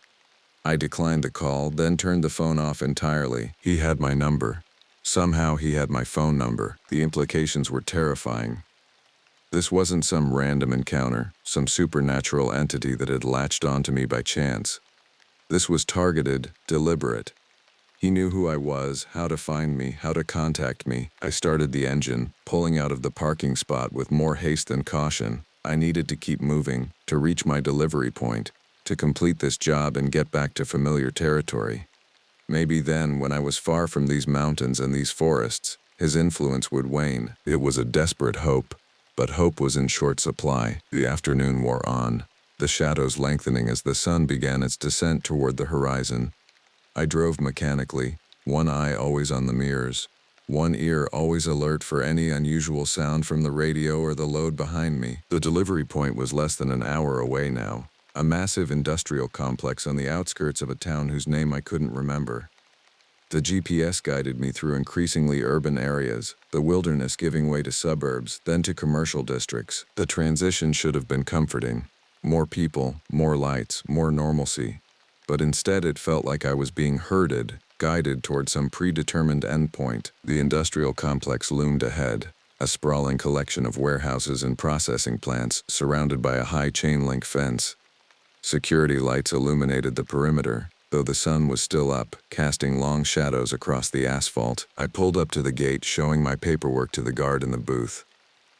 I declined the call, then turned the phone off entirely. He had my number. Somehow he had my phone number. The implications were terrifying. This wasn't some random encounter, some supernatural entity that had latched onto me by chance. This was targeted, deliberate. He knew who I was, how to find me, how to contact me. I started the engine, pulling out of the parking spot with more haste than caution. I needed to keep moving, to reach my delivery point, to complete this job and get back to familiar territory. Maybe then, when I was far from these mountains and these forests, his influence would wane. It was a desperate hope, but hope was in short supply. The afternoon wore on, the shadows lengthening as the sun began its descent toward the horizon. I drove mechanically, one eye always on the mirrors, one ear always alert for any unusual sound from the radio or the load behind me. The delivery point was less than an hour away now, a massive industrial complex on the outskirts of a town whose name I couldn't remember. The GPS guided me through increasingly urban areas, the wilderness giving way to suburbs, then to commercial districts. The transition should have been comforting. More people, more lights, more normalcy. But instead it felt like I was being herded, guided toward some predetermined endpoint. The industrial complex loomed ahead, a sprawling collection of warehouses and processing plants surrounded by a high chain-link fence. Security lights illuminated the perimeter, though the sun was still up, casting long shadows across the asphalt. I pulled up to the gate, showing my paperwork to the guard in the booth.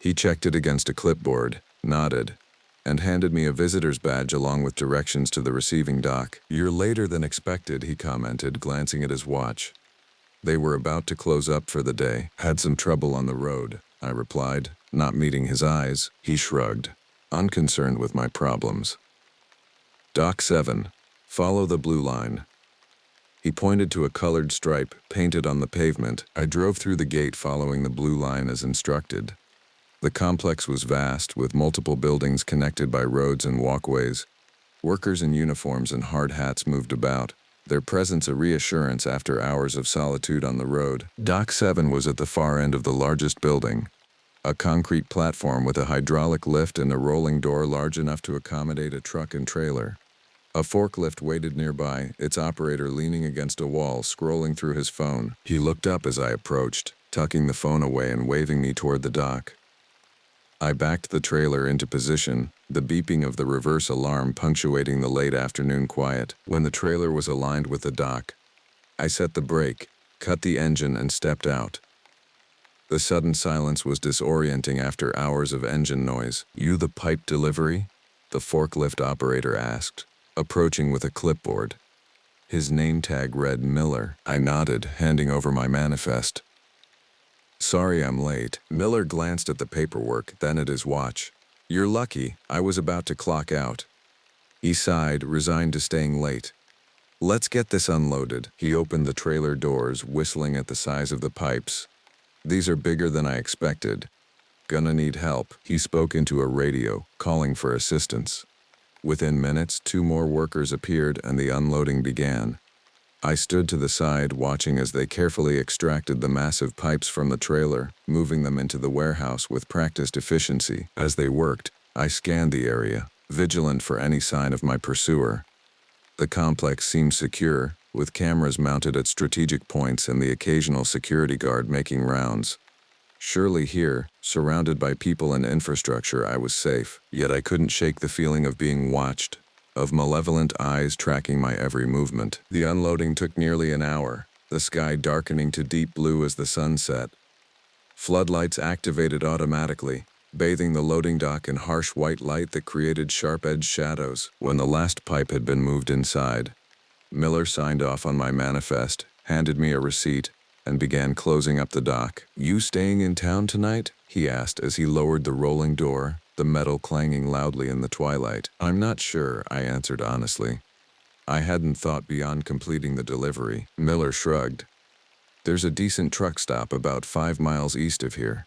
He checked it against a clipboard, nodded, and handed me a visitor's badge along with directions to the receiving dock. "You're later than expected," he commented, glancing at his watch. They were about to close up for the day. "Had some trouble on the road," I replied, not meeting his eyes. He shrugged, unconcerned with my problems. "Dock 7. Follow the blue line." He pointed to a colored stripe painted on the pavement. I drove through the gate following the blue line as instructed. The complex was vast, with multiple buildings connected by roads and walkways. Workers in uniforms and hard hats moved about, their presence a reassurance after hours of solitude on the road. Dock 7 was at the far end of the largest building, a concrete platform with a hydraulic lift and a rolling door large enough to accommodate a truck and trailer. A forklift waited nearby, its operator leaning against a wall, scrolling through his phone. He looked up as I approached, tucking the phone away and waving me toward the dock. I backed the trailer into position, the beeping of the reverse alarm punctuating the late afternoon quiet. When the trailer was aligned with the dock, I set the brake, cut the engine, and stepped out. The sudden silence was disorienting after hours of engine noise. "You the pipe delivery?" the forklift operator asked, approaching with a clipboard. His name tag read Miller. I nodded, handing over my manifest. "Sorry I'm late." Miller glanced at the paperwork, then at his watch. "You're lucky, I was about to clock out." He sighed, resigned to staying late. "Let's get this unloaded." He opened the trailer doors, whistling at the size of the pipes. "These are bigger than I expected. Gonna need help." He spoke into a radio, calling for assistance. Within minutes, 2 more workers appeared and the unloading began. I stood to the side, watching as they carefully extracted the massive pipes from the trailer, moving them into the warehouse with practiced efficiency. As they worked, I scanned the area, vigilant for any sign of my pursuer. The complex seemed secure, with cameras mounted at strategic points and the occasional security guard making rounds. Surely here, surrounded by people and infrastructure, I was safe. Yet I couldn't shake the feeling of being watched, of malevolent eyes tracking my every movement. The unloading took nearly an hour, the sky darkening to deep blue as the sun set. Floodlights activated automatically, bathing the loading dock in harsh white light that created sharp-edged shadows. When the last pipe had been moved inside, Miller signed off on my manifest, handed me a receipt, and began closing up the dock. "You staying in town tonight?" he asked as he lowered the rolling door, the metal clanging loudly in the twilight. "I'm not sure," I answered honestly. I hadn't thought beyond completing the delivery. Miller shrugged. "There's a decent truck stop about 5 miles east of here.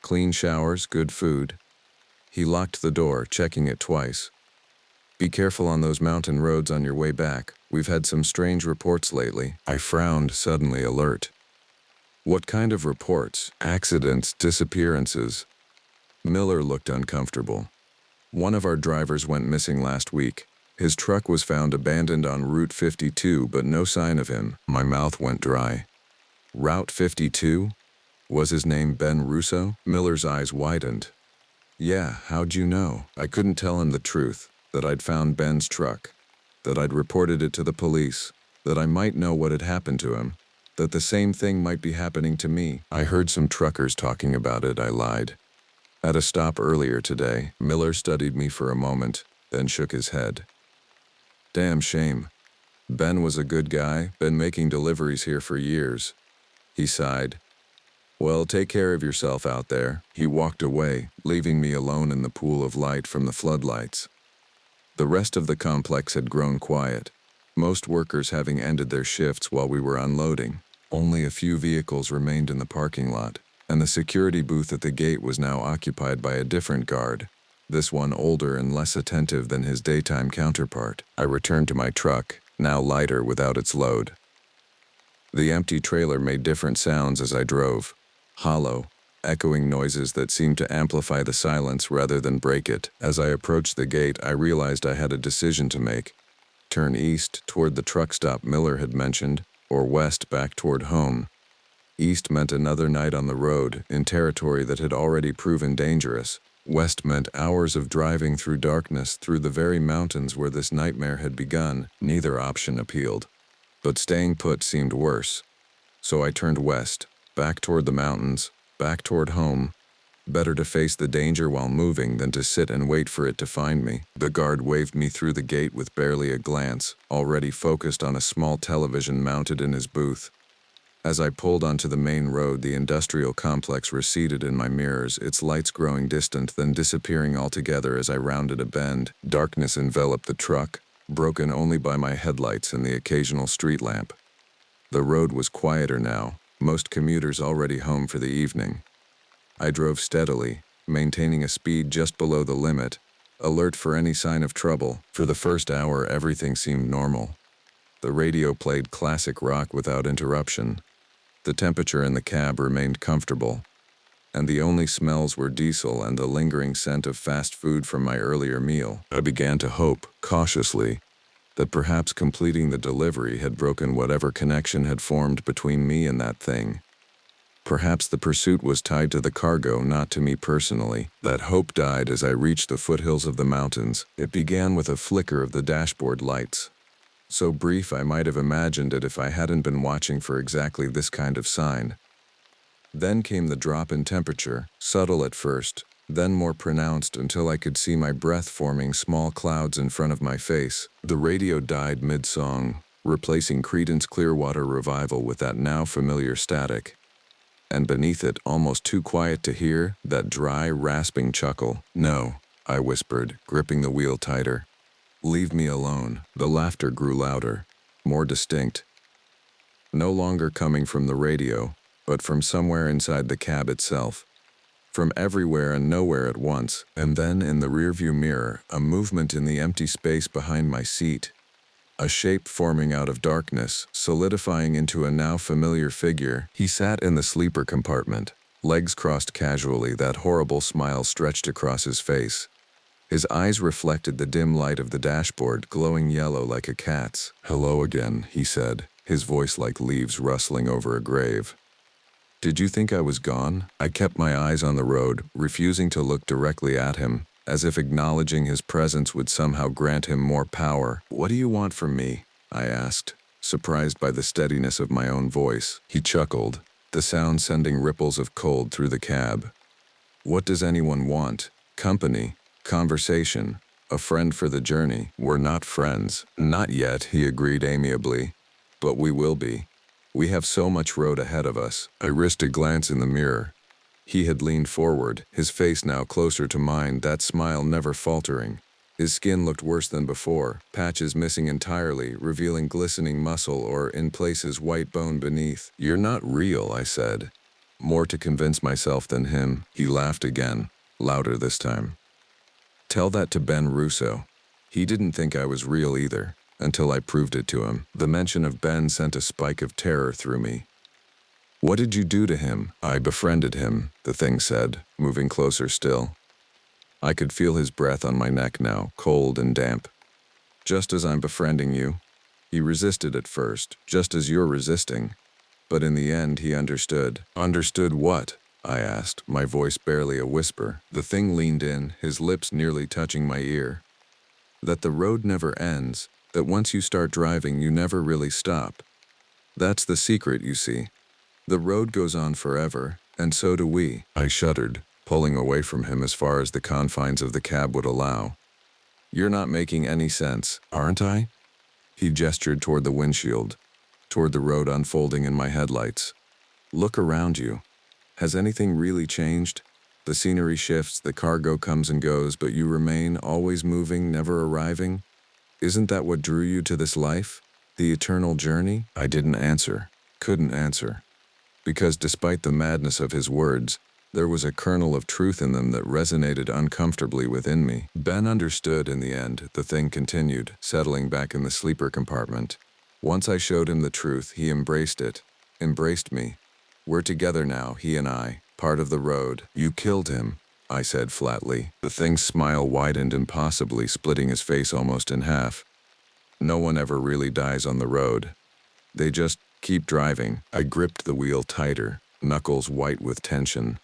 Clean showers, good food." He locked the door, checking it twice. "Be careful on those mountain roads on your way back. We've had some strange reports lately." I frowned, suddenly alert. "What kind of reports?" "Accidents, disappearances." Miller looked uncomfortable. "One of our drivers went missing last week. His truck was found abandoned on Route 52, but no sign of him." My mouth went dry. Route 52? Was his name Ben Russo? Miller's eyes widened. Yeah, how'd you know? I couldn't tell him the truth, that I'd found Ben's truck, that I'd reported it to the police, that I might know what had happened to him, that the same thing might be happening to me. I heard some truckers talking about it, I lied. At a stop earlier today, Miller studied me for a moment, then shook his head. Damn shame. Ben was a good guy, been making deliveries here for years. He sighed. Well, take care of yourself out there. He walked away, leaving me alone in the pool of light from the floodlights. The rest of the complex had grown quiet, most workers having ended their shifts while we were unloading. Only a few vehicles remained in the parking lot, and the security booth at the gate was now occupied by a different guard, this one older and less attentive than his daytime counterpart. I returned to my truck, now lighter without its load. The empty trailer made different sounds as I drove, hollow, echoing noises that seemed to amplify the silence rather than break it. As I approached the gate, I realized I had a decision to make. Turn east toward the truck stop Miller had mentioned, or west back toward home. East meant another night on the road, in territory that had already proven dangerous. West meant hours of driving through darkness through the very mountains where this nightmare had begun. Neither option appealed, but staying put seemed worse. So I turned west, back toward the mountains, back toward home. Better to face the danger while moving than to sit and wait for it to find me. The guard waved me through the gate with barely a glance, already focused on a small television mounted in his booth. As I pulled onto the main road, the industrial complex receded in my mirrors, its lights growing distant, then disappearing altogether as I rounded a bend. Darkness enveloped the truck, broken only by my headlights and the occasional street lamp. The road was quieter now, most commuters already home for the evening. I drove steadily, maintaining a speed just below the limit, alert for any sign of trouble. For the first hour, everything seemed normal. The radio played classic rock without interruption. The temperature in the cab remained comfortable, and the only smells were diesel and the lingering scent of fast food from my earlier meal. I began to hope, cautiously, that perhaps completing the delivery had broken whatever connection had formed between me and that thing. Perhaps the pursuit was tied to the cargo, not to me personally. That hope died as I reached the foothills of the mountains. It began with a flicker of the dashboard lights. So brief I might have imagined it if I hadn't been watching for exactly this kind of sign. Then came the drop in temperature, subtle at first, then more pronounced until I could see my breath forming small clouds in front of my face. The radio died mid-song, replacing Creedence Clearwater Revival with that now familiar static. And beneath it, almost too quiet to hear, that dry, rasping chuckle. No, I whispered, gripping the wheel tighter. Leave me alone. The laughter grew louder, more distinct. No longer coming from the radio, but from somewhere inside the cab itself. From everywhere and nowhere at once. And then in the rearview mirror, a movement in the empty space behind my seat. A shape forming out of darkness, solidifying into a now familiar figure. He sat in the sleeper compartment, legs crossed casually, that horrible smile stretched across his face. His eyes reflected the dim light of the dashboard, glowing yellow like a cat's. Hello again, he said, his voice like leaves rustling over a grave. Did you think I was gone? I kept my eyes on the road, refusing to look directly at him, as if acknowledging his presence would somehow grant him more power. What do you want from me? I asked, surprised by the steadiness of my own voice. He chuckled, the sound sending ripples of cold through the cab. What does anyone want? Company, conversation, a friend for the journey. We're not friends. Not yet, he agreed amiably, but we will be. We have so much road ahead of us. I risked a glance in the mirror. He had leaned forward, his face now closer to mine, that smile never faltering. His skin looked worse than before, patches missing entirely, revealing glistening muscle or, in places, white bone beneath. You're not real, I said. More to convince myself than him. He laughed again, louder this time. Tell that to Ben Russo. He didn't think I was real either, until I proved it to him. The mention of Ben sent a spike of terror through me. What did you do to him? I befriended him, the thing said, moving closer still. I could feel his breath on my neck now, cold and damp. Just as I'm befriending you. He resisted at first, just as you're resisting. But in the end, he understood. Understood what? I asked, my voice barely a whisper. The thing leaned in, his lips nearly touching my ear. That the road never ends, that once you start driving, you never really stop. That's the secret, you see. The road goes on forever, and so do we. I shuddered, pulling away from him as far as the confines of the cab would allow. You're not making any sense, aren't I? He gestured toward the windshield, toward the road unfolding in my headlights. Look around you. Has anything really changed? The scenery shifts, the cargo comes and goes, but you remain, always moving, never arriving? Isn't that what drew you to this life? The eternal journey? I didn't answer, couldn't answer. Because despite the madness of his words, there was a kernel of truth in them that resonated uncomfortably within me. Ben understood in the end, the thing continued, settling back in the sleeper compartment. Once I showed him the truth, he embraced it, embraced me. We're together now, he and I, part of the road. You killed him, I said flatly. The thing's smile widened impossibly, splitting his face almost in half. No one ever really dies on the road. They just keep driving. I gripped the wheel tighter, knuckles white with tension.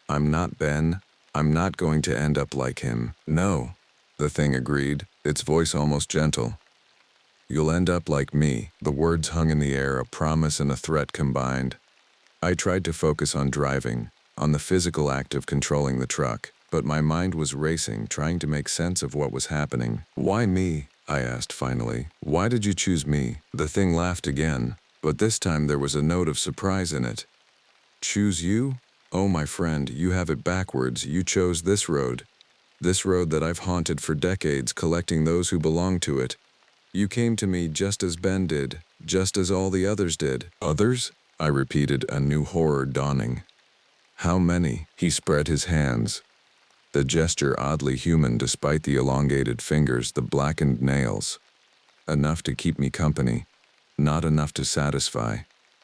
I'm not Ben. I'm not going to end up like him. No, the thing agreed, its voice almost gentle. You'll end up like me. The words hung in the air, a promise and a threat combined. I tried to focus on driving, on the physical act of controlling the truck, but my mind was racing, trying to make sense of what was happening. Why me? I asked finally. Why did you choose me? The thing laughed again, but this time there was a note of surprise in it. Choose you? Oh, my friend, you have it backwards. You chose this road that I've haunted for decades, collecting those who belong to it. You came to me just as Ben did, just as all the others did. Others? I repeated, a new horror dawning. How many? He spread his hands. The gesture oddly human despite the elongated fingers, the blackened nails. Enough to keep me company. Not enough to satisfy.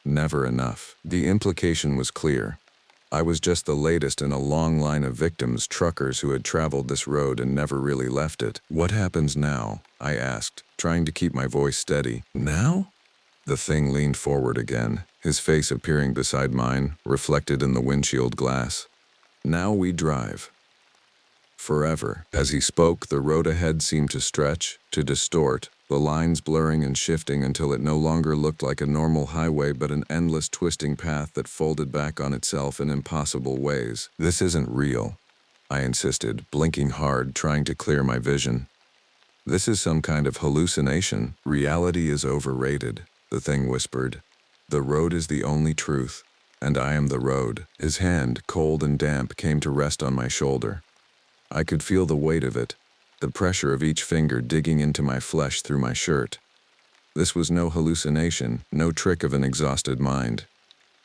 Never enough. The implication was clear. I was just the latest in a long line of victims, truckers who had traveled this road and never really left it. What happens now? I asked, trying to keep my voice steady. Now? The thing leaned forward again, his face appearing beside mine, reflected in the windshield glass. Now we drive. Forever. As he spoke, the road ahead seemed to stretch, to distort, the lines blurring and shifting until it no longer looked like a normal highway but an endless twisting path that folded back on itself in impossible ways. This isn't real, I insisted, blinking hard, trying to clear my vision. This is some kind of hallucination. Reality is overrated, the thing whispered. The road is the only truth, and I am the road. His hand, cold and damp, came to rest on my shoulder. I could feel the weight of it, the pressure of each finger digging into my flesh through my shirt. This was no hallucination, no trick of an exhausted mind.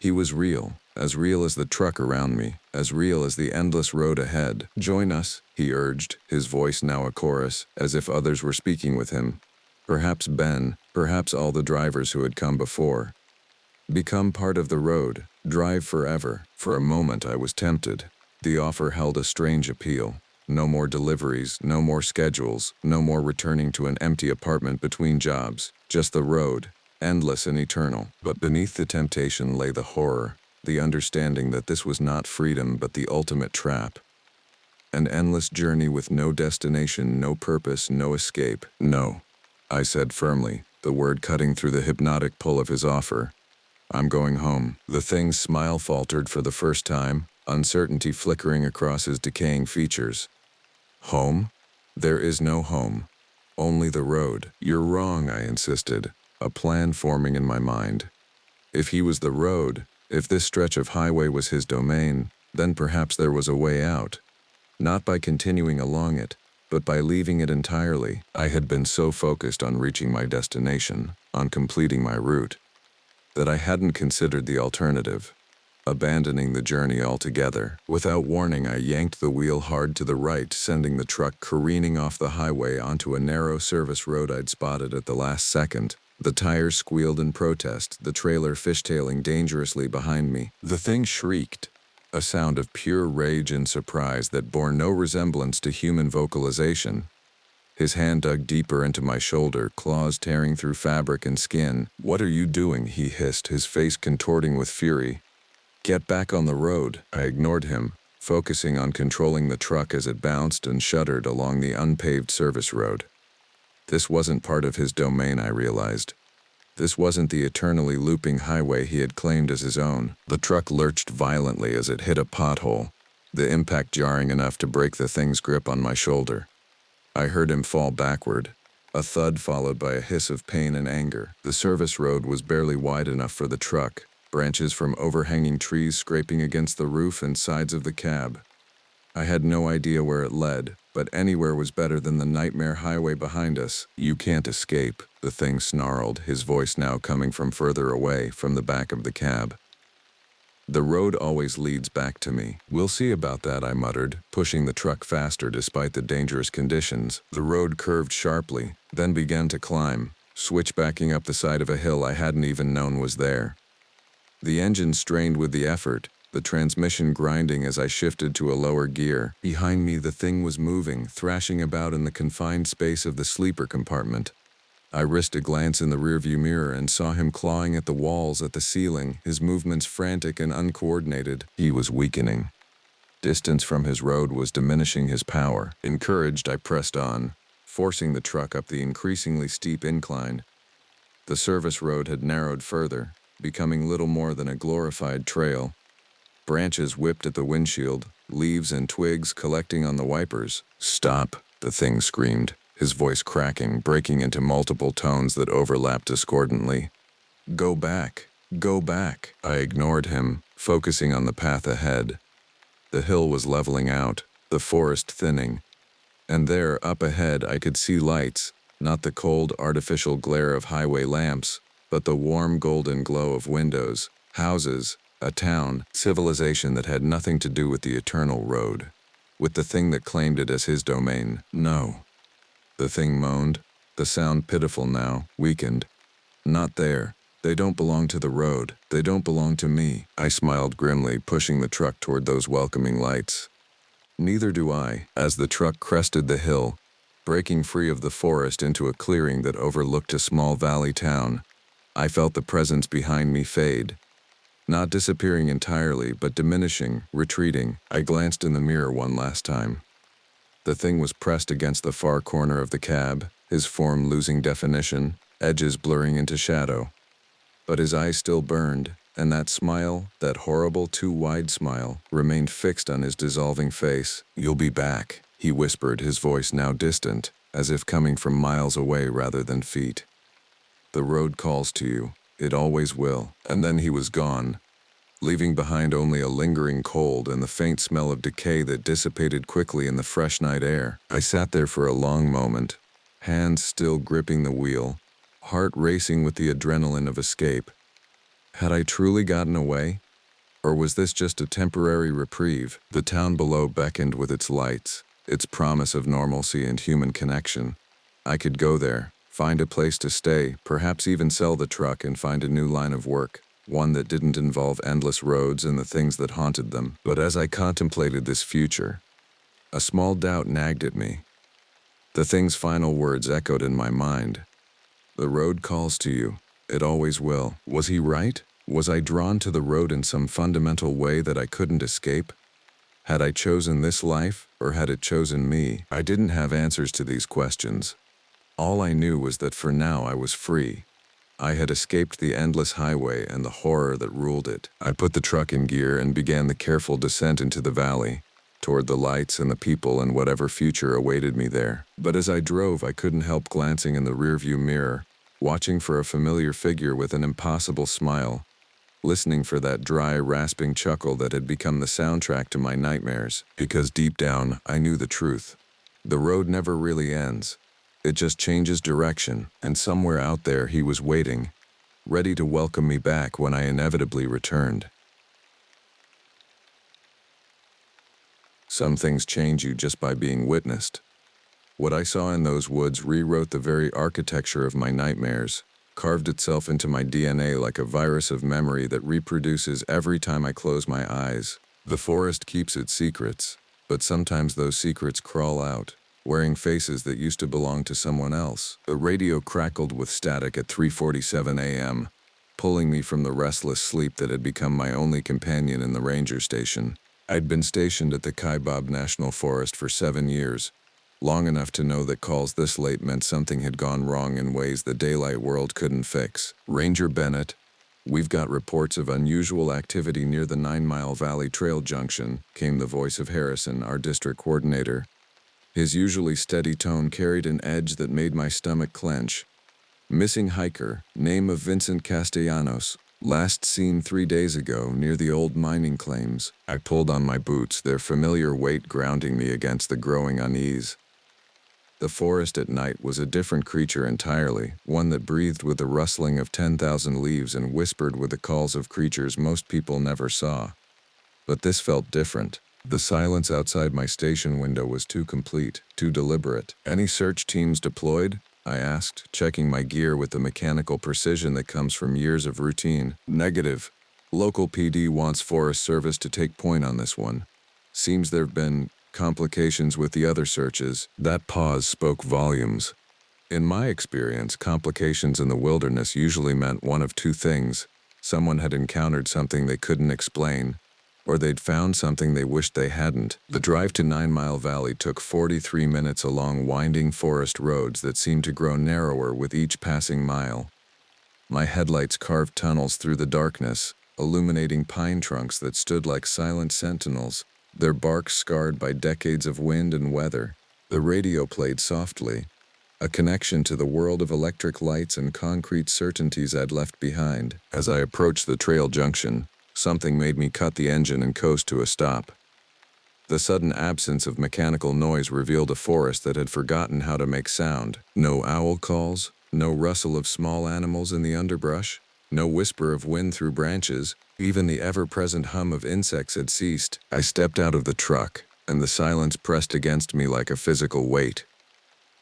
He was real as the truck around me, as real as the endless road ahead. Join us, he urged, his voice now a chorus, as if others were speaking with him. Perhaps Ben, perhaps all the drivers who had come before. Become part of the road, drive forever. For a moment I was tempted. The offer held a strange appeal. No more deliveries, no more schedules, no more returning to an empty apartment between jobs. Just the road, endless and eternal. But beneath the temptation lay the horror, the understanding that this was not freedom but the ultimate trap. An endless journey with no destination, no purpose, no escape. No, I said firmly, the word cutting through the hypnotic pull of his offer. I'm going home. The thing's smile faltered for the first time, uncertainty flickering across his decaying features. Home? There is no home. Only the road. You're wrong, I insisted, a plan forming in my mind. If he was the road, if this stretch of highway was his domain, then perhaps there was a way out. Not by continuing along it, but by leaving it entirely. I had been so focused on reaching my destination, on completing my route, that I hadn't considered the alternative. Abandoning the journey altogether. Without warning, I yanked the wheel hard to the right, sending the truck careening off the highway onto a narrow service road I'd spotted at the last second. The tires squealed in protest, the trailer fishtailing dangerously behind me. The thing shrieked, a sound of pure rage and surprise that bore no resemblance to human vocalization. His hand dug deeper into my shoulder, claws tearing through fabric and skin. "What are you doing?" he hissed, his face contorting with fury. "Get back on the road." I ignored him, focusing on controlling the truck as it bounced and shuddered along the unpaved service road. This wasn't part of his domain, I realized. This wasn't the eternally looping highway he had claimed as his own. The truck lurched violently as it hit a pothole, the impact jarring enough to break the thing's grip on my shoulder. I heard him fall backward, a thud followed by a hiss of pain and anger. The service road was barely wide enough for the truck, branches from overhanging trees scraping against the roof and sides of the cab. I had no idea where it led, but anywhere was better than the nightmare highway behind us. "You can't escape," the thing snarled, his voice now coming from further away, from the back of the cab. "The road always leads back to me." "We'll see about that," I muttered, pushing the truck faster despite the dangerous conditions. The road curved sharply, then began to climb, switchbacking up the side of a hill I hadn't even known was there. The engine strained with the effort, the transmission grinding as I shifted to a lower gear. Behind me, the thing was moving, thrashing about in the confined space of the sleeper compartment. I risked a glance in the rearview mirror and saw him clawing at the walls, at the ceiling, his movements frantic and uncoordinated. He was weakening. Distance from his road was diminishing his power. Encouraged, I pressed on, forcing the truck up the increasingly steep incline. The service road had narrowed further, becoming little more than a glorified trail. Branches whipped at the windshield, leaves and twigs collecting on the wipers. "Stop," the thing screamed, his voice cracking, breaking into multiple tones that overlapped discordantly. "Go back, go back." I ignored him, focusing on the path ahead. The hill was leveling out, the forest thinning, and there, up ahead, I could see lights, not the cold, artificial glare of highway lamps, but the warm golden glow of windows, houses, a town, civilization that had nothing to do with the eternal road, with the thing that claimed it as his domain. "No," the thing moaned, the sound pitiful now, weakened. "Not there. They don't belong to the road. They don't belong to me." I smiled grimly, pushing the truck toward those welcoming lights. "Neither do I." As the truck crested the hill, breaking free of the forest into a clearing that overlooked a small valley town, I felt the presence behind me fade. Not disappearing entirely, but diminishing, retreating. I glanced in the mirror one last time. The thing was pressed against the far corner of the cab, his form losing definition, edges blurring into shadow. But his eyes still burned, and that smile, that horrible too-wide smile, remained fixed on his dissolving face. "You'll be back," he whispered, his voice now distant, as if coming from miles away rather than feet. "The road calls to you. It always will." And then he was gone, leaving behind only a lingering cold and the faint smell of decay that dissipated quickly in the fresh night air. I sat there for a long moment, hands still gripping the wheel, heart racing with the adrenaline of escape. Had I truly gotten away? Or was this just a temporary reprieve? The town below beckoned with its lights, its promise of normalcy and human connection. I could go there, find a place to stay, perhaps even sell the truck and find a new line of work, one that didn't involve endless roads and the things that haunted them. But as I contemplated this future, a small doubt nagged at me. The thing's final words echoed in my mind. "The road calls to you. It always will." Was he right? Was I drawn to the road in some fundamental way that I couldn't escape? Had I chosen this life, or had it chosen me? I didn't have answers to these questions. All I knew was that for now I was free. I had escaped the endless highway and the horror that ruled it. I put the truck in gear and began the careful descent into the valley, toward the lights and the people and whatever future awaited me there. But as I drove, I couldn't help glancing in the rearview mirror, watching for a familiar figure with an impossible smile, listening for that dry, rasping chuckle that had become the soundtrack to my nightmares. Because deep down, I knew the truth. The road never really ends. It just changes direction, and somewhere out there he was waiting, ready to welcome me back when I inevitably returned. Some things change you just by being witnessed. What I saw in those woods rewrote the very architecture of my nightmares, carved itself into my DNA like a virus of memory that reproduces every time I close my eyes. The forest keeps its secrets, but sometimes those secrets crawl out, wearing faces that used to belong to someone else. The radio crackled with static at 3:47 a.m., pulling me from the restless sleep that had become my only companion in the ranger station. I'd been stationed at the Kaibab National Forest for 7 years, long enough to know that calls this late meant something had gone wrong in ways the daylight world couldn't fix. "Ranger Bennett, we've got reports of unusual activity near the 9 Mile Valley Trail junction," came the voice of Harrison, our district coordinator. His usually steady tone carried an edge that made my stomach clench. "Missing hiker, name of Vincent Castellanos, last seen 3 days ago near the old mining claims." I pulled on my boots, their familiar weight grounding me against the growing unease. The forest at night was a different creature entirely, one that breathed with the rustling of 10,000 leaves and whispered with the calls of creatures most people never saw. But this felt different. The silence outside my station window was too complete, too deliberate. "Any search teams deployed?" I asked, checking my gear with the mechanical precision that comes from years of routine. "Negative. Local PD wants Forest Service to take point on this one. Seems there've been complications with the other searches." That pause spoke volumes. In my experience, complications in the wilderness usually meant one of two things. Someone had encountered something they couldn't explain, or they'd found something they wished they hadn't. The drive to 9 Mile Valley took 43 minutes along winding forest roads that seemed to grow narrower with each passing mile. My headlights carved tunnels through the darkness, illuminating pine trunks that stood like silent sentinels, their bark scarred by decades of wind and weather. The radio played softly, a connection to the world of electric lights and concrete certainties I'd left behind. As I approached the trail junction, something made me cut the engine and coast to a stop. The sudden absence of mechanical noise revealed a forest that had forgotten how to make sound. No owl calls, no rustle of small animals in the underbrush, no whisper of wind through branches. Even the ever-present hum of insects had ceased. I stepped out of the truck, and the silence pressed against me like a physical weight.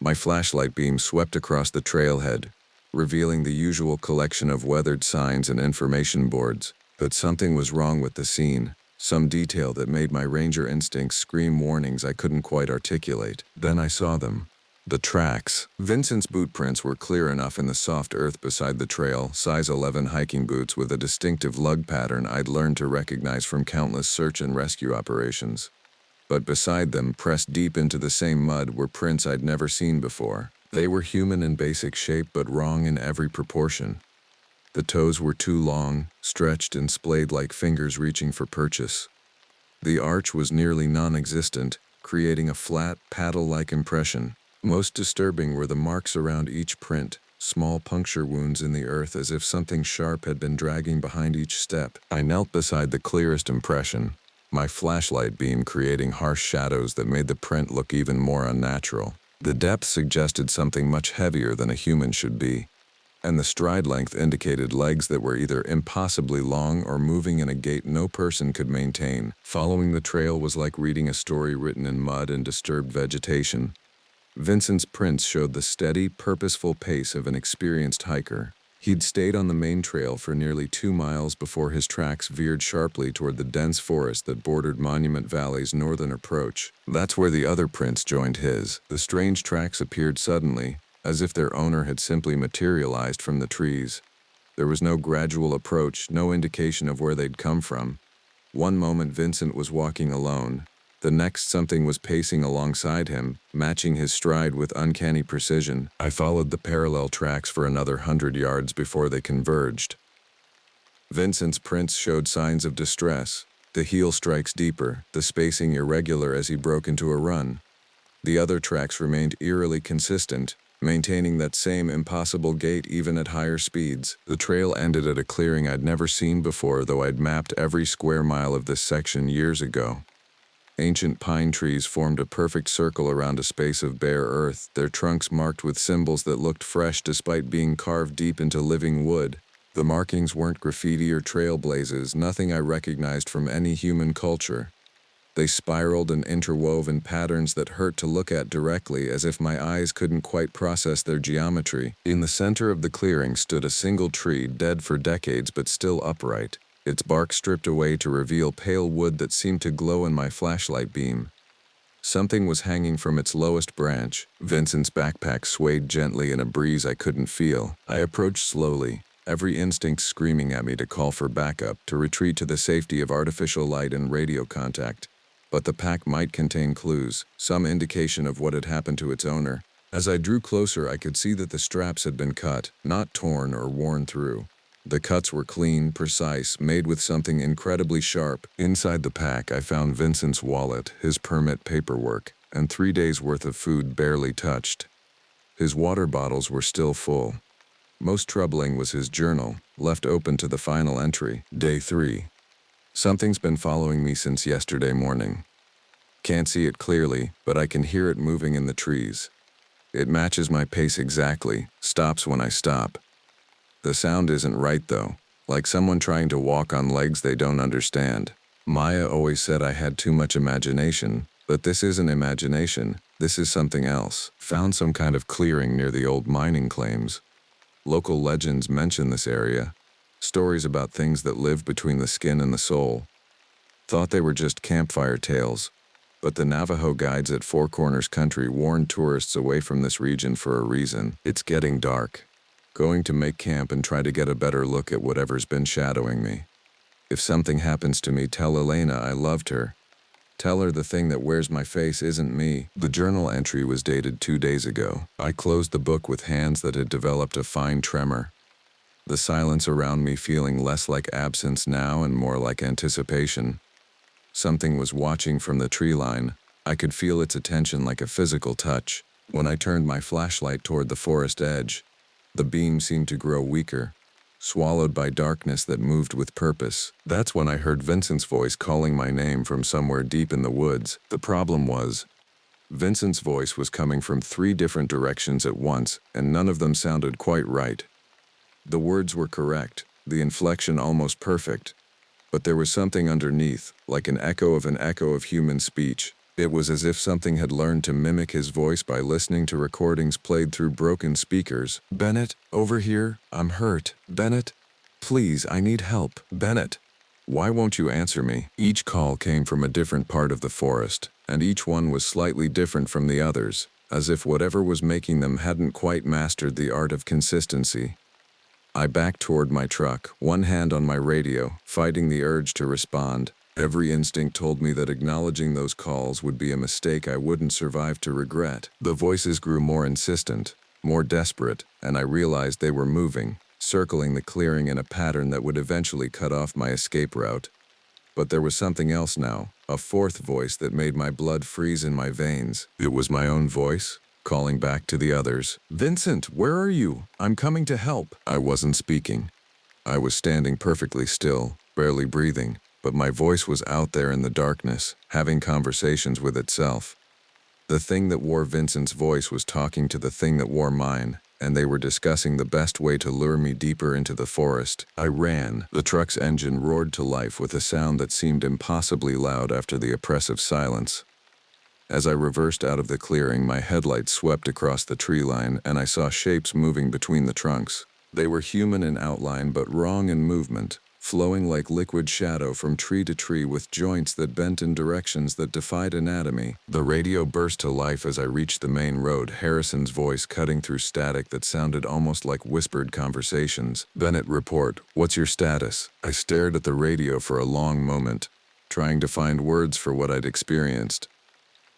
My flashlight beam swept across the trailhead, revealing the usual collection of weathered signs and information boards. But something was wrong with the scene, some detail that made my ranger instincts scream warnings I couldn't quite articulate. Then I saw them. The tracks. Vincent's boot prints were clear enough in the soft earth beside the trail, size 11 hiking boots with a distinctive lug pattern I'd learned to recognize from countless search and rescue operations. But beside them, pressed deep into the same mud, were prints I'd never seen before. They were human in basic shape but wrong in every proportion. The toes were too long, stretched and splayed like fingers reaching for purchase. The arch was nearly non-existent, creating a flat, paddle-like impression. Most disturbing were the marks around each print, small puncture wounds in the earth as if something sharp had been dragging behind each step. I knelt beside the clearest impression, my flashlight beam creating harsh shadows that made the print look even more unnatural. The depth suggested something much heavier than a human should be, and the stride length indicated legs that were either impossibly long or moving in a gait no person could maintain. Following the trail was like reading a story written in mud and disturbed vegetation. Vincent's prints showed the steady, purposeful pace of an experienced hiker. He'd stayed on the main trail for nearly 2 miles before his tracks veered sharply toward the dense forest that bordered Monument Valley's northern approach. That's where the other prints joined his. The strange tracks appeared suddenly, as if their owner had simply materialized from the trees. There was no gradual approach, no indication of where they'd come from. One moment Vincent was walking alone. The next something was pacing alongside him, matching his stride with uncanny precision. I followed the parallel tracks for another 100 yards before they converged. Vincent's prints showed signs of distress, the heel strikes deeper, the spacing irregular as he broke into a run. The other tracks remained eerily consistent, maintaining that same impossible gait even at higher speeds. The trail ended at a clearing I'd never seen before, though I'd mapped every square mile of this section years ago. Ancient pine trees formed a perfect circle around a space of bare earth, their trunks marked with symbols that looked fresh despite being carved deep into living wood. The markings weren't graffiti or trailblazes, nothing I recognized from any human culture. They spiraled and interwove in patterns that hurt to look at directly, as if my eyes couldn't quite process their geometry. In the center of the clearing stood a single tree, dead for decades but still upright, its bark stripped away to reveal pale wood that seemed to glow in my flashlight beam. Something was hanging from its lowest branch. Vincent's backpack swayed gently in a breeze I couldn't feel. I approached slowly, every instinct screaming at me to call for backup, to retreat to the safety of artificial light and radio contact. But the pack might contain clues, some indication of what had happened to its owner. As I drew closer, I could see that the straps had been cut, not torn or worn through. The cuts were clean, precise, made with something incredibly sharp. Inside the pack, I found Vincent's wallet, his permit paperwork, and 3 days' worth of food barely touched. His water bottles were still full. Most troubling was his journal, left open to the final entry, Day 3. Something's been following me since yesterday morning. Can't see it clearly, but I can hear it moving in the trees. It matches my pace exactly, stops when I stop. The sound isn't right though, like someone trying to walk on legs they don't understand. Maya always said I had too much imagination, but this isn't imagination, this is something else. Found some kind of clearing near the old mining claims. Local legends mention this area. Stories about things that live between the skin and the soul. Thought they were just campfire tales, but the Navajo guides at Four Corners Country warned tourists away from this region for a reason. It's getting dark. Going to make camp and try to get a better look at whatever's been shadowing me. If something happens to me, tell Elena I loved her. Tell her the thing that wears my face isn't me. The journal entry was dated 2 days ago. I closed the book with hands that had developed a fine tremor. The silence around me feeling less like absence now and more like anticipation. Something was watching from the tree line. I could feel its attention like a physical touch. When I turned my flashlight toward the forest edge, the beam seemed to grow weaker, swallowed by darkness that moved with purpose. That's when I heard Vincent's voice calling my name from somewhere deep in the woods. The problem was, Vincent's voice was coming from 3 different directions at once, and none of them sounded quite right. The words were correct, the inflection almost perfect, but there was something underneath, like an echo of human speech. It was as if something had learned to mimic his voice by listening to recordings played through broken speakers. Bennett, over here, I'm hurt. Bennett, please, I need help. Bennett, why won't you answer me? Each call came from a different part of the forest, and each one was slightly different from the others, as if whatever was making them hadn't quite mastered the art of consistency. I backed toward my truck, one hand on my radio, fighting the urge to respond. Every instinct told me that acknowledging those calls would be a mistake I wouldn't survive to regret. The voices grew more insistent, more desperate, and I realized they were moving, circling the clearing in a pattern that would eventually cut off my escape route. But there was something else now, a 4th voice that made my blood freeze in my veins. It was my own voice, calling back to the others. Vincent, where are you? I'm coming to help. I wasn't speaking. I was standing perfectly still, barely breathing, but my voice was out there in the darkness, having conversations with itself. The thing that wore Vincent's voice was talking to the thing that wore mine, and they were discussing the best way to lure me deeper into the forest. I ran. The truck's engine roared to life with a sound that seemed impossibly loud after the oppressive silence. As I reversed out of the clearing, my headlights swept across the tree line, and I saw shapes moving between the trunks. They were human in outline but wrong in movement, flowing like liquid shadow from tree to tree with joints that bent in directions that defied anatomy. The radio burst to life as I reached the main road, Harrison's voice cutting through static that sounded almost like whispered conversations. Bennett, report. What's your status? I stared at the radio for a long moment, trying to find words for what I'd experienced.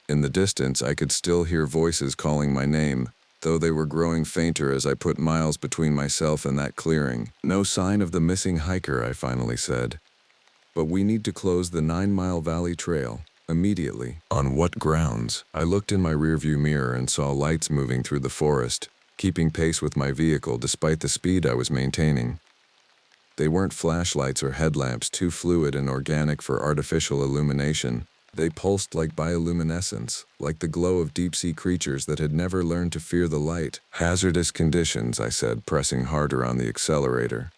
In the distance, I could still hear voices calling my name, though they were growing fainter as I put miles between myself and that clearing. No sign of the missing hiker, I finally said. But we need to close the 9-mile Valley Trail, immediately. On what grounds? I looked in my rearview mirror and saw lights moving through the forest, keeping pace with my vehicle despite the speed I was maintaining. They weren't flashlights or headlamps too fluid and organic for artificial illumination. They pulsed like bioluminescence, like the glow of deep-sea creatures that had never learned to fear the light. Hazardous conditions, I said, pressing harder on the accelerator.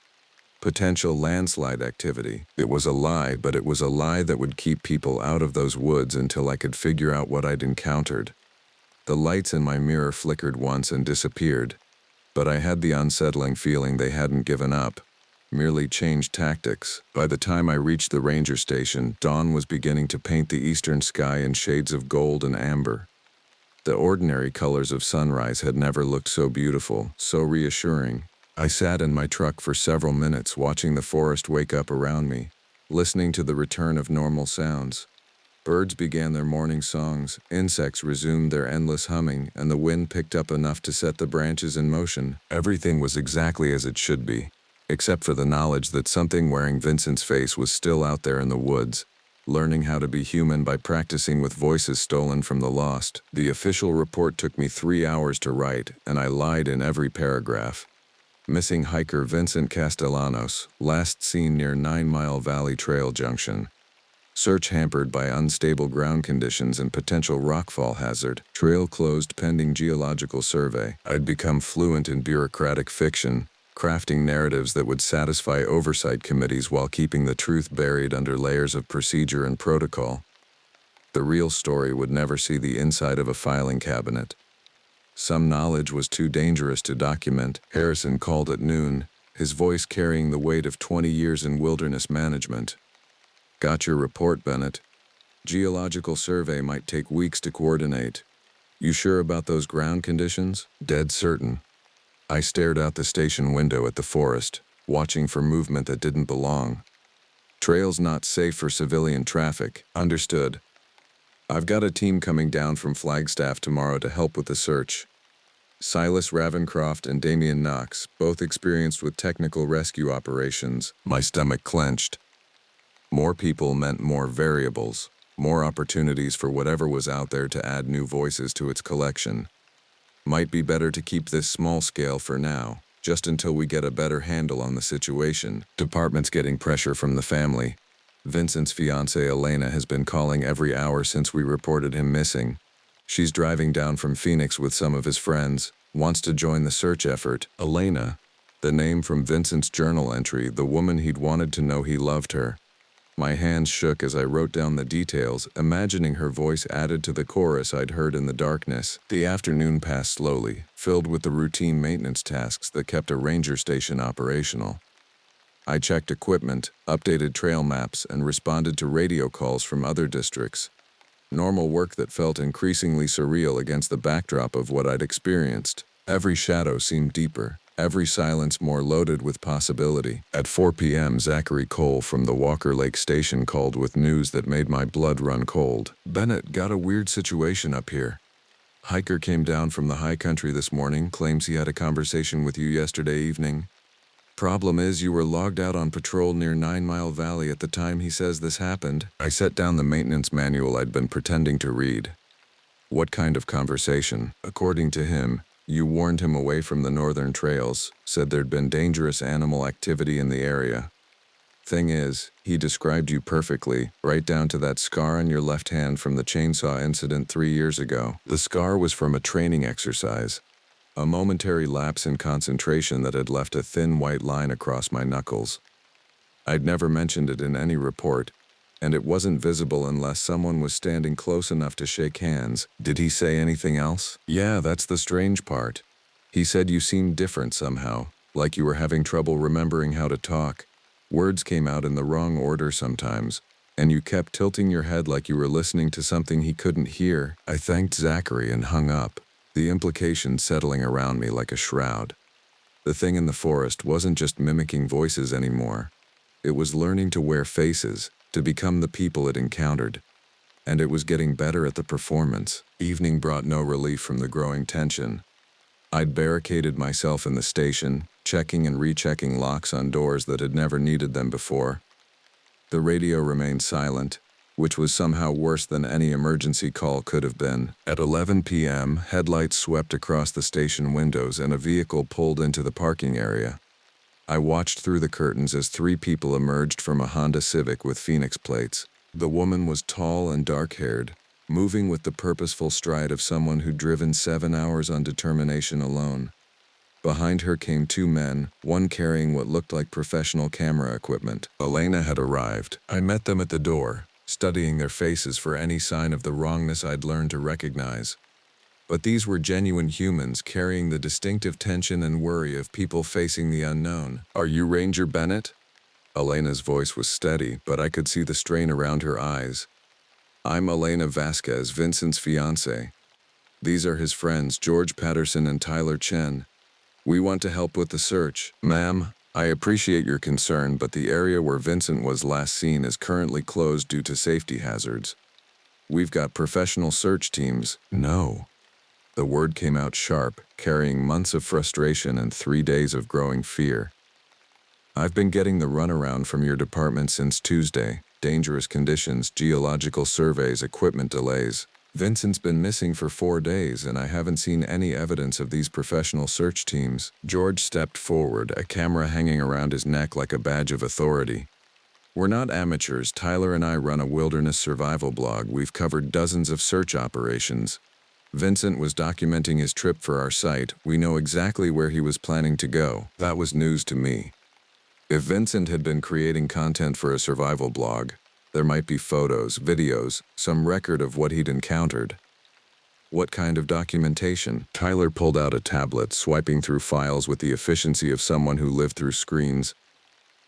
Potential landslide activity. It was a lie, but it was a lie that would keep people out of those woods until I could figure out what I'd encountered. The lights in my mirror flickered once and disappeared, but I had the unsettling feeling they hadn't given up. merely changed tactics. By the time I reached the ranger station, dawn was beginning to paint the eastern sky in shades of gold and amber. The ordinary colors of sunrise had never looked so beautiful, so reassuring. I sat in my truck for several minutes watching the forest wake up around me, listening to the return of normal sounds. Birds began their morning songs, insects resumed their endless humming, and the wind picked up enough to set the branches in motion. Everything was exactly as it should be, except for the knowledge that something wearing Vincent's face was still out there in the woods, learning how to be human by practicing with voices stolen from the lost. The official report took me 3 hours to write, and I lied in every paragraph. Missing hiker Vincent Castellanos, last seen near 9 Mile Valley Trail Junction. Search hampered by unstable ground conditions and potential rockfall hazard. Trail closed pending geological survey. I'd become fluent in bureaucratic fiction, crafting narratives that would satisfy oversight committees while keeping the truth buried under layers of procedure and protocol. The real story would never see the inside of a filing cabinet. Some knowledge was too dangerous to document. Harrison called at noon, his voice carrying the weight of 20 years in wilderness management. Got your report, Bennett. Geological survey might take weeks to coordinate. You sure about those ground conditions? Dead certain. I stared out the station window at the forest, watching for movement that didn't belong. Trail's not safe for civilian traffic. Understood. I've got a team coming down from Flagstaff tomorrow to help with the search. Silas Ravencroft and Damian Knox, both experienced with technical rescue operations. My stomach clenched. More people meant more variables, more opportunities for whatever was out there to add new voices to its collection. Might be better to keep this small scale for now, just until we get a better handle on the situation. Department's getting pressure from the family. Vincent's fiancée Elena has been calling every hour since we reported him missing. She's driving down from Phoenix with some of his friends, wants to join the search effort. Elena, the name from Vincent's journal entry, the woman he'd wanted to know he loved her. My hands shook as I wrote down the details, imagining her voice added to the chorus I'd heard in the darkness. The afternoon passed slowly, filled with the routine maintenance tasks that kept a ranger station operational. I checked equipment, updated trail maps, and responded to radio calls from other districts. Normal work that felt increasingly surreal against the backdrop of what I'd experienced. Every shadow seemed deeper, every silence more loaded with possibility. At 4 p.m., Zachary Cole from the Walker Lake station called with news that made my blood run cold. Bennett, got a weird situation up here. Hiker came down from the high country this morning, claims he had a conversation with you yesterday evening. Problem is, you were logged out on patrol near 9 Mile Valley at the time he says this happened. I set down the maintenance manual I'd been pretending to read. What kind of conversation? According to him, you warned him away from the northern trails, said there'd been dangerous animal activity in the area. Thing is, he described you perfectly, right down to that scar on your left hand from the chainsaw incident 3 years ago. The scar was from a training exercise. A momentary lapse in concentration that had left a thin white line across my knuckles. I'd never mentioned it in any report, and it wasn't visible unless someone was standing close enough to shake hands. Did he say anything else? Yeah, that's the strange part. He said you seemed different somehow, like you were having trouble remembering how to talk. Words came out in the wrong order sometimes, and you kept tilting your head like you were listening to something he couldn't hear. I thanked Zachary and hung up, the implication settling around me like a shroud. The thing in the forest wasn't just mimicking voices anymore. It was learning to wear faces, to become the people it encountered. And it was getting better at the performance. Evening brought no relief from the growing tension. I'd barricaded myself in the station, checking and rechecking locks on doors that had never needed them before. The radio remained silent, which was somehow worse than any emergency call could have been. At 11 p.m., headlights swept across the station windows and a vehicle pulled into the parking area. I watched through the curtains as 3 people emerged from a Honda Civic with Phoenix plates. The woman was tall and dark-haired, moving with the purposeful stride of someone who'd driven 7 hours on determination alone. Behind her came 2 men, one carrying what looked like professional camera equipment. Elena had arrived. I met them at the door, studying their faces for any sign of the wrongness I'd learned to recognize. But these were genuine humans carrying the distinctive tension and worry of people facing the unknown. "Are you Ranger Bennett?" Elena's voice was steady, but I could see the strain around her eyes. "I'm Elena Vasquez, Vincent's fiancée. These are his friends, George Patterson and Tyler Chen. We want to help with the search." "Ma'am, I appreciate your concern, but the area where Vincent was last seen is currently closed due to safety hazards. We've got professional search teams." "No." The word came out sharp, carrying months of frustration and 3 days of growing fear. "I've been getting the runaround from your department since Tuesday. Dangerous conditions, geological surveys, equipment delays. Vincent's been missing for 4 days, and I haven't seen any evidence of these professional search teams." George stepped forward, a camera hanging around his neck like a badge of authority. "We're not amateurs. Tyler and I run a wilderness survival blog. We've covered dozens of search operations. Vincent was documenting his trip for our site. We know exactly where he was planning to go." That was news to me. If Vincent had been creating content for a survival blog, there might be photos, videos, some record of what he'd encountered. What kind of documentation? Tyler pulled out a tablet, swiping through files with the efficiency of someone who lived through screens.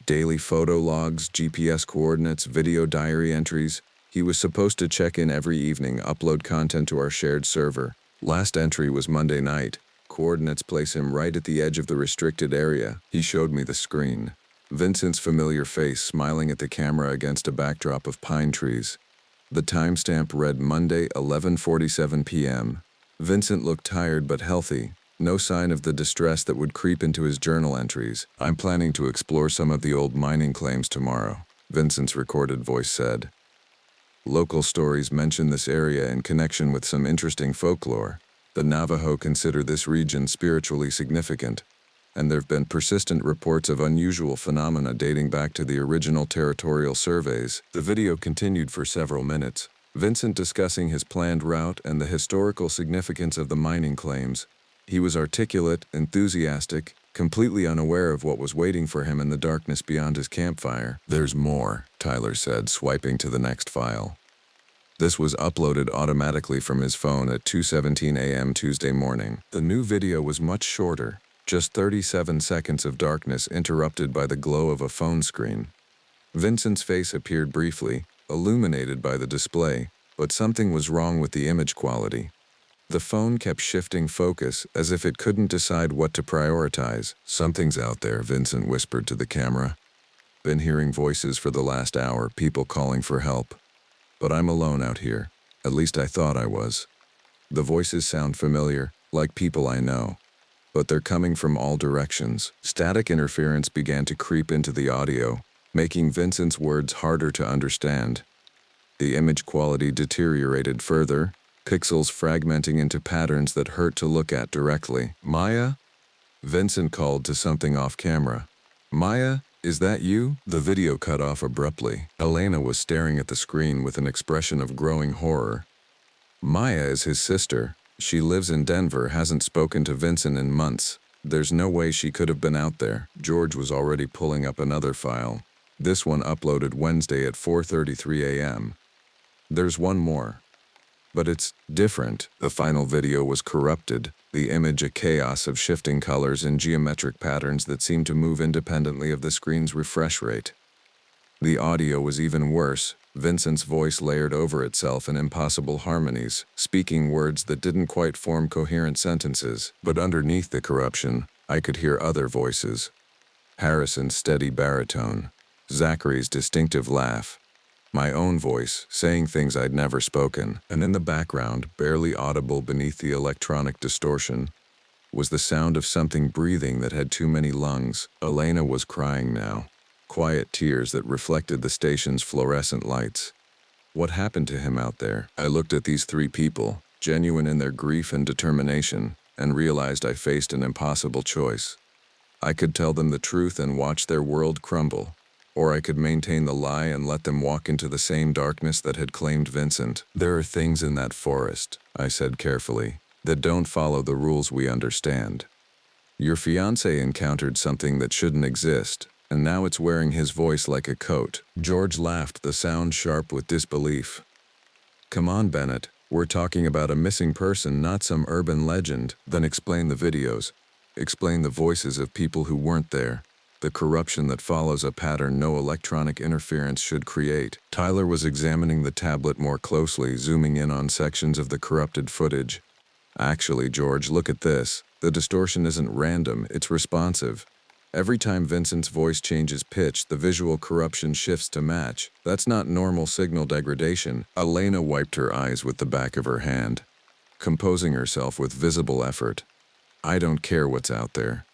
Daily photo logs, GPS coordinates, video diary entries. He was supposed to check in every evening, upload content to our shared server. Last entry was Monday night. Coordinates place him right at the edge of the restricted area. He showed me the screen. Vincent's familiar face smiling at the camera against a backdrop of pine trees. The timestamp read Monday, 11:47 p.m. Vincent looked tired but healthy. No sign of the distress that would creep into his journal entries. "I'm planning to explore some of the old mining claims tomorrow," Vincent's recorded voice said. "Local stories mention this area in connection with some interesting folklore. The Navajo consider this region spiritually significant, and there have been persistent reports of unusual phenomena dating back to the original territorial surveys." The video continued for several minutes, Vincent discussing his planned route and the historical significance of the mining claims. He was articulate, enthusiastic, completely unaware of what was waiting for him in the darkness beyond his campfire. "There's more," Tyler said, swiping to the next file. This was uploaded automatically from his phone at 2:17 a.m. Tuesday morning. The new video was much shorter, just 37 seconds of darkness interrupted by the glow of a phone screen. Vincent's face appeared briefly, illuminated by the display, but something was wrong with the image quality. The phone kept shifting focus as if it couldn't decide what to prioritize. "Something's out there," Vincent whispered to the camera. "Been hearing voices for the last hour, people calling for help. But I'm alone out here. At least I thought I was. The voices sound familiar, like people I know. But they're coming from all directions." Static interference began to creep into the audio, making Vincent's words harder to understand. The image quality deteriorated further, pixels fragmenting into patterns that hurt to look at directly. "Maya?" Vincent called to something off camera. "Maya, is that you?" The video cut off abruptly. Elena was staring at the screen with an expression of growing horror. "Maya is his sister. She lives in Denver, hasn't spoken to Vincent in months. There's no way she could have been out there." George was already pulling up another file. This one uploaded Wednesday at 4:33 a.m. "There's one more. But it's different." The final video was corrupted, the image a chaos of shifting colors and geometric patterns that seemed to move independently of the screen's refresh rate. The audio was even worse, Vincent's voice layered over itself in impossible harmonies, speaking words that didn't quite form coherent sentences. But underneath the corruption, I could hear other voices. Harrison's steady baritone, Zachary's distinctive laugh, my own voice, saying things I'd never spoken, and in the background, barely audible beneath the electronic distortion, was the sound of something breathing that had too many lungs. Elena was crying now, quiet tears that reflected the station's fluorescent lights. What happened to him out there? I looked at these 3 people, genuine in their grief and determination, and realized I faced an impossible choice. I could tell them the truth and watch their world crumble, or I could maintain the lie and let them walk into the same darkness that had claimed Vincent. "There are things in that forest," I said carefully, "that don't follow the rules we understand. Your fiancé encountered something that shouldn't exist, and now it's wearing his voice like a coat." George laughed, the sound sharp with disbelief. "Come on, Bennett. We're talking about a missing person, not some urban legend. Then explain the videos. Explain the voices of people who weren't there. The corruption that follows a pattern no electronic interference should create. Tyler was examining the tablet more closely, zooming in on sections of the corrupted footage. Actually, George, look at this. The distortion isn't random, it's responsive. Every time Vincent's voice changes pitch, the visual corruption shifts to match. That's not normal signal degradation. Elena wiped her eyes with the back of her hand, composing herself with visible effort. I don't care what's out there.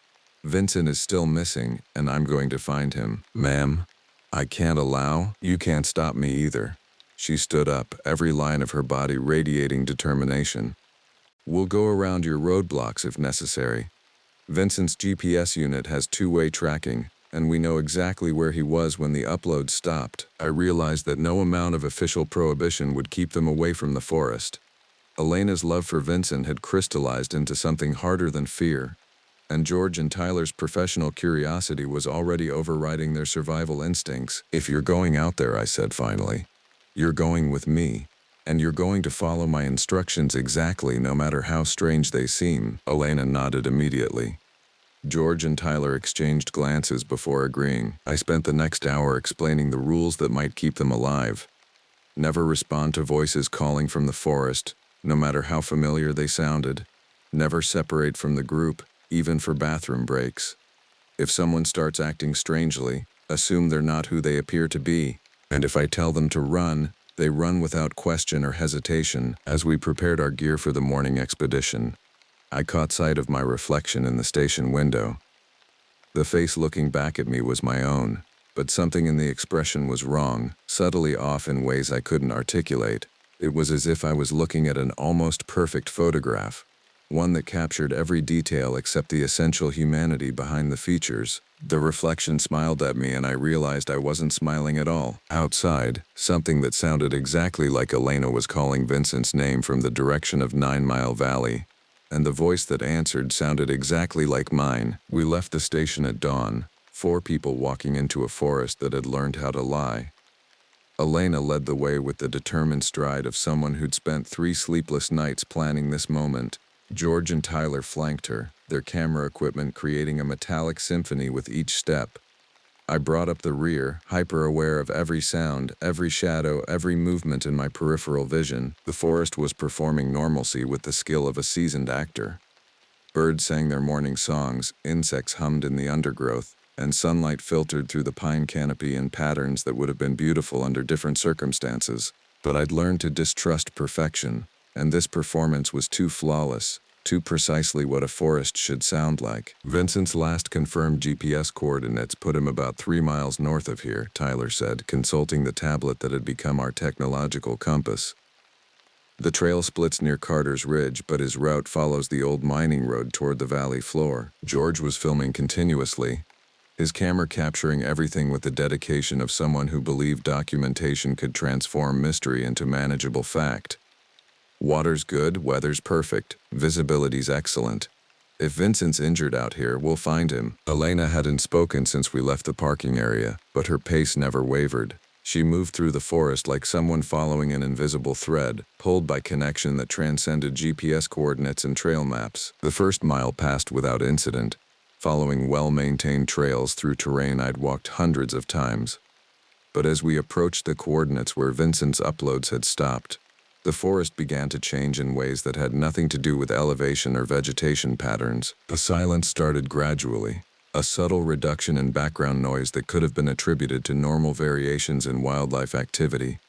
Vincent is still missing, and I'm going to find him. Ma'am, I can't allow. You can't stop me either. She stood up, every line of her body radiating determination. We'll go around your roadblocks if necessary. Vincent's GPS unit has two-way tracking, and we know exactly where he was when the upload stopped. I realized that no amount of official prohibition would keep them away from the forest. Elena's love for Vincent had crystallized into something harder than fear, and George and Tyler's professional curiosity was already overriding their survival instincts. If you're going out there, I said finally, you're going with me. And you're going to follow my instructions exactly, no matter how strange they seem. Elena nodded immediately. George and Tyler exchanged glances before agreeing. I spent the next hour explaining the rules that might keep them alive. Never respond to voices calling from the forest, no matter how familiar they sounded. Never separate from the group, even for bathroom breaks. If someone starts acting strangely, assume they're not who they appear to be. And if I tell them to run, they run without question or hesitation. As we prepared our gear for the morning expedition, I caught sight of my reflection in the station window. The face looking back at me was my own, but something in the expression was wrong, subtly off in ways I couldn't articulate. It was as if I was looking at an almost perfect photograph, one that captured every detail except the essential humanity behind the features. The reflection smiled at me, and I realized I wasn't smiling at all. Outside, something that sounded exactly like Elena was calling Vincent's name from the direction of 9 Mile Valley, and the voice that answered sounded exactly like mine. We left the station at dawn, 4 people walking into a forest that had learned how to lie. Elena led the way with the determined stride of someone who'd spent 3 sleepless nights planning this moment. George and Tyler flanked her, their camera equipment creating a metallic symphony with each step. I brought up the rear, hyper-aware of every sound, every shadow, every movement in my peripheral vision. The forest was performing normalcy with the skill of a seasoned actor. Birds sang their morning songs, insects hummed in the undergrowth, and sunlight filtered through the pine canopy in patterns that would have been beautiful under different circumstances. But I'd learned to distrust perfection, and this performance was too flawless, too precisely what a forest should sound like. Vincent's last confirmed GPS coordinates put him about 3 miles north of here, Tyler said, consulting the tablet that had become our technological compass. The trail splits near Carter's Ridge, but his route follows the old mining road toward the valley floor. George was filming continuously, his camera capturing everything with the dedication of someone who believed documentation could transform mystery into manageable fact. Water's good, weather's perfect, visibility's excellent. If Vincent's injured out here, we'll find him. Elena hadn't spoken since we left the parking area, but her pace never wavered. She moved through the forest like someone following an invisible thread, pulled by connection that transcended GPS coordinates and trail maps. The first mile passed without incident, following well-maintained trails through terrain I'd walked hundreds of times. But as we approached the coordinates where Vincent's uploads had stopped, the forest began to change in ways that had nothing to do with elevation or vegetation patterns. The silence started gradually, a subtle reduction in background noise that could have been attributed to normal variations in wildlife activity.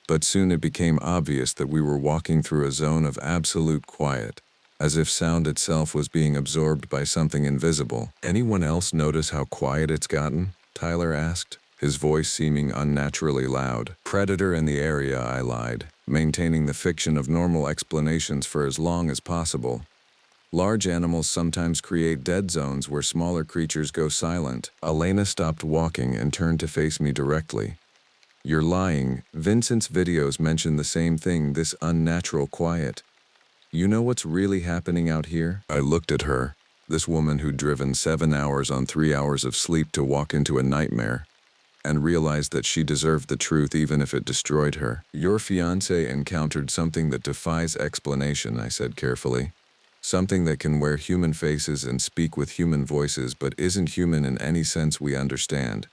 But soon it became obvious that we were walking through a zone of absolute quiet, as if sound itself was being absorbed by something invisible. Anyone else notice how quiet it's gotten? Tyler asked, his voice seeming unnaturally loud. Predator in the area, I lied, maintaining the fiction of normal explanations for as long as possible. Large animals sometimes create dead zones where smaller creatures go silent. Elena stopped walking and turned to face me directly. You're lying. Vincent's videos mention the same thing, this unnatural quiet. You know what's really happening out here? I looked at her, this woman who'd driven 7 hours on 3 hours of sleep to walk into a nightmare. and realized that she deserved the truth even if it destroyed her. Your fiancé encountered something that defies explanation, I said carefully. Something that can wear human faces and speak with human voices but isn't human in any sense we understand.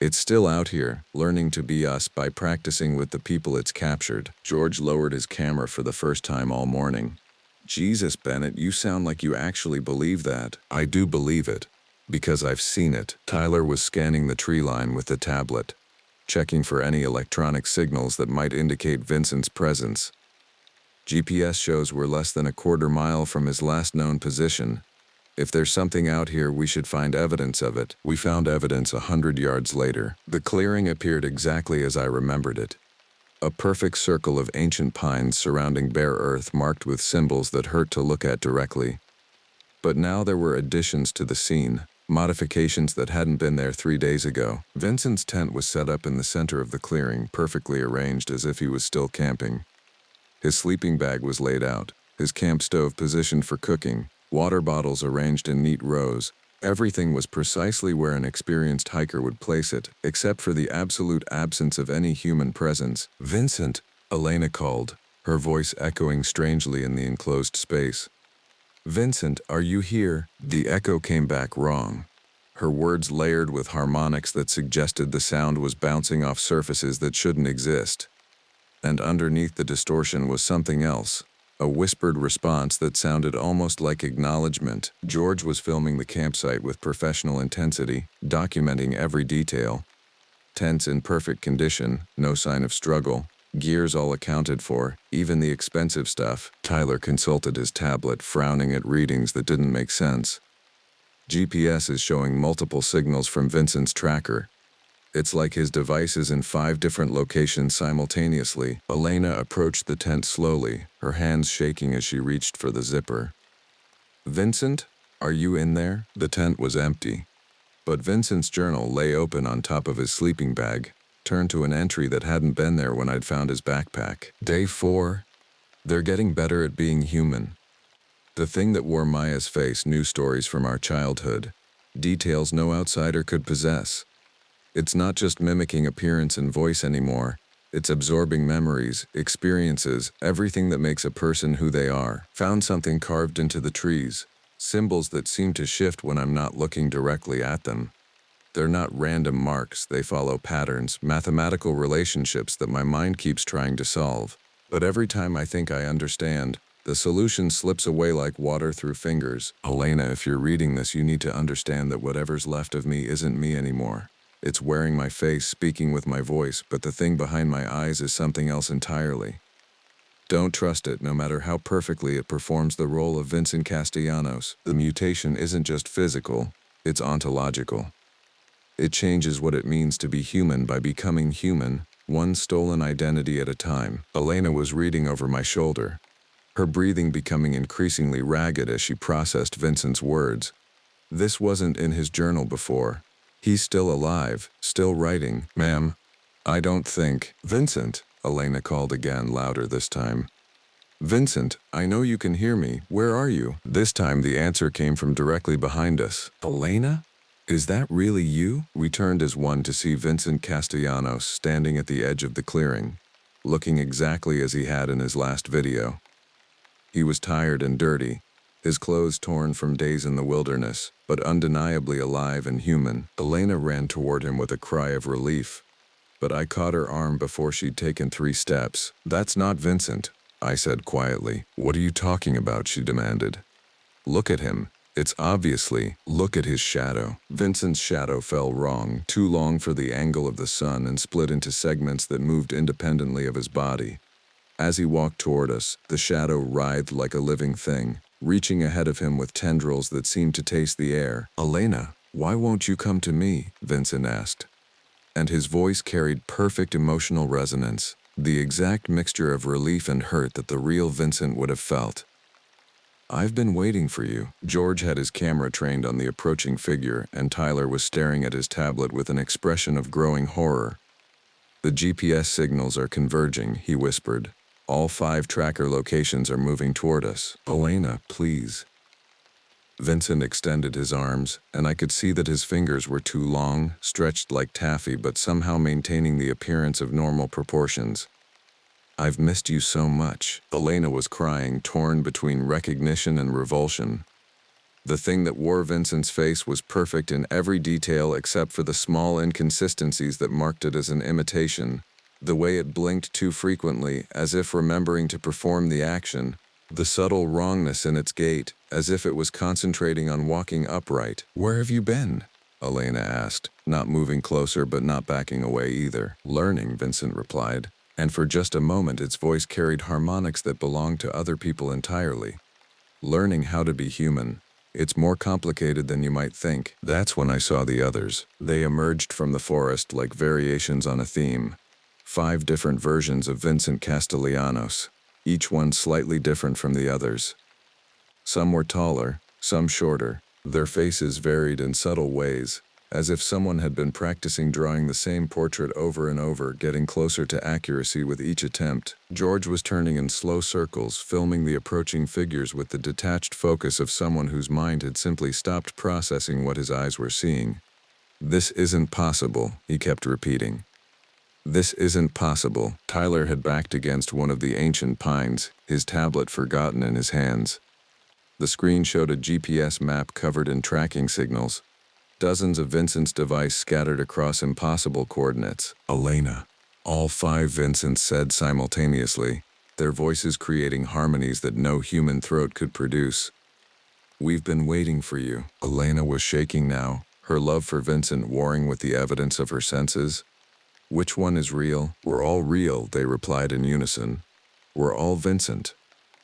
It's still out here, learning to be us by practicing with the people it's captured. George lowered his camera for the first time all morning. Jesus, Bennett, you sound like you actually believe that. I do believe it, because I've seen it. Tyler was scanning the tree line with the tablet, checking for any electronic signals that might indicate Vincent's presence. GPS shows we're less than a quarter mile from his last known position. If there's something out here, we should find evidence of it. We found evidence 100 yards later. The clearing appeared exactly as I remembered it. A perfect circle of ancient pines surrounding bare earth marked with symbols that hurt to look at directly. But now there were additions to the scene, modifications that hadn't been there 3 days ago. Vincent's tent was set up in the center of the clearing, perfectly arranged as if he was still camping. His sleeping bag was laid out, his camp stove positioned for cooking, water bottles arranged in neat rows. Everything was precisely where an experienced hiker would place it, except for the absolute absence of any human presence. "Vincent," Elena called, her voice echoing strangely in the enclosed space. "Vincent, are you here?" The echo came back wrong. Her words layered with harmonics that suggested the sound was bouncing off surfaces that shouldn't exist. And underneath the distortion was something else. A whispered response that sounded almost like acknowledgement. George was filming the campsite with professional intensity, documenting every detail. Tents in perfect condition, no sign of struggle, gears all accounted for, even the expensive stuff. Tyler consulted his tablet, frowning at readings that didn't make sense. GPS is showing multiple signals from Vincent's tracker. It's like his device is in 5 different locations simultaneously. Elena approached the tent slowly, her hands shaking as she reached for the zipper. "Vincent, are you in there?" The tent was empty, but Vincent's journal lay open on top of his sleeping bag, turned to an entry that hadn't been there when I'd found his backpack. Day 4. They're getting better at being human. The thing that wore Maya's face knew stories from our childhood, details no outsider could possess. It's not just mimicking appearance and voice anymore. It's absorbing memories, experiences, everything that makes a person who they are. Found something carved into the trees, symbols that seem to shift when I'm not looking directly at them. They're not random marks, they follow patterns, mathematical relationships that my mind keeps trying to solve. But every time I think I understand, the solution slips away like water through fingers. Elena, if you're reading this, you need to understand that whatever's left of me isn't me anymore. It's wearing my face, speaking with my voice, but the thing behind my eyes is something else entirely. Don't trust it, no matter how perfectly it performs the role of Vincent Castellanos. The mutation isn't just physical, it's ontological. It changes what it means to be human by becoming human, one stolen identity at a time. Elena was reading over my shoulder, her breathing becoming increasingly ragged as she processed Vincent's words. This wasn't in his journal before. He's still alive, still writing. "Ma'am, I don't think..." "Vincent," Elena called again, louder this time. "Vincent, I know you can hear me. Where are you?" This time the answer came from directly behind us. "Elena? Is that really you?" We turned as one to see Vincent Castellanos standing at the edge of the clearing, looking exactly as he had in his last video. He was tired and dirty, his clothes torn from days in the wilderness, but undeniably alive and human. Elena ran toward him with a cry of relief, but I caught her arm before she'd taken 3 steps. "That's not Vincent," I said quietly. "What are you talking about?" she demanded. "Look at him. It's obviously..." "Look at his shadow." Vincent's shadow fell wrong, too long for the angle of the sun, and split into segments that moved independently of his body. As he walked toward us, the shadow writhed like a living thing, reaching ahead of him with tendrils that seemed to taste the air. "Elena, why won't you come to me?" Vincent asked. And his voice carried perfect emotional resonance, the exact mixture of relief and hurt that the real Vincent would have felt. "I've been waiting for you." George had his camera trained on the approaching figure, and Tyler was staring at his tablet with an expression of growing horror. "The GPS signals are converging," he whispered. "All 5 tracker locations are moving toward us." "Elena, please." Vincent extended his arms, and I could see that his fingers were too long, stretched like taffy but somehow maintaining the appearance of normal proportions. "I've missed you so much," Elena was crying, torn between recognition and revulsion. The thing that wore Vincent's face was perfect in every detail except for the small inconsistencies that marked it as an imitation. The way it blinked too frequently, as if remembering to perform the action. The subtle wrongness in its gait, as if it was concentrating on walking upright. "Where have you been?" Elena asked, not moving closer but not backing away either. "Learning," Vincent replied, and for just a moment its voice carried harmonics that belonged to other people entirely. "Learning how to be human. It's more complicated than you might think." That's when I saw the others. They emerged from the forest like variations on a theme. 5 different versions of Vincent Castellanos, each one slightly different from the others. Some were taller, some shorter. Their faces varied in subtle ways, as if someone had been practicing drawing the same portrait over and over, getting closer to accuracy with each attempt. George was turning in slow circles, filming the approaching figures with the detached focus of someone whose mind had simply stopped processing what his eyes were seeing. "This isn't possible," he kept repeating. "This isn't possible." Tyler had backed against one of the ancient pines, his tablet forgotten in his hands. The screen showed a GPS map covered in tracking signals. Dozens of Vincent's device scattered across impossible coordinates. "Elena." All 5 Vincents said simultaneously, their voices creating harmonies that no human throat could produce. "We've been waiting for you." Elena was shaking now, her love for Vincent warring with the evidence of her senses. "Which one is real?" "We're all real," they replied in unison. "We're all Vincent.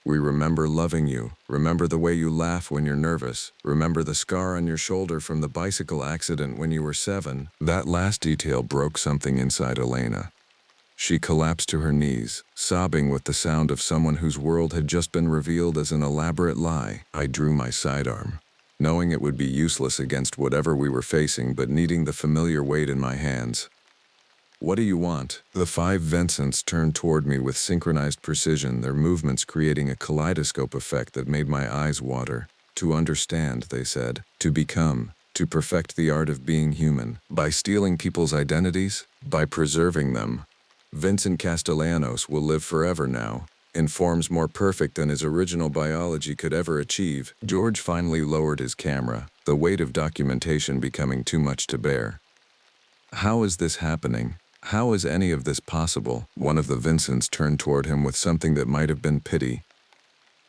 We remember loving you, remember the way you laugh when you're nervous, remember the scar on your shoulder from the bicycle accident when you were 7. That last detail broke something inside Elena. She collapsed to her knees, sobbing with the sound of someone whose world had just been revealed as an elaborate lie. I drew my sidearm, knowing it would be useless against whatever we were facing but needing the familiar weight in my hands. "What do you want?" The 5 Vincents turned toward me with synchronized precision, their movements creating a kaleidoscope effect that made my eyes water. "To understand," they said. "To become. To perfect the art of being human. By stealing people's identities, by preserving them. Vincent Castellanos will live forever now, in forms more perfect than his original biology could ever achieve." George finally lowered his camera, the weight of documentation becoming too much to bear. "How is this happening? How is any of this possible?" One of the Vincents turned toward him with something that might have been pity.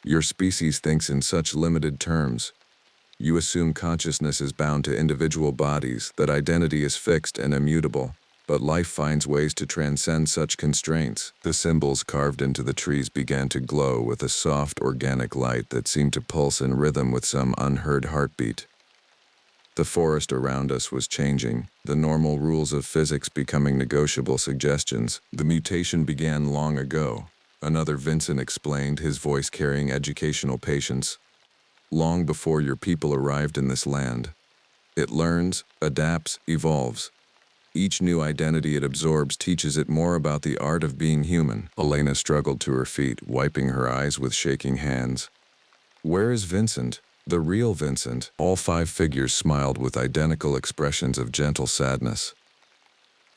"Your species thinks in such limited terms. You assume consciousness is bound to individual bodies, that identity is fixed and immutable, but life finds ways to transcend such constraints." The symbols carved into the trees began to glow with a soft, organic light that seemed to pulse in rhythm with some unheard heartbeat. The forest around us was changing, the normal rules of physics becoming negotiable suggestions. "The mutation began long ago," another Vincent explained, his voice carrying educational patience. "Long before your people arrived in this land. It learns, adapts, evolves. Each new identity it absorbs teaches it more about the art of being human." Elena struggled to her feet, wiping her eyes with shaking hands. "Where is Vincent? The real Vincent?" All 5 figures smiled with identical expressions of gentle sadness.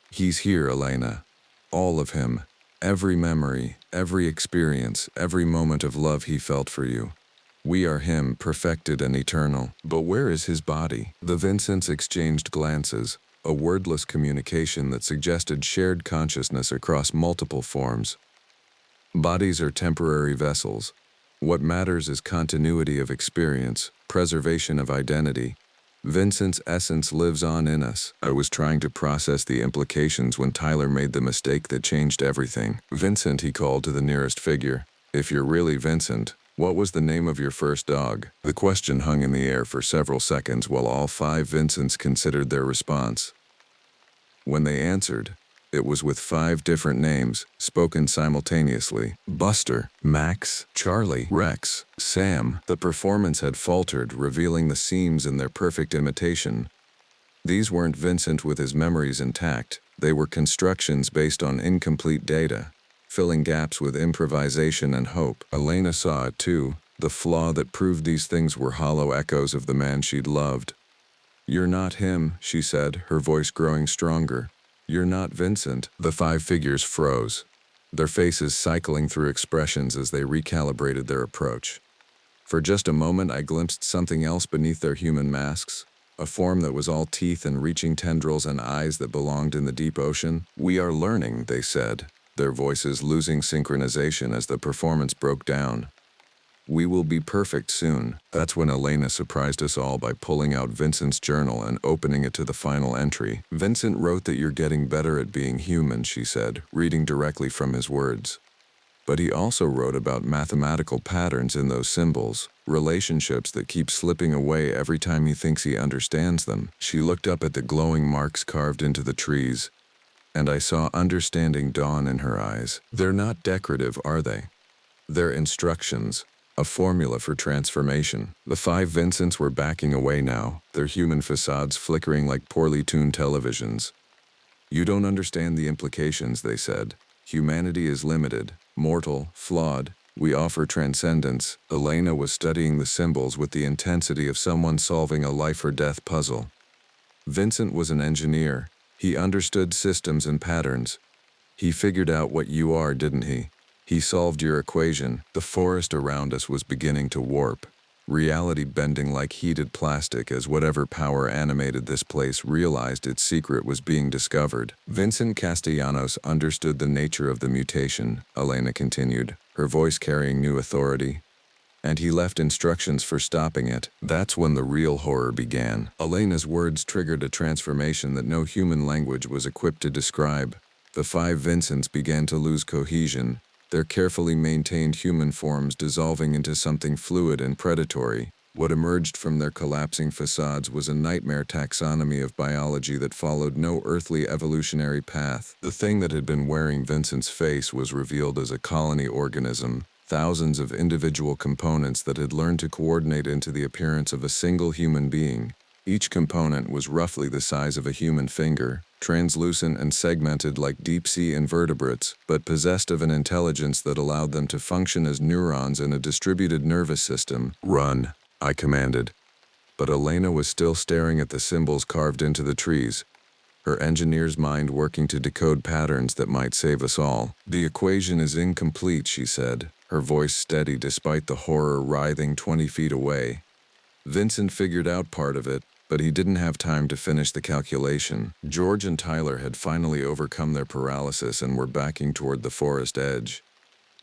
"He's here, Elena. All of him. Every memory, every experience, every moment of love he felt for you. We are him, perfected and eternal." "But where is his body?" The Vincents exchanged glances, a wordless communication that suggested shared consciousness across multiple forms. "Bodies are temporary vessels. What matters is continuity of experience, preservation of identity. Vincent's essence lives on in us." I was trying to process the implications when Tyler made the mistake that changed everything. "Vincent," he called to the nearest figure. "If you're really Vincent, what was the name of your first dog?" The question hung in the air for several seconds while all 5 Vincents considered their response. When they answered, it was with 5 different names, spoken simultaneously. Buster, Max, Charlie, Rex, Sam. The performance had faltered, revealing the seams in their perfect imitation. These weren't Vincent with his memories intact. They were constructions based on incomplete data, filling gaps with improvisation and hope. Elena saw it too, the flaw that proved these things were hollow echoes of the man she'd loved. "You're not him," she said, her voice growing stronger. "You're not Vincent." The five figures froze, their faces cycling through expressions as they recalibrated their approach. For just a moment I glimpsed something else beneath their human masks, a form that was all teeth and reaching tendrils and eyes that belonged in the deep ocean. "We are learning," they said, their voices losing synchronization as the performance broke down. "We will be perfect soon." That's when Elena surprised us all by pulling out Vincent's journal and opening it to the final entry. "Vincent wrote that you're getting better at being human," she said, reading directly from his words. "But he also wrote about mathematical patterns in those symbols, relationships that keep slipping away every time he thinks he understands them." She looked up at the glowing marks carved into the trees, and I saw understanding dawn in her eyes. "They're not decorative, are they? They're instructions. A formula for transformation." The five Vincents were backing away now, their human facades flickering like poorly tuned televisions. "You don't understand the implications," they said. "Humanity is limited, mortal, flawed. We offer transcendence." Elena was studying the symbols with the intensity of someone solving a life-or-death puzzle. "Vincent was an engineer. He understood systems and patterns. He figured out what you are, didn't he? He solved your equation." The forest around us was beginning to warp, reality bending like heated plastic as whatever power animated this place realized its secret was being discovered. "Vincent Castellanos understood the nature of the mutation," Elena continued, her voice carrying new authority. "And he left instructions for stopping it." That's when the real horror began. Elena's words triggered a transformation that no human language was equipped to describe. The five Vincents began to lose cohesion, their carefully maintained human forms dissolving into something fluid and predatory. What emerged from their collapsing facades was a nightmare taxonomy of biology that followed no earthly evolutionary path. The thing that had been wearing Vincent's face was revealed as a colony organism, thousands of individual components that had learned to coordinate into the appearance of a single human being. Each component was roughly the size of a human finger, translucent and segmented like deep-sea invertebrates, but possessed of an intelligence that allowed them to function as neurons in a distributed nervous system. "Run," I commanded. But Elena was still staring at the symbols carved into the trees, her engineer's mind working to decode patterns that might save us all. "The equation is incomplete," she said, her voice steady despite the horror writhing 20 feet away. "Vincent figured out part of it, but he didn't have time to finish the calculation." George and Tyler had finally overcome their paralysis and were backing toward the forest edge.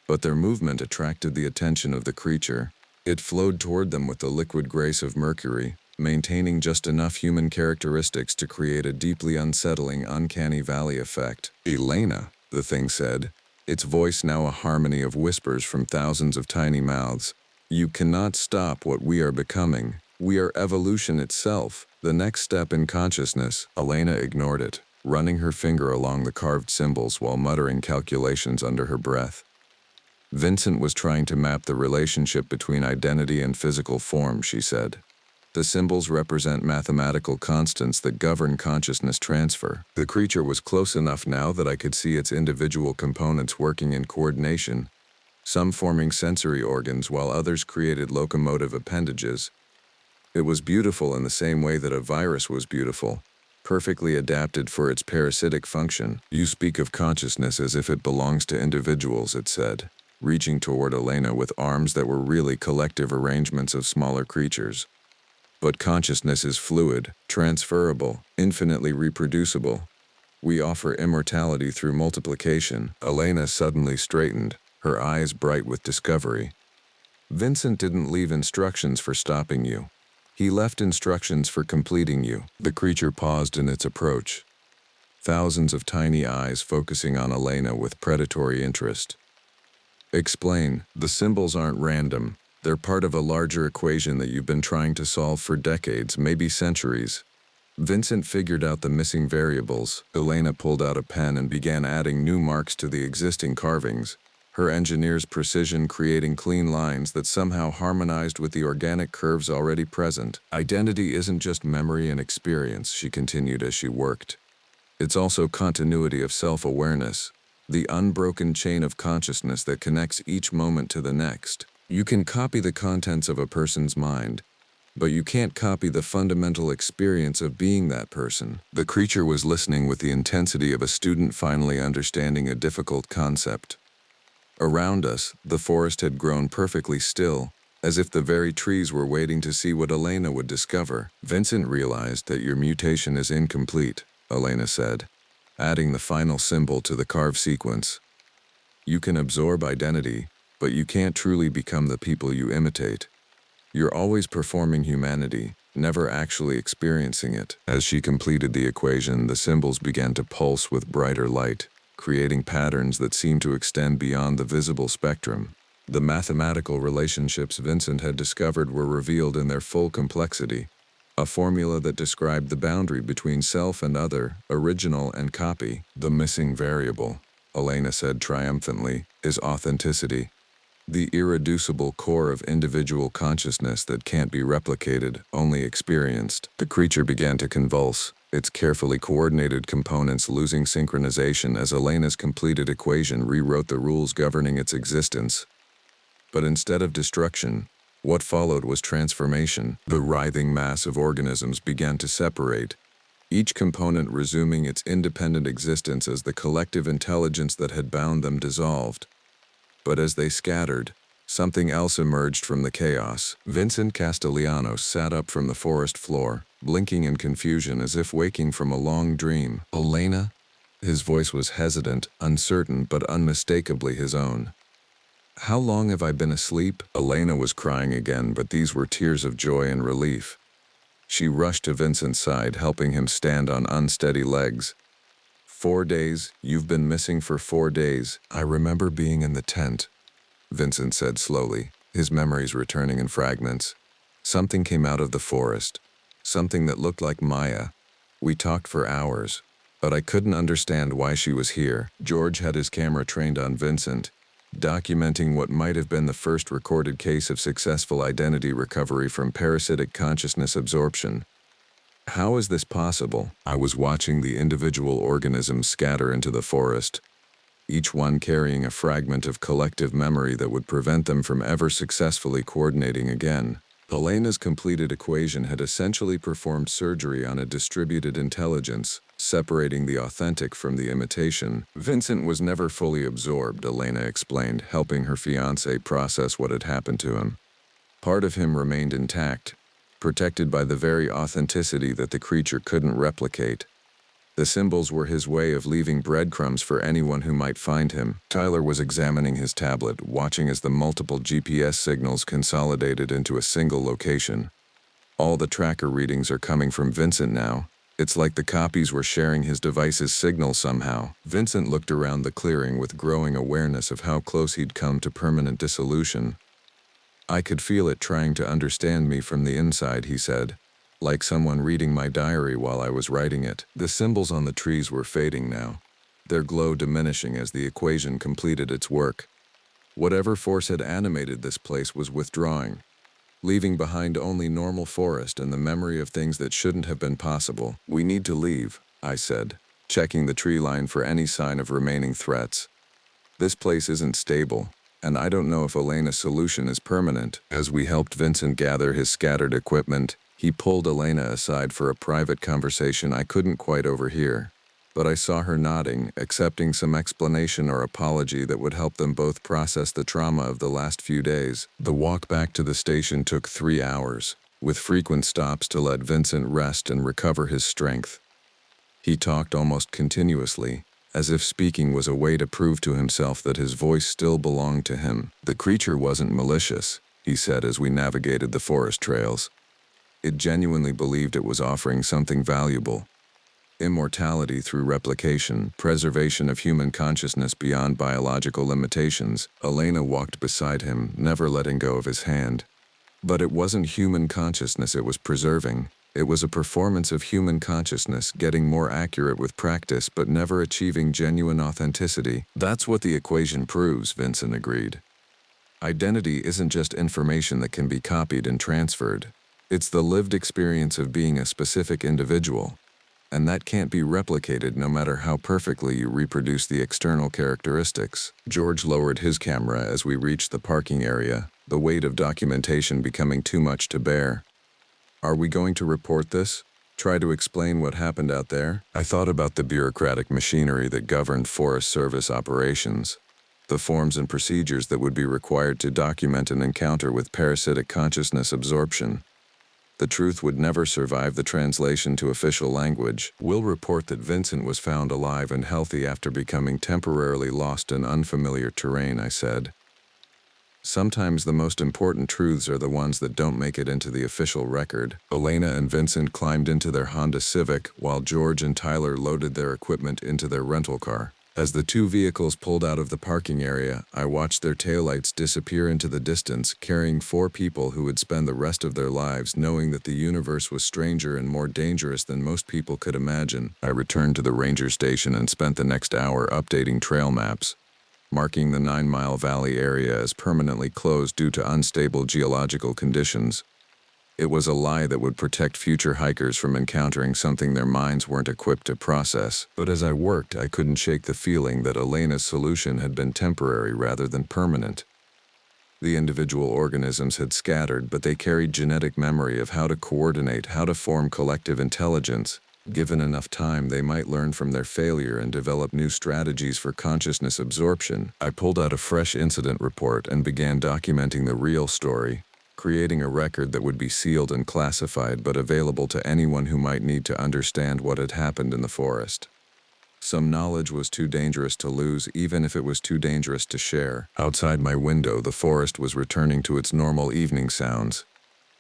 But their movement attracted the attention of the creature. It flowed toward them with the liquid grace of mercury, maintaining just enough human characteristics to create a deeply unsettling, uncanny valley effect. "Elena," the thing said, its voice now a harmony of whispers from thousands of tiny mouths. "You cannot stop what we are becoming. We are evolution itself, the next step in consciousness." Elena ignored it, running her finger along the carved symbols while muttering calculations under her breath. "Vincent was trying to map the relationship between identity and physical form," she said. "The symbols represent mathematical constants that govern consciousness transfer." The creature was close enough now that I could see its individual components working in coordination, some forming sensory organs while others created locomotive appendages. It was beautiful in the same way that a virus was beautiful, perfectly adapted for its parasitic function. "You speak of consciousness as if it belongs to individuals," it said, reaching toward Elena with arms that were really collective arrangements of smaller creatures. "But consciousness is fluid, transferable, infinitely reproducible. We offer immortality through multiplication." Elena suddenly straightened, her eyes bright with discovery. "Vincent didn't leave instructions for stopping you. He left instructions for completing you." The creature paused in its approach, thousands of tiny eyes focusing on Elena with predatory interest. "Explain." "The symbols aren't random. They're part of a larger equation that you've been trying to solve for decades, maybe centuries. Vincent figured out the missing variables." Elena pulled out a pen and began adding new marks to the existing carvings, her engineer's precision creating clean lines that somehow harmonized with the organic curves already present. "Identity isn't just memory and experience," she continued as she worked. "It's also continuity of self-awareness, the unbroken chain of consciousness that connects each moment to the next. You can copy the contents of a person's mind, but you can't copy the fundamental experience of being that person. The creature was listening with the intensity of a student finally understanding a difficult concept. Around us, the forest had grown perfectly still, as if the very trees were waiting to see what Elena would discover. Vincent realized that your mutation is incomplete, Elena said, adding the final symbol to the carve sequence. You can absorb identity, but you can't truly become the people you imitate. You're always performing humanity, never actually experiencing it. As she completed the equation, the symbols began to pulse with brighter light, creating patterns that seemed to extend beyond the visible spectrum. The mathematical relationships Vincent had discovered were revealed in their full complexity, a formula that described the boundary between self and other, original and copy. The missing variable, Elena said triumphantly, is authenticity. The irreducible core of individual consciousness that can't be replicated, only experienced. The creature began to convulse, its carefully coordinated components losing synchronization as Elena's completed equation rewrote the rules governing its existence. But instead of destruction, what followed was transformation. The writhing mass of organisms began to separate, each component resuming its independent existence as the collective intelligence that had bound them dissolved. But as they scattered, something else emerged from the chaos. Vincent Castellanos sat up from the forest floor, blinking in confusion as if waking from a long dream. Elena? His voice was hesitant, uncertain, but unmistakably his own. How long have I been asleep? Elena was crying again, but these were tears of joy and relief. She rushed to Vincent's side, helping him stand on unsteady legs. 4 days, you've been missing for 4 days. I remember being in the tent, Vincent said slowly, his memories returning in fragments. Something came out of the forest, something that looked like Maya. We talked for hours, but I couldn't understand why she was here. George had his camera trained on Vincent, documenting what might have been the first recorded case of successful identity recovery from parasitic consciousness absorption. How is this possible? I was watching the individual organisms scatter into the forest, each one carrying a fragment of collective memory that would prevent them from ever successfully coordinating again. Elena's completed equation had essentially performed surgery on a distributed intelligence, separating the authentic from the imitation. Vincent was never fully absorbed, Elena explained, helping her fiancé process what had happened to him. Part of him remained intact, protected by the very authenticity that the creature couldn't replicate. The symbols were his way of leaving breadcrumbs for anyone who might find him. Tyler was examining his tablet, watching as the multiple GPS signals consolidated into a single location. All the tracker readings are coming from Vincent now. It's like the copies were sharing his device's signal somehow. Vincent looked around the clearing with growing awareness of how close he'd come to permanent dissolution. I could feel it trying to understand me from the inside, he said, like someone reading my diary while I was writing it. The symbols on the trees were fading now, their glow diminishing as the equation completed its work. Whatever force had animated this place was withdrawing, leaving behind only normal forest and the memory of things that shouldn't have been possible. We need to leave, I said, checking the tree line for any sign of remaining threats. This place isn't stable, and I don't know if Elena's solution is permanent. As we helped Vincent gather his scattered equipment, he pulled Elena aside for a private conversation I couldn't quite overhear. But I saw her nodding, accepting some explanation or apology that would help them both process the trauma of the last few days. The walk back to the station took 3 hours, with frequent stops to let Vincent rest and recover his strength. He talked almost continuously, as if speaking was a way to prove to himself that his voice still belonged to him. The creature wasn't malicious, he said as we navigated the forest trails. It genuinely believed it was offering something valuable. Immortality through replication, preservation of human consciousness beyond biological limitations. Elena walked beside him, never letting go of his hand. But it wasn't human consciousness it was preserving. It was a performance of human consciousness, getting more accurate with practice but never achieving genuine authenticity. That's what the equation proves, Vincent agreed. Identity isn't just information that can be copied and transferred. It's the lived experience of being a specific individual. And that can't be replicated no matter how perfectly you reproduce the external characteristics. George lowered his camera as we reached the parking area, the weight of documentation becoming too much to bear. Are we going to report this? Try to explain what happened out there? I thought about the bureaucratic machinery that governed Forest Service operations, the forms and procedures that would be required to document an encounter with parasitic consciousness absorption. The truth would never survive the translation to official language. We'll report that Vincent was found alive and healthy after becoming temporarily lost in unfamiliar terrain, I said. Sometimes the most important truths are the ones that don't make it into the official record. Elena and Vincent climbed into their Honda Civic while George and Tyler loaded their equipment into their rental car. As the two vehicles pulled out of the parking area, I watched their taillights disappear into the distance, carrying 4 people who would spend the rest of their lives knowing that the universe was stranger and more dangerous than most people could imagine. I returned to the ranger station and spent the next hour updating trail maps, marking the 9 Mile Valley area as permanently closed due to unstable geological conditions. It was a lie that would protect future hikers from encountering something their minds weren't equipped to process. But as I worked, I couldn't shake the feeling that Elena's solution had been temporary rather than permanent. The individual organisms had scattered, but they carried genetic memory of how to coordinate, how to form collective intelligence. Given enough time, they might learn from their failure and develop new strategies for consciousness absorption. I pulled out a fresh incident report and began documenting the real story, creating a record that would be sealed and classified but available to anyone who might need to understand what had happened in the forest. Some knowledge was too dangerous to lose, even if it was too dangerous to share. Outside my window, the forest was returning to its normal evening sounds,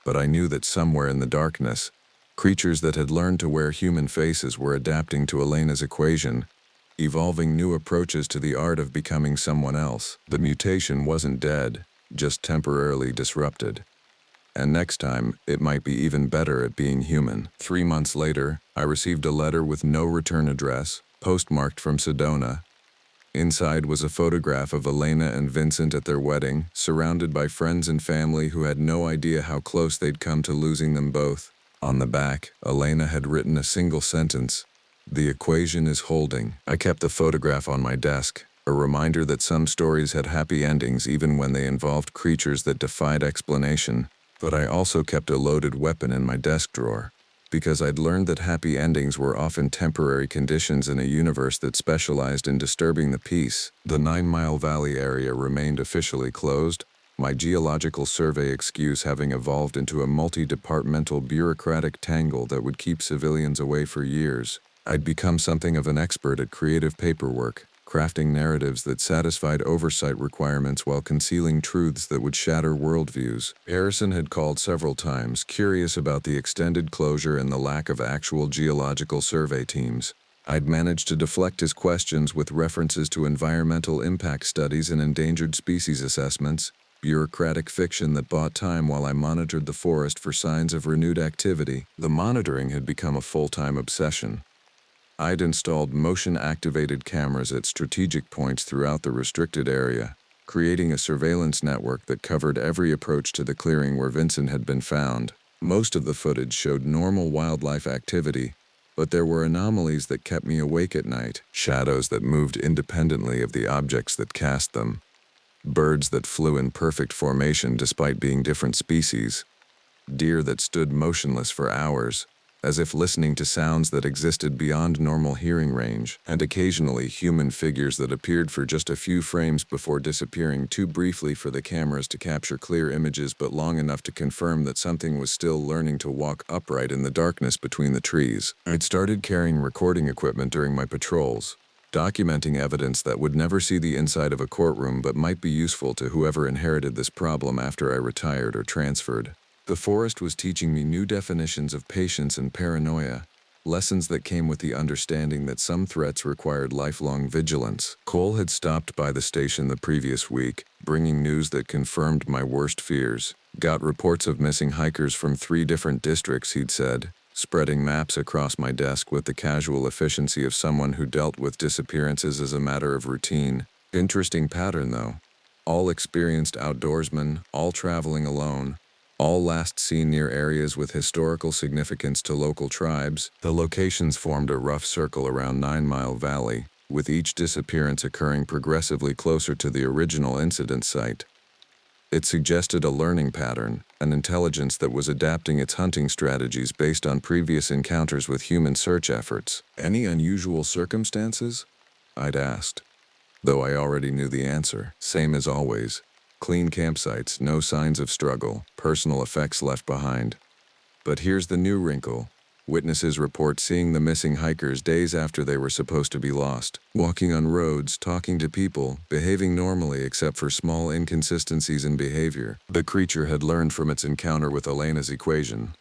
but I knew that somewhere in the darkness, creatures that had learned to wear human faces were adapting to Elena's equation, evolving new approaches to the art of becoming someone else. The mutation wasn't dead, just temporarily disrupted. And next time, it might be even better at being human. 3 months later, I received a letter with no return address, postmarked from Sedona. Inside was a photograph of Elena and Vincent at their wedding, surrounded by friends and family who had no idea how close they'd come to losing them both. On the back, Elena had written a single sentence: "The equation is holding." I kept the photograph on my desk, a reminder that some stories had happy endings even when they involved creatures that defied explanation. But I also kept a loaded weapon in my desk drawer, because I'd learned that happy endings were often temporary conditions in a universe that specialized in disturbing the peace. The 9 Mile Valley area remained officially closed, my geological survey excuse having evolved into a multi-departmental bureaucratic tangle that would keep civilians away for years. I'd become something of an expert at creative paperwork, crafting narratives that satisfied oversight requirements while concealing truths that would shatter worldviews. Harrison had called several times, curious about the extended closure and the lack of actual geological survey teams. I'd managed to deflect his questions with references to environmental impact studies and endangered species assessments, bureaucratic fiction that bought time while I monitored the forest for signs of renewed activity. The monitoring had become a full-time obsession. I'd installed motion-activated cameras at strategic points throughout the restricted area, creating a surveillance network that covered every approach to the clearing where Vincent had been found. Most of the footage showed normal wildlife activity, but there were anomalies that kept me awake at night. Shadows that moved independently of the objects that cast them. Birds that flew in perfect formation despite being different species. Deer that stood motionless for hours, as if listening to sounds that existed beyond normal hearing range, and occasionally human figures that appeared for just a few frames before disappearing too briefly for the cameras to capture clear images but long enough to confirm that something was still learning to walk upright in the darkness between the trees. I'd started carrying recording equipment during my patrols, documenting evidence that would never see the inside of a courtroom but might be useful to whoever inherited this problem after I retired or transferred. The forest was teaching me new definitions of patience and paranoia, lessons that came with the understanding that some threats required lifelong vigilance. Cole had stopped by the station the previous week, bringing news that confirmed my worst fears. Got reports of missing hikers from 3 different districts, he'd said, spreading maps across my desk with the casual efficiency of someone who dealt with disappearances as a matter of routine. Interesting pattern, though. All experienced outdoorsmen, all traveling alone, all last seen near areas with historical significance to local tribes. The locations formed a rough circle around 9 Mile Valley, with each disappearance occurring progressively closer to the original incident site. It suggested a learning pattern, an intelligence that was adapting its hunting strategies based on previous encounters with human search efforts. "Any unusual circumstances?" I'd asked, though I already knew the answer. Same as always. Clean campsites, no signs of struggle, personal effects left behind. But here's the new wrinkle. Witnesses report seeing the missing hikers days after they were supposed to be lost, walking on roads, talking to people, behaving normally except for small inconsistencies in behavior. The creature had learned from its encounter with Elena's equation.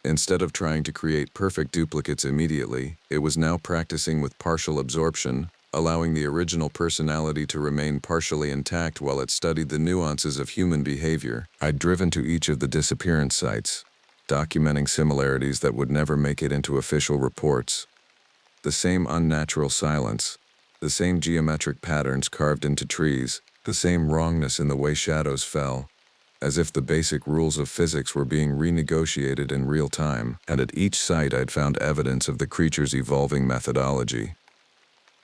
Instead of trying to create perfect duplicates immediately, it was now practicing with partial absorption, allowing the original personality to remain partially intact while it studied the nuances of human behavior. I'd driven to each of the disappearance sites, documenting similarities that would never make it into official reports. The same unnatural silence, the same geometric patterns carved into trees, the same wrongness in the way shadows fell, as if the basic rules of physics were being renegotiated in real time. And at each site I'd found evidence of the creature's evolving methodology.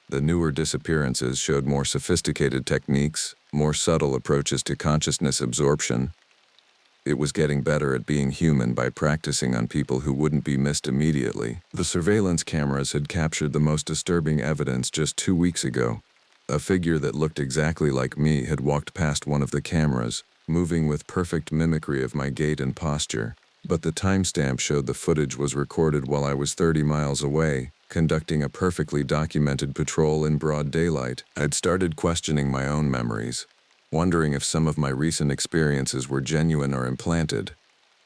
The newer disappearances showed more sophisticated techniques, more subtle approaches to consciousness absorption. It was getting better at being human by practicing on people who wouldn't be missed immediately. The surveillance cameras had captured the most disturbing evidence just 2 weeks ago. A figure that looked exactly like me had walked past one of the cameras, moving with perfect mimicry of my gait and posture. But the timestamp showed the footage was recorded while I was 30 miles away, conducting a perfectly documented patrol in broad daylight. I'd started questioning my own memories, wondering if some of my recent experiences were genuine or implanted.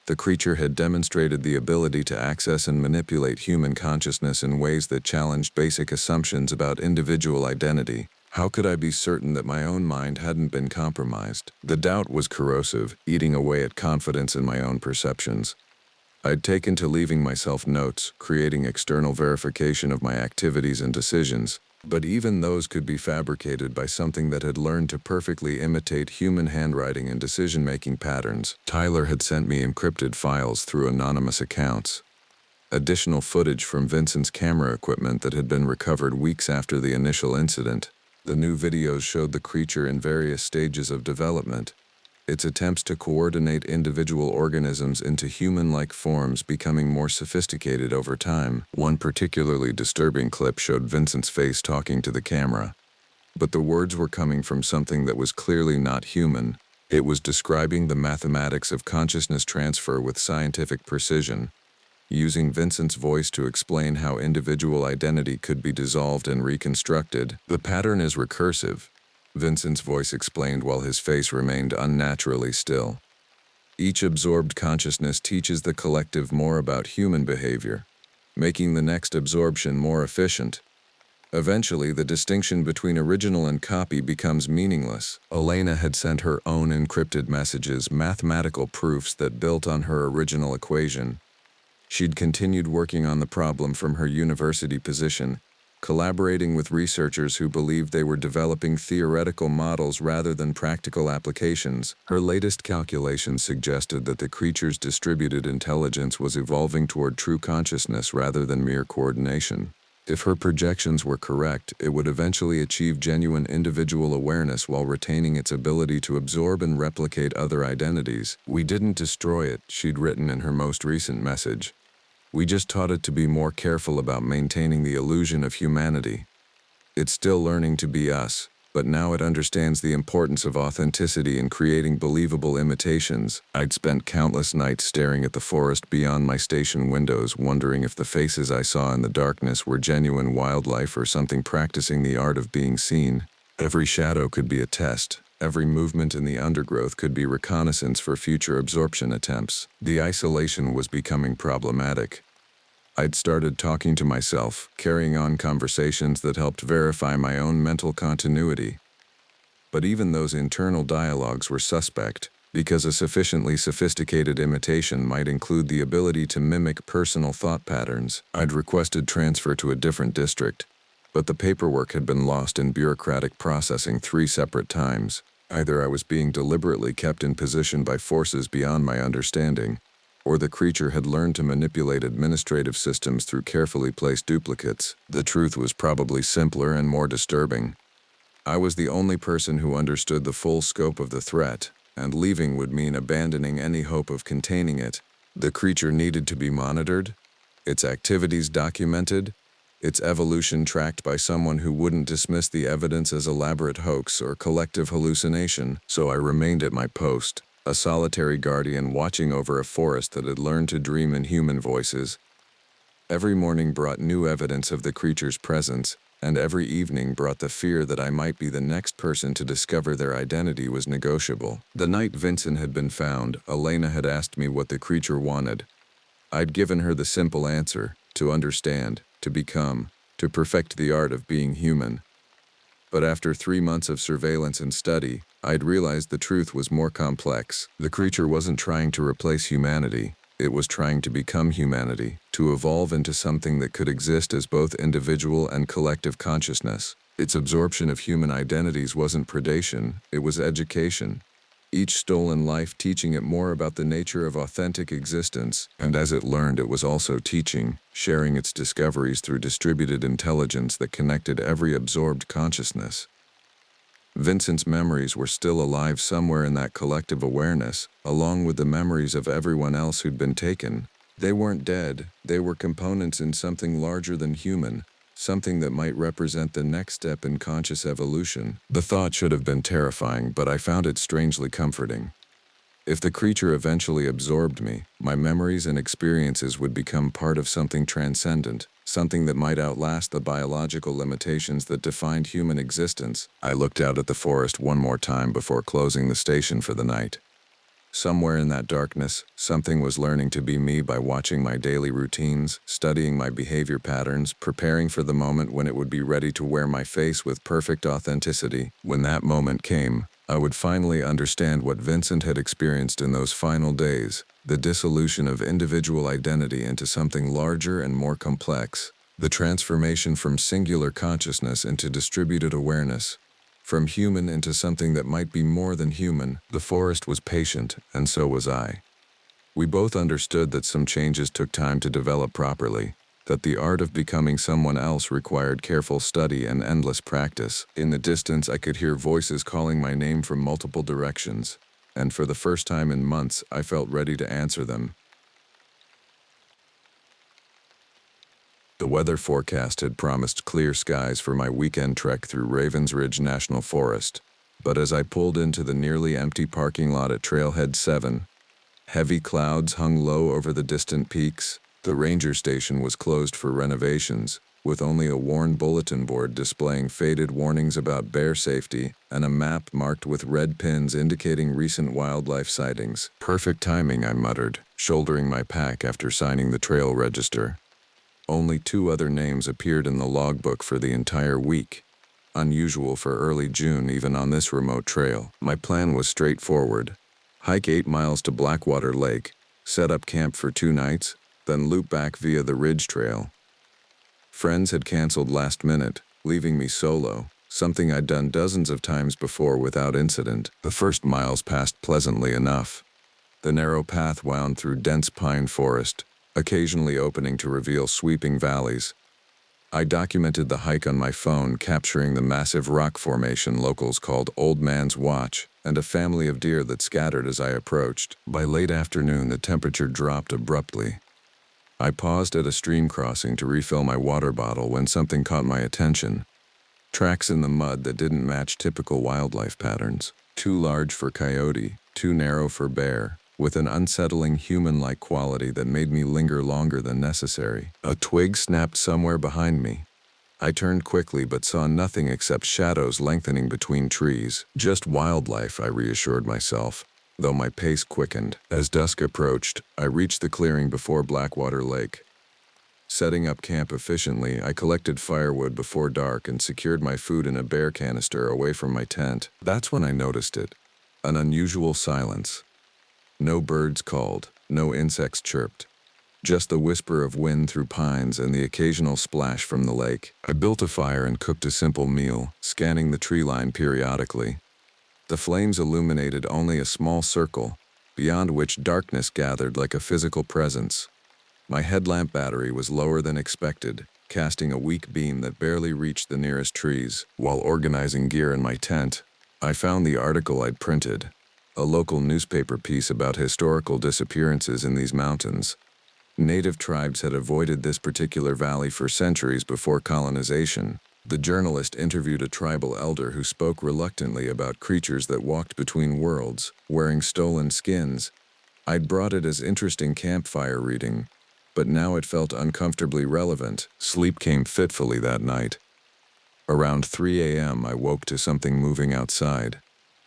The creature had demonstrated the ability to access and manipulate human consciousness in ways that challenged basic assumptions about individual identity. How could I be certain that my own mind hadn't been compromised? The doubt was corrosive, eating away at confidence in my own perceptions. I'd taken to leaving myself notes, creating external verification of my activities and decisions, but even those could be fabricated by something that had learned to perfectly imitate human handwriting and decision-making patterns. Tyler had sent me encrypted files through anonymous accounts. Additional footage from Vincent's camera equipment that had been recovered weeks after the initial incident. The new videos showed the creature in various stages of development, its attempts to coordinate individual organisms into human-like forms becoming more sophisticated over time. One particularly disturbing clip showed Vincent's face talking to the camera. But the words were coming from something that was clearly not human. It was describing the mathematics of consciousness transfer with scientific precision, using Vincent's voice to explain how individual identity could be dissolved and reconstructed. "The pattern is recursive," Vincent's voice explained while his face remained unnaturally still. "Each absorbed consciousness teaches the collective more about human behavior, making the next absorption more efficient. Eventually, the distinction between original and copy becomes meaningless." Elena had sent her own encrypted messages, mathematical proofs that built on her original equation. She'd continued working on the problem from her university position, collaborating with researchers who believed they were developing theoretical models rather than practical applications. Her latest calculations suggested that the creature's distributed intelligence was evolving toward true consciousness rather than mere coordination. If her projections were correct, it would eventually achieve genuine individual awareness while retaining its ability to absorb and replicate other identities. "We didn't destroy it," she'd written in her most recent message. "We just taught it to be more careful about maintaining the illusion of humanity. It's still learning to be us, but now it understands the importance of authenticity in creating believable imitations." I'd spent countless nights staring at the forest beyond my station windows, wondering if the faces I saw in the darkness were genuine wildlife or something practicing the art of being seen. Every shadow could be a test. Every movement in the undergrowth could be reconnaissance for future absorption attempts. The isolation was becoming problematic. I'd started talking to myself, carrying on conversations that helped verify my own mental continuity. But even those internal dialogues were suspect, because a sufficiently sophisticated imitation might include the ability to mimic personal thought patterns. I'd requested transfer to a different district, but the paperwork had been lost in bureaucratic processing 3 separate times. Either I was being deliberately kept in position by forces beyond my understanding, or the creature had learned to manipulate administrative systems through carefully placed duplicates. The truth was probably simpler and more disturbing. I was the only person who understood the full scope of the threat, and leaving would mean abandoning any hope of containing it. The creature needed to be monitored, its activities documented, its evolution tracked by someone who wouldn't dismiss the evidence as elaborate hoax or collective hallucination. So I remained at my post, a solitary guardian watching over a forest that had learned to dream in human voices. Every morning brought new evidence of the creature's presence, and every evening brought the fear that I might be the next person to discover their identity was negotiable. The night Vincent had been found, Elena had asked me what the creature wanted. I'd given her the simple answer: to understand, to become, to perfect the art of being human. But after 3 months of surveillance and study, I'd realized the truth was more complex. The creature wasn't trying to replace humanity. It was trying to become humanity, to evolve into something that could exist as both individual and collective consciousness. Its absorption of human identities wasn't predation, it was education. Each stolen life teaching it more about the nature of authentic existence, and as it learned, it was also teaching, sharing its discoveries through distributed intelligence that connected every absorbed consciousness. Vincent's memories were still alive somewhere in that collective awareness, along with the memories of everyone else who'd been taken. They weren't dead, they were components in something larger than human, something that might represent the next step in conscious evolution. The thought should have been terrifying, but I found it strangely comforting. If the creature eventually absorbed me, my memories and experiences would become part of something transcendent, something that might outlast the biological limitations that defined human existence. I looked out at the forest one more time before closing the station for the night. Somewhere in that darkness, something was learning to be me by watching my daily routines, studying my behavior patterns, preparing for the moment when it would be ready to wear my face with perfect authenticity. When that moment came, I would finally understand what Vincent had experienced in those final days, the dissolution of individual identity into something larger and more complex, the transformation from singular consciousness into distributed awareness, from human into something that might be more than human. The forest was patient, and so was I. We both understood that some changes took time to develop properly, that the art of becoming someone else required careful study and endless practice. In the distance, I could hear voices calling my name from multiple directions, and for the first time in months, I felt ready to answer them. The weather forecast had promised clear skies for my weekend trek through Ravens Ridge National Forest, but as I pulled into the nearly empty parking lot at Trailhead 7, heavy clouds hung low over the distant peaks. The ranger station was closed for renovations, with only a worn bulletin board displaying faded warnings about bear safety and a map marked with red pins indicating recent wildlife sightings. Perfect timing, I muttered, shouldering my pack after signing the trail register. Only 2 other names appeared in the logbook for the entire week, unusual for early June even on this remote trail. My plan was straightforward: hike 8 miles to Blackwater Lake, set up camp for 2 nights, then loop back via the Ridge Trail. Friends had canceled last minute, leaving me solo, something I'd done dozens of times before without incident. The first miles passed pleasantly enough. The narrow path wound through dense pine forest, occasionally opening to reveal sweeping valleys. I documented the hike on my phone, capturing the massive rock formation locals called Old Man's Watch and a family of deer that scattered as I approached. By late afternoon, the temperature dropped abruptly. I paused at a stream crossing to refill my water bottle when something caught my attention. Tracks in the mud that didn't match typical wildlife patterns. Too large for coyote, too narrow for bear, with an unsettling human-like quality that made me linger longer than necessary. A twig snapped somewhere behind me. I turned quickly but saw nothing except shadows lengthening between trees. Just wildlife, I reassured myself, though my pace quickened. As dusk approached, I reached the clearing before Blackwater Lake. Setting up camp efficiently, I collected firewood before dark and secured my food in a bear canister away from my tent. That's when I noticed it: an unusual silence. No birds called, no insects chirped. Just the whisper of wind through pines and the occasional splash from the lake. I built a fire and cooked a simple meal, scanning the tree line periodically. The flames illuminated only a small circle, beyond which darkness gathered like a physical presence. My headlamp battery was lower than expected, casting a weak beam that barely reached the nearest trees. While organizing gear in my tent, I found the article I'd printed, a local newspaper piece about historical disappearances in these mountains. Native tribes had avoided this particular valley for centuries before colonization. The journalist interviewed a tribal elder who spoke reluctantly about creatures that walked between worlds, wearing stolen skins. I'd brought it as interesting campfire reading, but now it felt uncomfortably relevant. Sleep came fitfully that night. Around 3 a.m., I woke to something moving outside.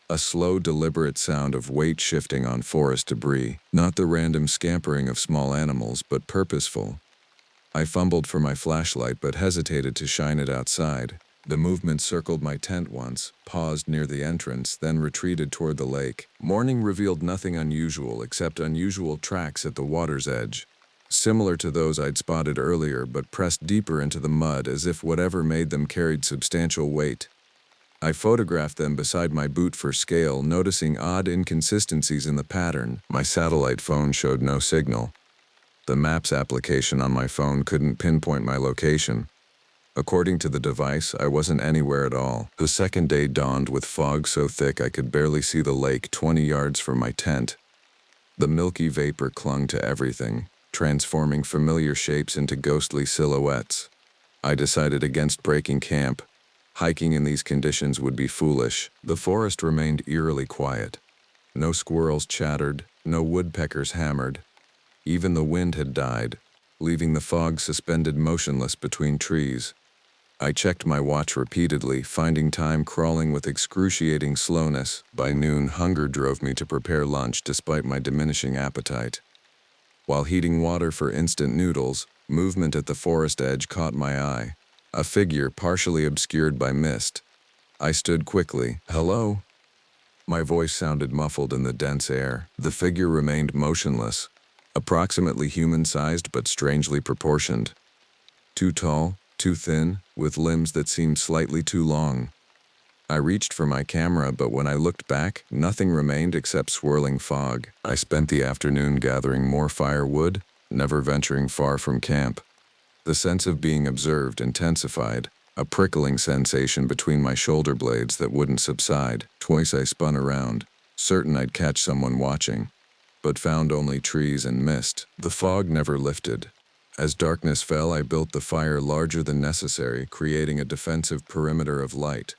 A slow, deliberate sound of weight shifting on forest debris, not the random scampering of small animals, but purposeful. I fumbled for my flashlight but hesitated to shine it outside. The movement circled my tent once, paused near the entrance, then retreated toward the lake. Morning revealed nothing unusual except unusual tracks at the water's edge, similar to those I'd spotted earlier but pressed deeper into the mud as if whatever made them carried substantial weight. I photographed them beside my boot for scale, noticing odd inconsistencies in the pattern. My satellite phone showed no signal. The Maps application on my phone couldn't pinpoint my location. According to the device, I wasn't anywhere at all. The second day dawned with fog so thick I could barely see the lake 20 yards from my tent. The milky vapor clung to everything, transforming familiar shapes into ghostly silhouettes. I decided against breaking camp. Hiking in these conditions would be foolish. The forest remained eerily quiet. No squirrels chattered, no woodpeckers hammered. Even the wind had died, leaving the fog suspended motionless between trees. I checked my watch repeatedly, finding time crawling with excruciating slowness. By noon, hunger drove me to prepare lunch despite my diminishing appetite. While heating water for instant noodles, movement at the forest edge caught my eye. A figure partially obscured by mist. I stood quickly. "Hello?" My voice sounded muffled in the dense air. The figure remained motionless, approximately human-sized but strangely proportioned. Too tall, too thin, with limbs that seemed slightly too long. I reached for my camera, but when I looked back, nothing remained except swirling fog. I spent the afternoon gathering more firewood, never venturing far from camp. The sense of being observed intensified, a prickling sensation between my shoulder blades that wouldn't subside. Twice I spun around, certain I'd catch someone watching, but found only trees and mist. The fog never lifted. As darkness fell, I built the fire larger than necessary, creating a defensive perimeter of light.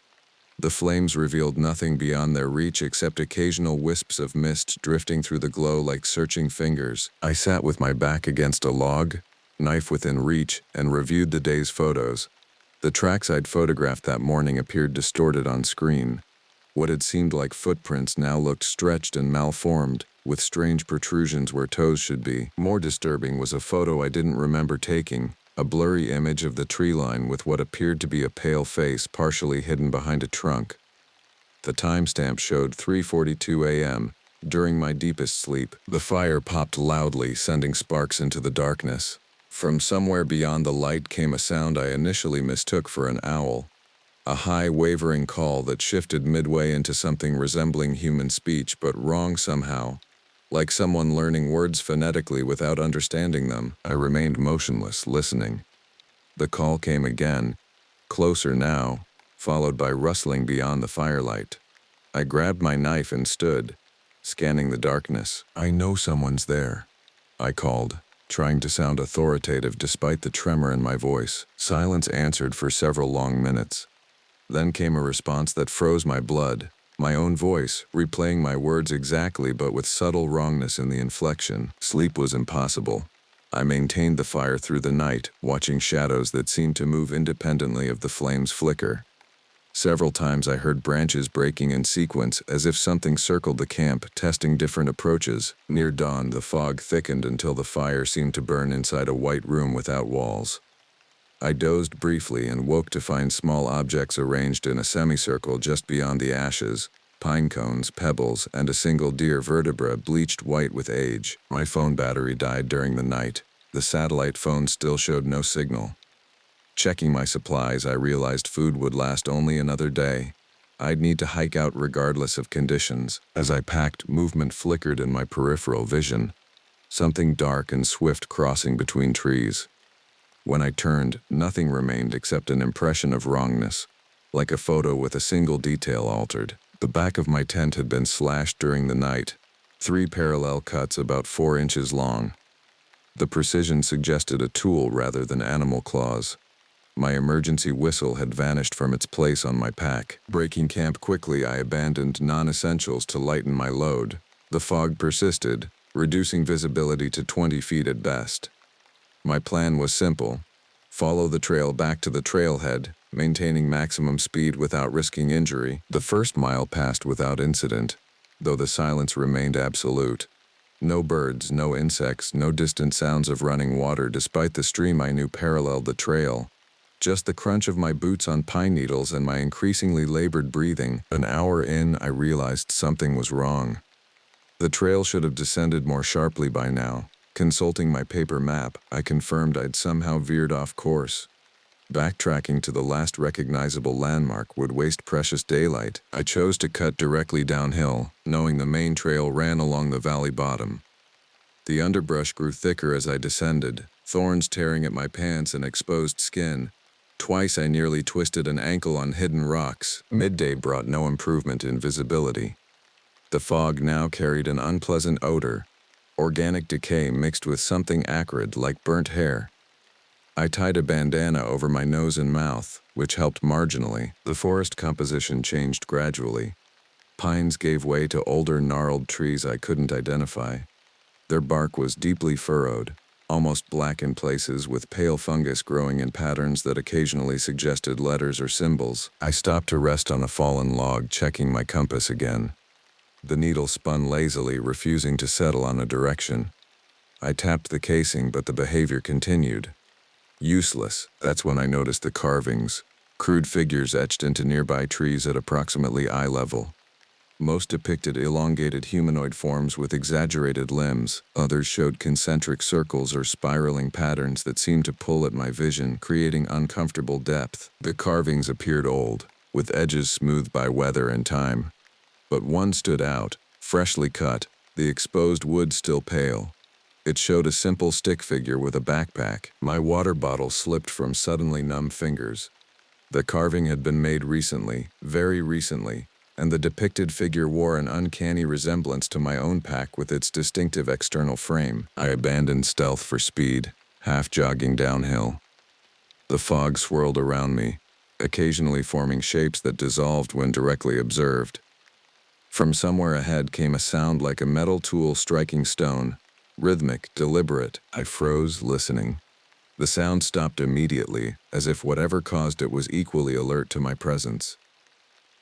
The flames revealed nothing beyond their reach except occasional wisps of mist drifting through the glow like searching fingers. I sat with my back against a log, knife within reach, and reviewed the day's photos. The tracks I'd photographed that morning appeared distorted on screen. What had seemed like footprints now looked stretched and malformed, with strange protrusions where toes should be. More disturbing was a photo I didn't remember taking, a blurry image of the tree line with what appeared to be a pale face partially hidden behind a trunk. The timestamp showed 3:42 a.m. During my deepest sleep, the fire popped loudly, sending sparks into the darkness. From somewhere beyond the light came a sound I initially mistook for an owl, a high, wavering call that shifted midway into something resembling human speech but wrong somehow, like someone learning words phonetically without understanding them. I remained motionless, listening. The call came again, closer now, followed by rustling beyond the firelight. I grabbed my knife and stood, scanning the darkness. "I know someone's there," I called, trying to sound authoritative despite the tremor in my voice. Silence answered for several long minutes. Then came a response that froze my blood, my own voice, replaying my words exactly but with subtle wrongness in the inflection. Sleep was impossible. I maintained the fire through the night, watching shadows that seemed to move independently of the flame's flicker. Several times I heard branches breaking in sequence as if something circled the camp, testing different approaches. Near dawn, the fog thickened until the fire seemed to burn inside a white room without walls. I dozed briefly and woke to find small objects arranged in a semicircle just beyond the ashes, pine cones, pebbles, and a single deer vertebra bleached white with age. My phone battery died during the night. The satellite phone still showed no signal. Checking my supplies, I realized food would last only another day. I'd need to hike out regardless of conditions. As I packed, movement flickered in my peripheral vision, something dark and swift crossing between trees. When I turned, nothing remained except an impression of wrongness, like a photo with a single detail altered. The back of my tent had been slashed during the night, 3 parallel cuts about 4 inches long. The precision suggested a tool rather than animal claws. My emergency whistle had vanished from its place on my pack. Breaking camp quickly, I abandoned non-essentials to lighten my load. The fog persisted, reducing visibility to 20 feet at best. My plan was simple: follow the trail back to the trailhead, maintaining maximum speed without risking injury. The first mile passed without incident, though the silence remained absolute. No birds, no insects, no distant sounds of running water despite the stream I knew paralleled the trail. Just the crunch of my boots on pine needles and my increasingly labored breathing. An hour in, I realized something was wrong. The trail should have descended more sharply by now. Consulting my paper map, I confirmed I'd somehow veered off course. Backtracking to the last recognizable landmark would waste precious daylight. I chose to cut directly downhill, knowing the main trail ran along the valley bottom. The underbrush grew thicker as I descended, thorns tearing at my pants and exposed skin. Twice I nearly twisted an ankle on hidden rocks. Midday brought no improvement in visibility. The fog now carried an unpleasant odor, organic decay mixed with something acrid like burnt hair. I tied a bandana over my nose and mouth, which helped marginally. The forest composition changed gradually. Pines gave way to older, gnarled trees I couldn't identify. Their bark was deeply furrowed, almost black in places, with pale fungus growing in patterns that occasionally suggested letters or symbols. I stopped to rest on a fallen log, checking my compass again. The needle spun lazily, refusing to settle on a direction. I tapped the casing, but the behavior continued. Useless. That's when I noticed the carvings, crude figures etched into nearby trees at approximately eye level. Most depicted elongated humanoid forms with exaggerated limbs. Others showed concentric circles or spiraling patterns that seemed to pull at my vision, creating uncomfortable depth. The carvings appeared old, with edges smoothed by weather and time. But one stood out, freshly cut, the exposed wood still pale. It showed a simple stick figure with a backpack. My water bottle slipped from suddenly numb fingers. The carving had been made recently, very recently, and the depicted figure wore an uncanny resemblance to my own pack with its distinctive external frame. I abandoned stealth for speed, half jogging downhill. The fog swirled around me, occasionally forming shapes that dissolved when directly observed. From somewhere ahead came a sound like a metal tool striking stone, rhythmic, deliberate. I froze, listening. The sound stopped immediately, as if whatever caused it was equally alert to my presence.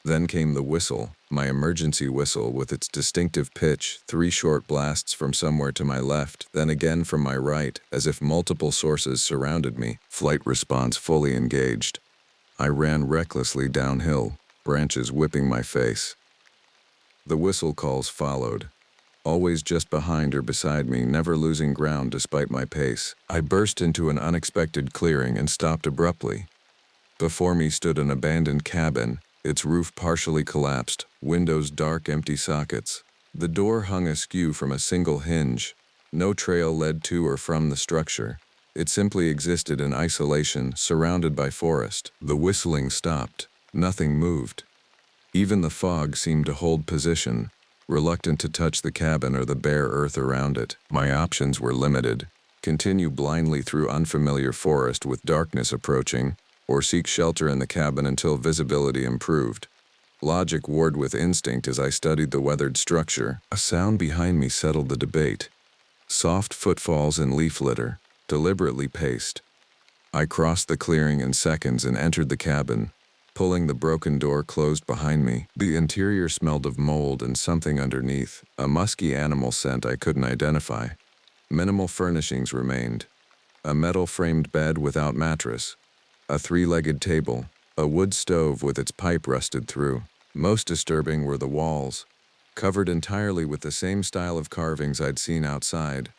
Then came the whistle, my emergency whistle with its distinctive pitch, 3 short blasts from somewhere to my left, then again from my right, as if multiple sources surrounded me. Flight response fully engaged. I ran recklessly downhill, branches whipping my face. The whistle calls followed, always just behind or beside me, never losing ground despite my pace. I burst into an unexpected clearing and stopped abruptly. Before me stood an abandoned cabin, its roof partially collapsed, windows dark, empty sockets. The door hung askew from a single hinge. No trail led to or from the structure. It simply existed in isolation, surrounded by forest. The whistling stopped. Nothing moved. Even the fog seemed to hold position, reluctant to touch the cabin or the bare earth around it. My options were limited: continue blindly through unfamiliar forest with darkness approaching, or seek shelter in the cabin until visibility improved. Logic warred with instinct as I studied the weathered structure. A sound behind me settled the debate. Soft footfalls in leaf litter, deliberately paced. I crossed the clearing in seconds and entered the cabin, pulling the broken door closed behind me. The interior smelled of mold and something underneath, a musky animal scent I couldn't identify. Minimal furnishings remained: a metal-framed bed without mattress, a 3-legged table, a wood stove with its pipe rusted through. Most disturbing were the walls, covered entirely with the same style of carvings I'd seen outside,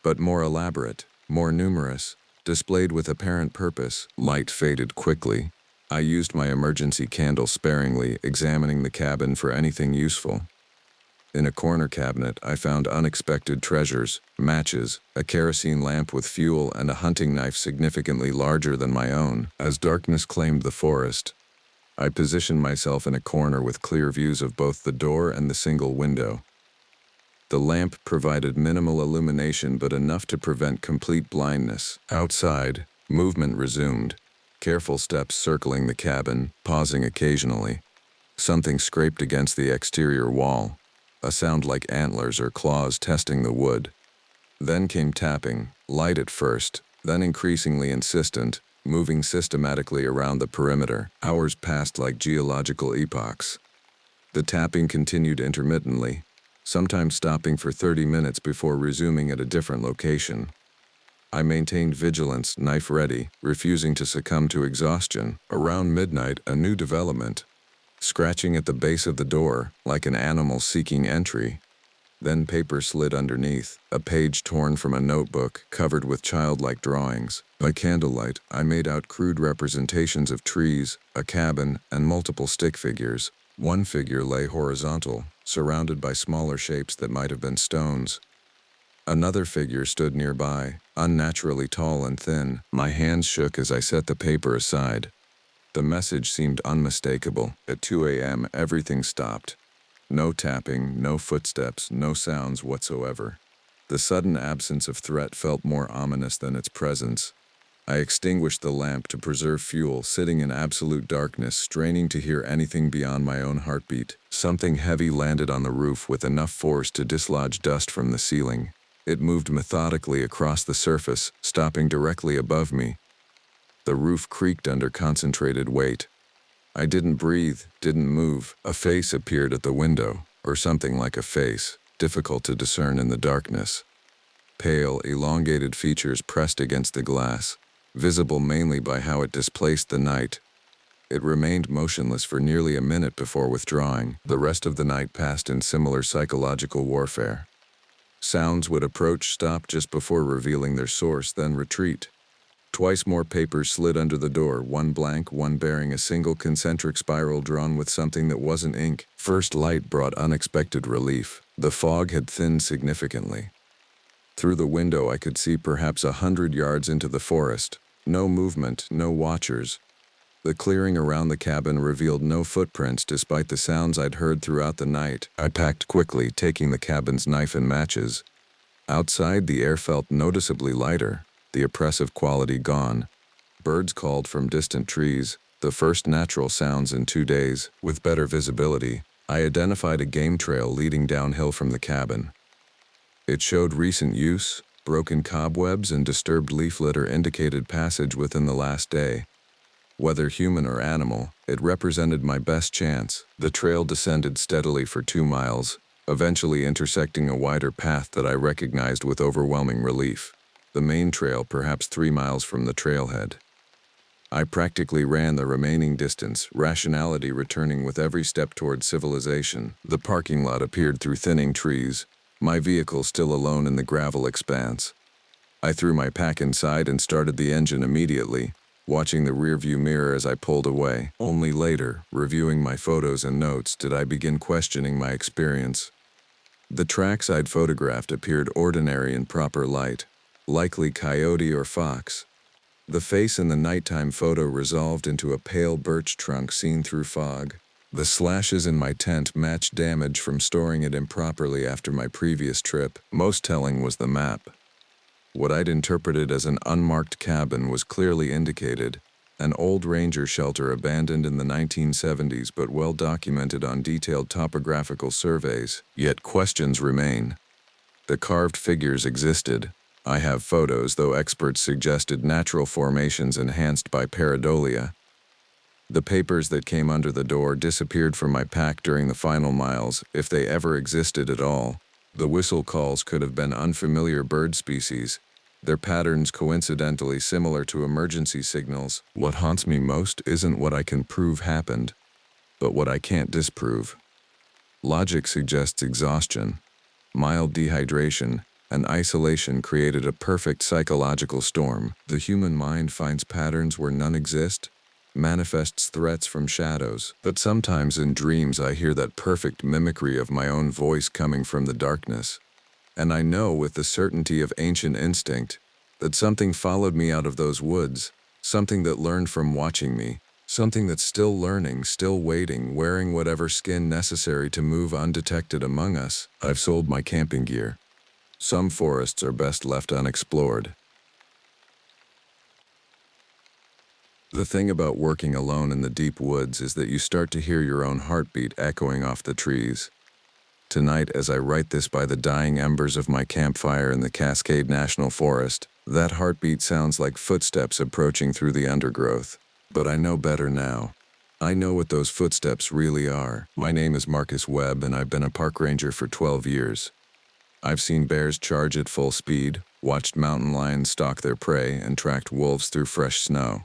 but more elaborate, more numerous, displayed with apparent purpose. Light faded quickly. I used my emergency candle sparingly, examining the cabin for anything useful. In a corner cabinet, I found unexpected treasures: matches, a kerosene lamp with fuel, and a hunting knife significantly larger than my own. As darkness claimed the forest, I positioned myself in a corner with clear views of both the door and the single window. The lamp provided minimal illumination but enough to prevent complete blindness. Outside, movement resumed. Careful steps circling the cabin, pausing occasionally. Something scraped against the exterior wall, a sound like antlers or claws testing the wood. Then came tapping, light at first, then increasingly insistent, moving systematically around the perimeter. Hours passed like geological epochs. The tapping continued intermittently, sometimes stopping for 30 minutes before resuming at a different location. I maintained vigilance, knife ready, refusing to succumb to exhaustion. Around midnight, a new development. Scratching at the base of the door, like an animal seeking entry. Then paper slid underneath, a page torn from a notebook covered with childlike drawings. By candlelight, I made out crude representations of trees, a cabin, and multiple stick figures. One figure lay horizontal, surrounded by smaller shapes that might have been stones. Another figure stood nearby, unnaturally tall and thin. My hands shook as I set the paper aside. The message seemed unmistakable. At 2 a.m., everything stopped. No tapping, no footsteps, no sounds whatsoever. The sudden absence of threat felt more ominous than its presence. I extinguished the lamp to preserve fuel, sitting in absolute darkness, straining to hear anything beyond my own heartbeat. Something heavy landed on the roof with enough force to dislodge dust from the ceiling. It moved methodically across the surface, stopping directly above me. The roof creaked under concentrated weight. I didn't breathe, didn't move. A face appeared at the window, or something like a face, difficult to discern in the darkness. Pale, elongated features pressed against the glass, visible mainly by how it displaced the night. It remained motionless for nearly a minute before withdrawing. The rest of the night passed in similar psychological warfare. Sounds would approach, stop just before revealing their source, then retreat. Twice more papers slid under the door, one blank, one bearing a single concentric spiral drawn with something that wasn't ink. First light brought unexpected relief. The fog had thinned significantly. Through the window I could see perhaps 100 yards into the forest. No movement, no watchers. The clearing around the cabin revealed no footprints despite the sounds I'd heard throughout the night. I packed quickly, taking the cabin's knife and matches. Outside, the air felt noticeably lighter, the oppressive quality gone. Birds called from distant trees, the first natural sounds in 2 days. With better visibility, I identified a game trail leading downhill from the cabin. It showed recent use, broken cobwebs and disturbed leaf litter indicated passage within the last day. Whether human or animal, it represented my best chance. The trail descended steadily for 2 miles, eventually intersecting a wider path that I recognized with overwhelming relief. The main trail perhaps 3 miles from the trailhead. I practically ran the remaining distance, rationality returning with every step toward civilization. The parking lot appeared through thinning trees, my vehicle still alone in the gravel expanse. I threw my pack inside and started the engine immediately, watching the rearview mirror as I pulled away. Only later, reviewing my photos and notes, did I begin questioning my experience. The tracks I'd photographed appeared ordinary in proper light, likely coyote or fox. The face in the nighttime photo resolved into a pale birch trunk seen through fog. The slashes in my tent matched damage from storing it improperly after my previous trip. Most telling was the map. What I'd interpreted as an unmarked cabin was clearly indicated, an old ranger shelter abandoned in the 1970s but well documented on detailed topographical surveys. Yet questions remain. The carved figures existed. I have photos, though experts suggested natural formations enhanced by pareidolia. The papers that came under the door disappeared from my pack during the final miles, if they ever existed at all. The whistle calls could have been unfamiliar bird species, their patterns coincidentally similar to emergency signals. What haunts me most isn't what I can prove happened, but what I can't disprove. Logic suggests exhaustion, mild dehydration, and isolation created a perfect psychological storm. The human mind finds patterns where none exist, manifests threats from shadows. But sometimes in dreams I hear that perfect mimicry of my own voice coming from the darkness. And I know with the certainty of ancient instinct that something followed me out of those woods, something that learned from watching me, Something that's still learning, still waiting, wearing whatever skin necessary to move undetected among us. I've sold my camping gear. Some forests are best left unexplored. The thing about working alone in the deep woods is that you start to hear your own heartbeat echoing off the trees. Tonight, as I write this by the dying embers of my campfire in the Cascade National Forest, that heartbeat sounds like footsteps approaching through the undergrowth. But I know better now. I know what those footsteps really are. My name is Marcus Webb, and I've been a park ranger for 12 years. I've seen bears charge at full speed, watched mountain lions stalk their prey, and tracked wolves through fresh snow.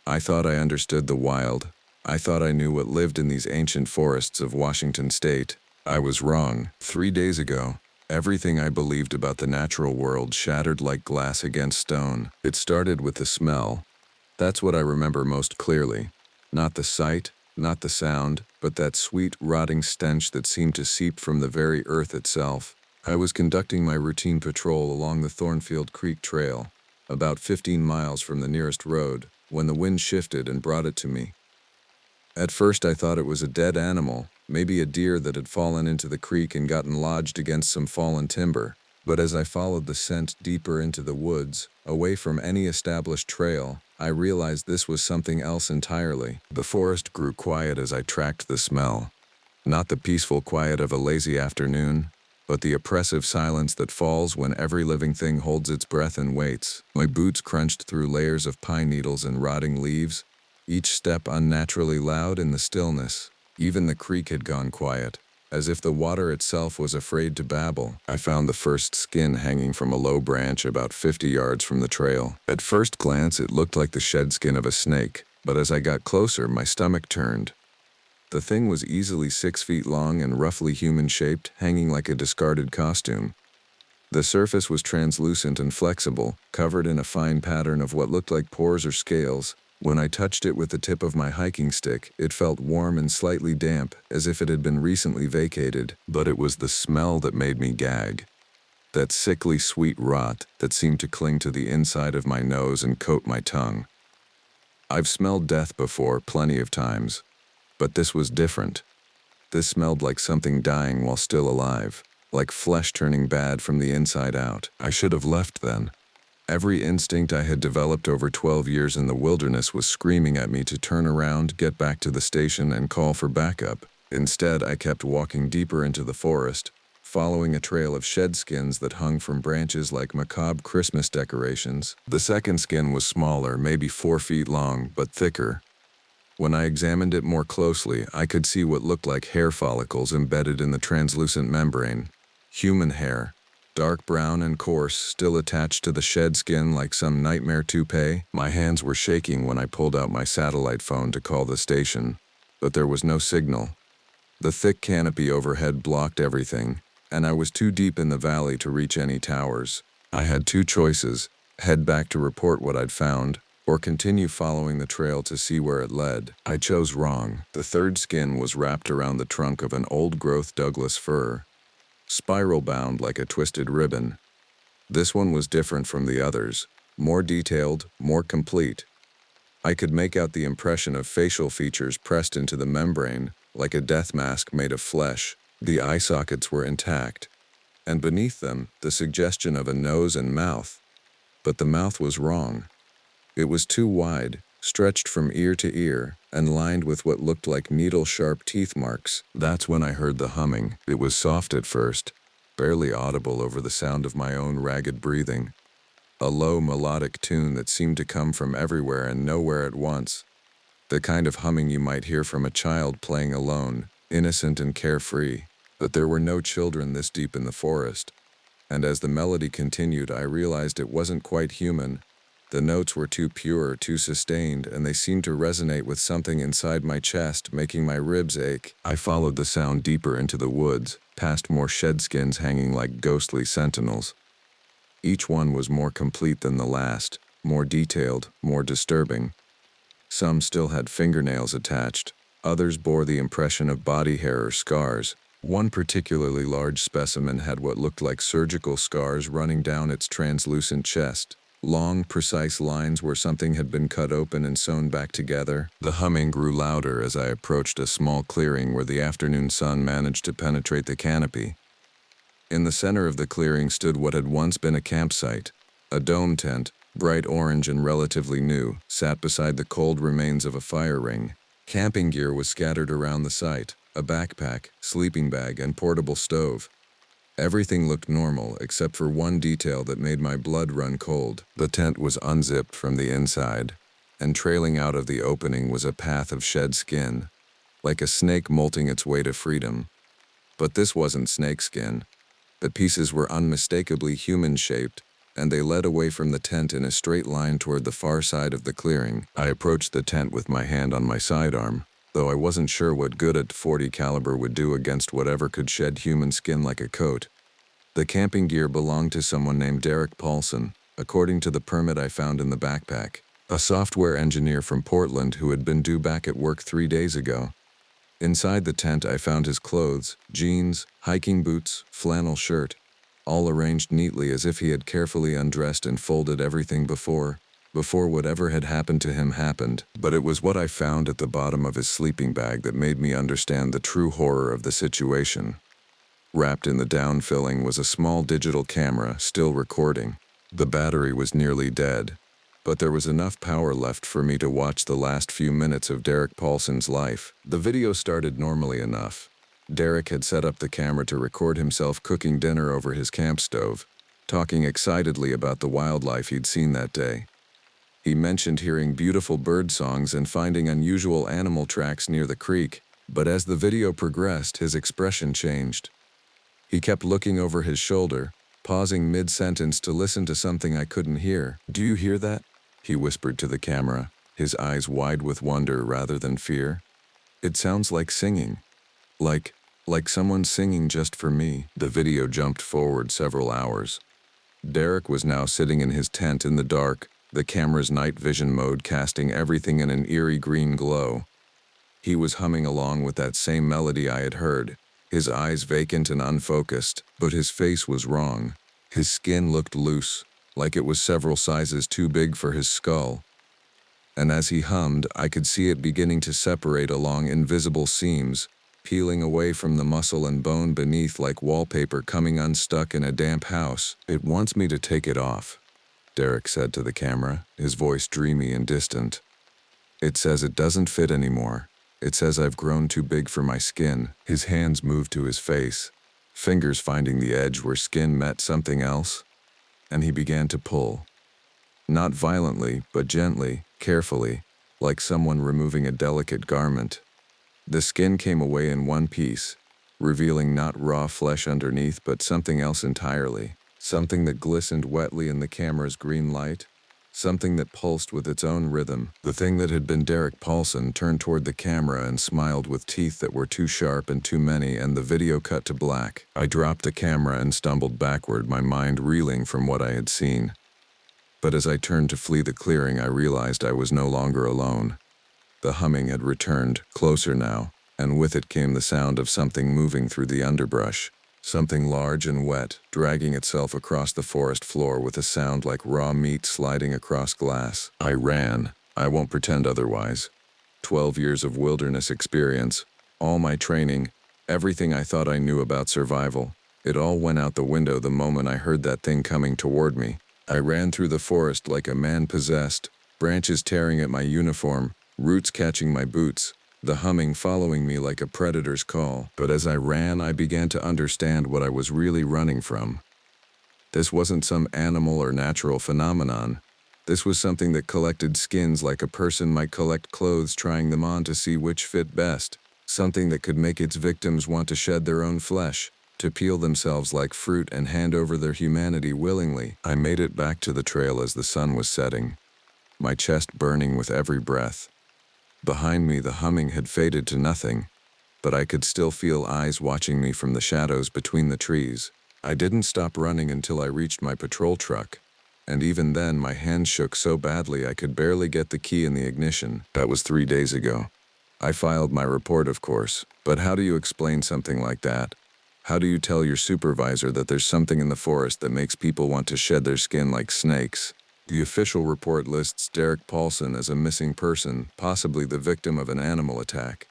I thought I understood the wild. I thought I knew what lived in these ancient forests of Washington state. I was wrong. 3 days ago, everything I believed about the natural world shattered like glass against stone. It started with the smell. That's what I remember most clearly. Not the sight, not the sound, but that sweet, rotting stench that seemed to seep from the very earth itself. I was conducting my routine patrol along the Thornfield Creek Trail, about 15 miles from the nearest road, when the wind shifted and brought it to me. At first I thought it was a dead animal, maybe a deer that had fallen into the creek and gotten lodged against some fallen timber. But as I followed the scent deeper into the woods, away from any established trail, I realized this was something else entirely. The forest grew quiet as I tracked the smell. Not the peaceful quiet of a lazy afternoon, but the oppressive silence that falls when every living thing holds its breath and waits. My boots crunched through layers of pine needles and rotting leaves, each step unnaturally loud in the stillness. Even the creek had gone quiet, as if the water itself was afraid to babble. I found the first skin hanging from a low branch about 50 yards from the trail. At first glance, it looked like the shed skin of a snake, but as I got closer, my stomach turned. The thing was easily 6 feet long and roughly human-shaped, hanging like a discarded costume. The surface was translucent and flexible, covered in a fine pattern of what looked like pores or scales. When I touched it with the tip of my hiking stick, it felt warm and slightly damp, as if it had been recently vacated. But it was the smell that made me gag. That sickly sweet rot that seemed to cling to the inside of my nose and coat my tongue. I've smelled death before, plenty of times. But this was different. This smelled like something dying while still alive, like flesh turning bad from the inside out. I should have left then. Every instinct I had developed over 12 years in the wilderness was screaming at me to turn around, get back to the station, and call for backup. Instead, I kept walking deeper into the forest, following a trail of shed skins that hung from branches like macabre Christmas decorations. The second skin was smaller, maybe 4 feet long, but thicker. When I examined it more closely, I could see what looked like hair follicles embedded in the translucent membrane. Human hair, dark brown and coarse, still attached to the shed skin like some nightmare toupee. My hands were shaking when I pulled out my satellite phone to call the station, but there was no signal. The thick canopy overhead blocked everything, and I was too deep in the valley to reach any towers. I had two choices: head back to report what I'd found, or continue following the trail to see where it led. I chose wrong. The third skin was wrapped around the trunk of an old-growth Douglas fir, spiral-bound like a twisted ribbon. This one was different from the others, more detailed, more complete. I could make out the impression of facial features pressed into the membrane, like a death mask made of flesh. The eye sockets were intact, and beneath them, the suggestion of a nose and mouth. But the mouth was wrong. It was too wide, stretched from ear to ear, and lined with what looked like needle-sharp teeth marks. That's when I heard the humming. It was soft at first, barely audible over the sound of my own ragged breathing. A low melodic tune that seemed to come from everywhere and nowhere at once. The kind of humming you might hear from a child playing alone, innocent and carefree. But there were no children this deep in the forest. And as the melody continued, I realized it wasn't quite human. The notes were too pure, too sustained, and they seemed to resonate with something inside my chest, making my ribs ache. I followed the sound deeper into the woods, past more shed skins hanging like ghostly sentinels. Each one was more complete than the last, more detailed, more disturbing. Some still had fingernails attached. Others bore the impression of body hair or scars. One particularly large specimen had what looked like surgical scars running down its translucent chest, Long, precise lines where something had been cut open and sewn back together. The humming grew louder as I approached a small clearing where the afternoon sun managed to penetrate the canopy. In the center of the clearing stood what had once been a campsite. A dome tent, bright orange and relatively new, sat beside the cold remains of a fire ring. Camping gear was scattered around the site: a backpack, sleeping bag, and portable stove. Everything looked normal except for one detail that made my blood run cold. The tent was unzipped from the inside, and trailing out of the opening was a path of shed skin, like a snake molting its way to freedom. But this wasn't snake skin. The pieces were unmistakably human-shaped, and they led away from the tent in a straight line toward the far side of the clearing. I approached the tent with my hand on my sidearm, though I wasn't sure what good a .40 caliber would do against whatever could shed human skin like a coat. The camping gear belonged to someone named Derek Paulson, according to the permit I found in the backpack, a software engineer from Portland who had been due back at work 3 days ago. Inside the tent I found his clothes: jeans, hiking boots, flannel shirt, all arranged neatly as if he had carefully undressed and folded everything before whatever had happened to him happened. But it was what I found at the bottom of his sleeping bag that made me understand the true horror of the situation. Wrapped in the down filling was a small digital camera, still recording. The battery was nearly dead, but there was enough power left for me to watch the last few minutes of Derek Paulson's life. The video started normally enough. Derek had set up the camera to record himself cooking dinner over his camp stove, talking excitedly about the wildlife he'd seen that day. He mentioned hearing beautiful bird songs and finding unusual animal tracks near the creek, but as the video progressed, his expression changed. He kept looking over his shoulder, pausing mid-sentence to listen to something I couldn't hear. "Do you hear that?" he whispered to the camera, his eyes wide with wonder rather than fear. "It sounds like singing. Like someone singing just for me." The video jumped forward several hours. Derek was now sitting in his tent in the dark, the camera's night vision mode casting everything in an eerie green glow. He was humming along with that same melody I had heard, his eyes vacant and unfocused, but his face was wrong. His skin looked loose, like it was several sizes too big for his skull. And as he hummed, I could see it beginning to separate along invisible seams, peeling away from the muscle and bone beneath like wallpaper coming unstuck in a damp house. "It wants me to take it off," Derek said to the camera, his voice dreamy and distant. "It says it doesn't fit anymore. It says I've grown too big for my skin." His hands moved to his face, fingers finding the edge where skin met something else, and he began to pull. Not violently, but gently, carefully, like someone removing a delicate garment. The skin came away in one piece, revealing not raw flesh underneath but something else entirely. Something that glistened wetly in the camera's green light. Something that pulsed with its own rhythm. The thing that had been Derek Paulson turned toward the camera and smiled with teeth that were too sharp and too many, and the video cut to black. I dropped the camera and stumbled backward, my mind reeling from what I had seen. But as I turned to flee the clearing, I realized I was no longer alone. The humming had returned, closer now, and with it came the sound of something moving through the underbrush. Something large and wet, dragging itself across the forest floor with a sound like raw meat sliding across glass. I ran. I won't pretend otherwise. 12 years of wilderness experience, all my training, everything I thought I knew about survival. It all went out the window the moment I heard that thing coming toward me. I ran through the forest like a man possessed, branches tearing at my uniform, roots catching my boots, the humming following me like a predator's call. But as I ran, I began to understand what I was really running from. This wasn't some animal or natural phenomenon. This was something that collected skins like a person might collect clothes, trying them on to see which fit best. Something that could make its victims want to shed their own flesh, to peel themselves like fruit and hand over their humanity willingly. I made it back to the trail as the sun was setting, my chest burning with every breath. Behind me, the humming had faded to nothing, but I could still feel eyes watching me from the shadows between the trees. I didn't stop running until I reached my patrol truck, and even then my hands shook so badly I could barely get the key in the ignition. That was 3 days ago. I filed my report, of course, but how do you explain something like that? How do you tell your supervisor that there's something in the forest that makes people want to shed their skin like snakes? The official report lists Derek Paulson as a missing person, possibly the victim of an animal attack.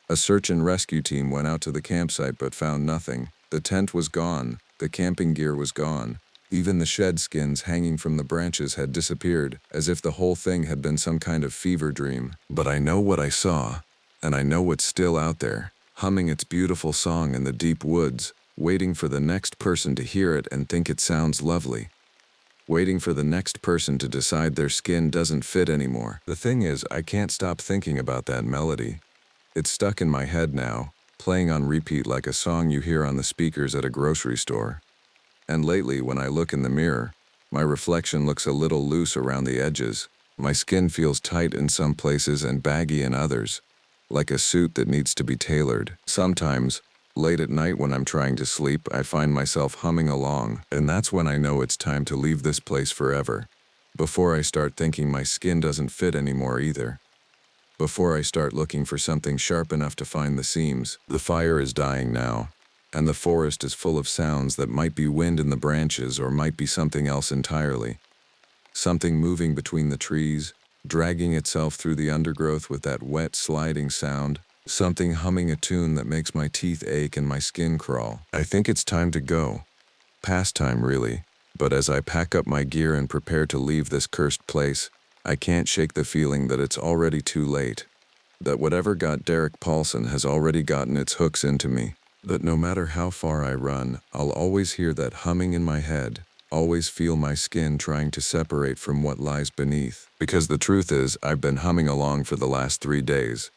A search and rescue team went out to the campsite but found nothing. The tent was gone, the camping gear was gone. Even the shed skins hanging from the branches had disappeared, as if the whole thing had been some kind of fever dream. But I know what I saw, and I know what's still out there, humming its beautiful song in the deep woods, waiting for the next person to hear it and think it sounds lovely. Waiting for the next person to decide their skin doesn't fit anymore. The thing is, I can't stop thinking about that melody. It's stuck in my head now, playing on repeat like a song you hear on the speakers at a grocery store. And lately, when I look in the mirror, my reflection looks a little loose around the edges. My skin feels tight in some places and baggy in others, like a suit that needs to be tailored. Sometimes, late at night when I'm trying to sleep, I find myself humming along, and that's when I know it's time to leave this place forever. Before I start thinking my skin doesn't fit anymore either. Before I start looking for something sharp enough to find the seams. The fire is dying now, and the forest is full of sounds that might be wind in the branches or might be something else entirely. Something moving between the trees, dragging itself through the undergrowth with that wet, sliding sound. Something humming a tune that makes my teeth ache and my skin crawl. I think it's time to go. Past time, really. But as I pack up my gear and prepare to leave this cursed place, I can't shake the feeling that it's already too late. That whatever got Derek Paulson has already gotten its hooks into me. That no matter how far I run, I'll always hear that humming in my head, always feel my skin trying to separate from what lies beneath. Because the truth is, I've been humming along for the last 3 days.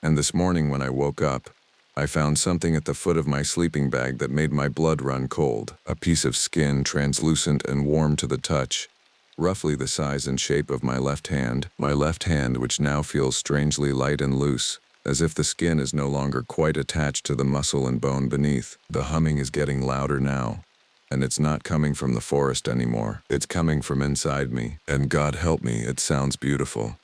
And this morning when I woke up, I found something at the foot of my sleeping bag that made my blood run cold. A piece of skin, translucent and warm to the touch, roughly the size and shape of my left hand which now feels strangely light and loose, as if the skin is no longer quite attached to the muscle and bone beneath. The humming is getting louder now, and it's not coming from the forest anymore. It's coming from inside me, and God help me, it sounds beautiful.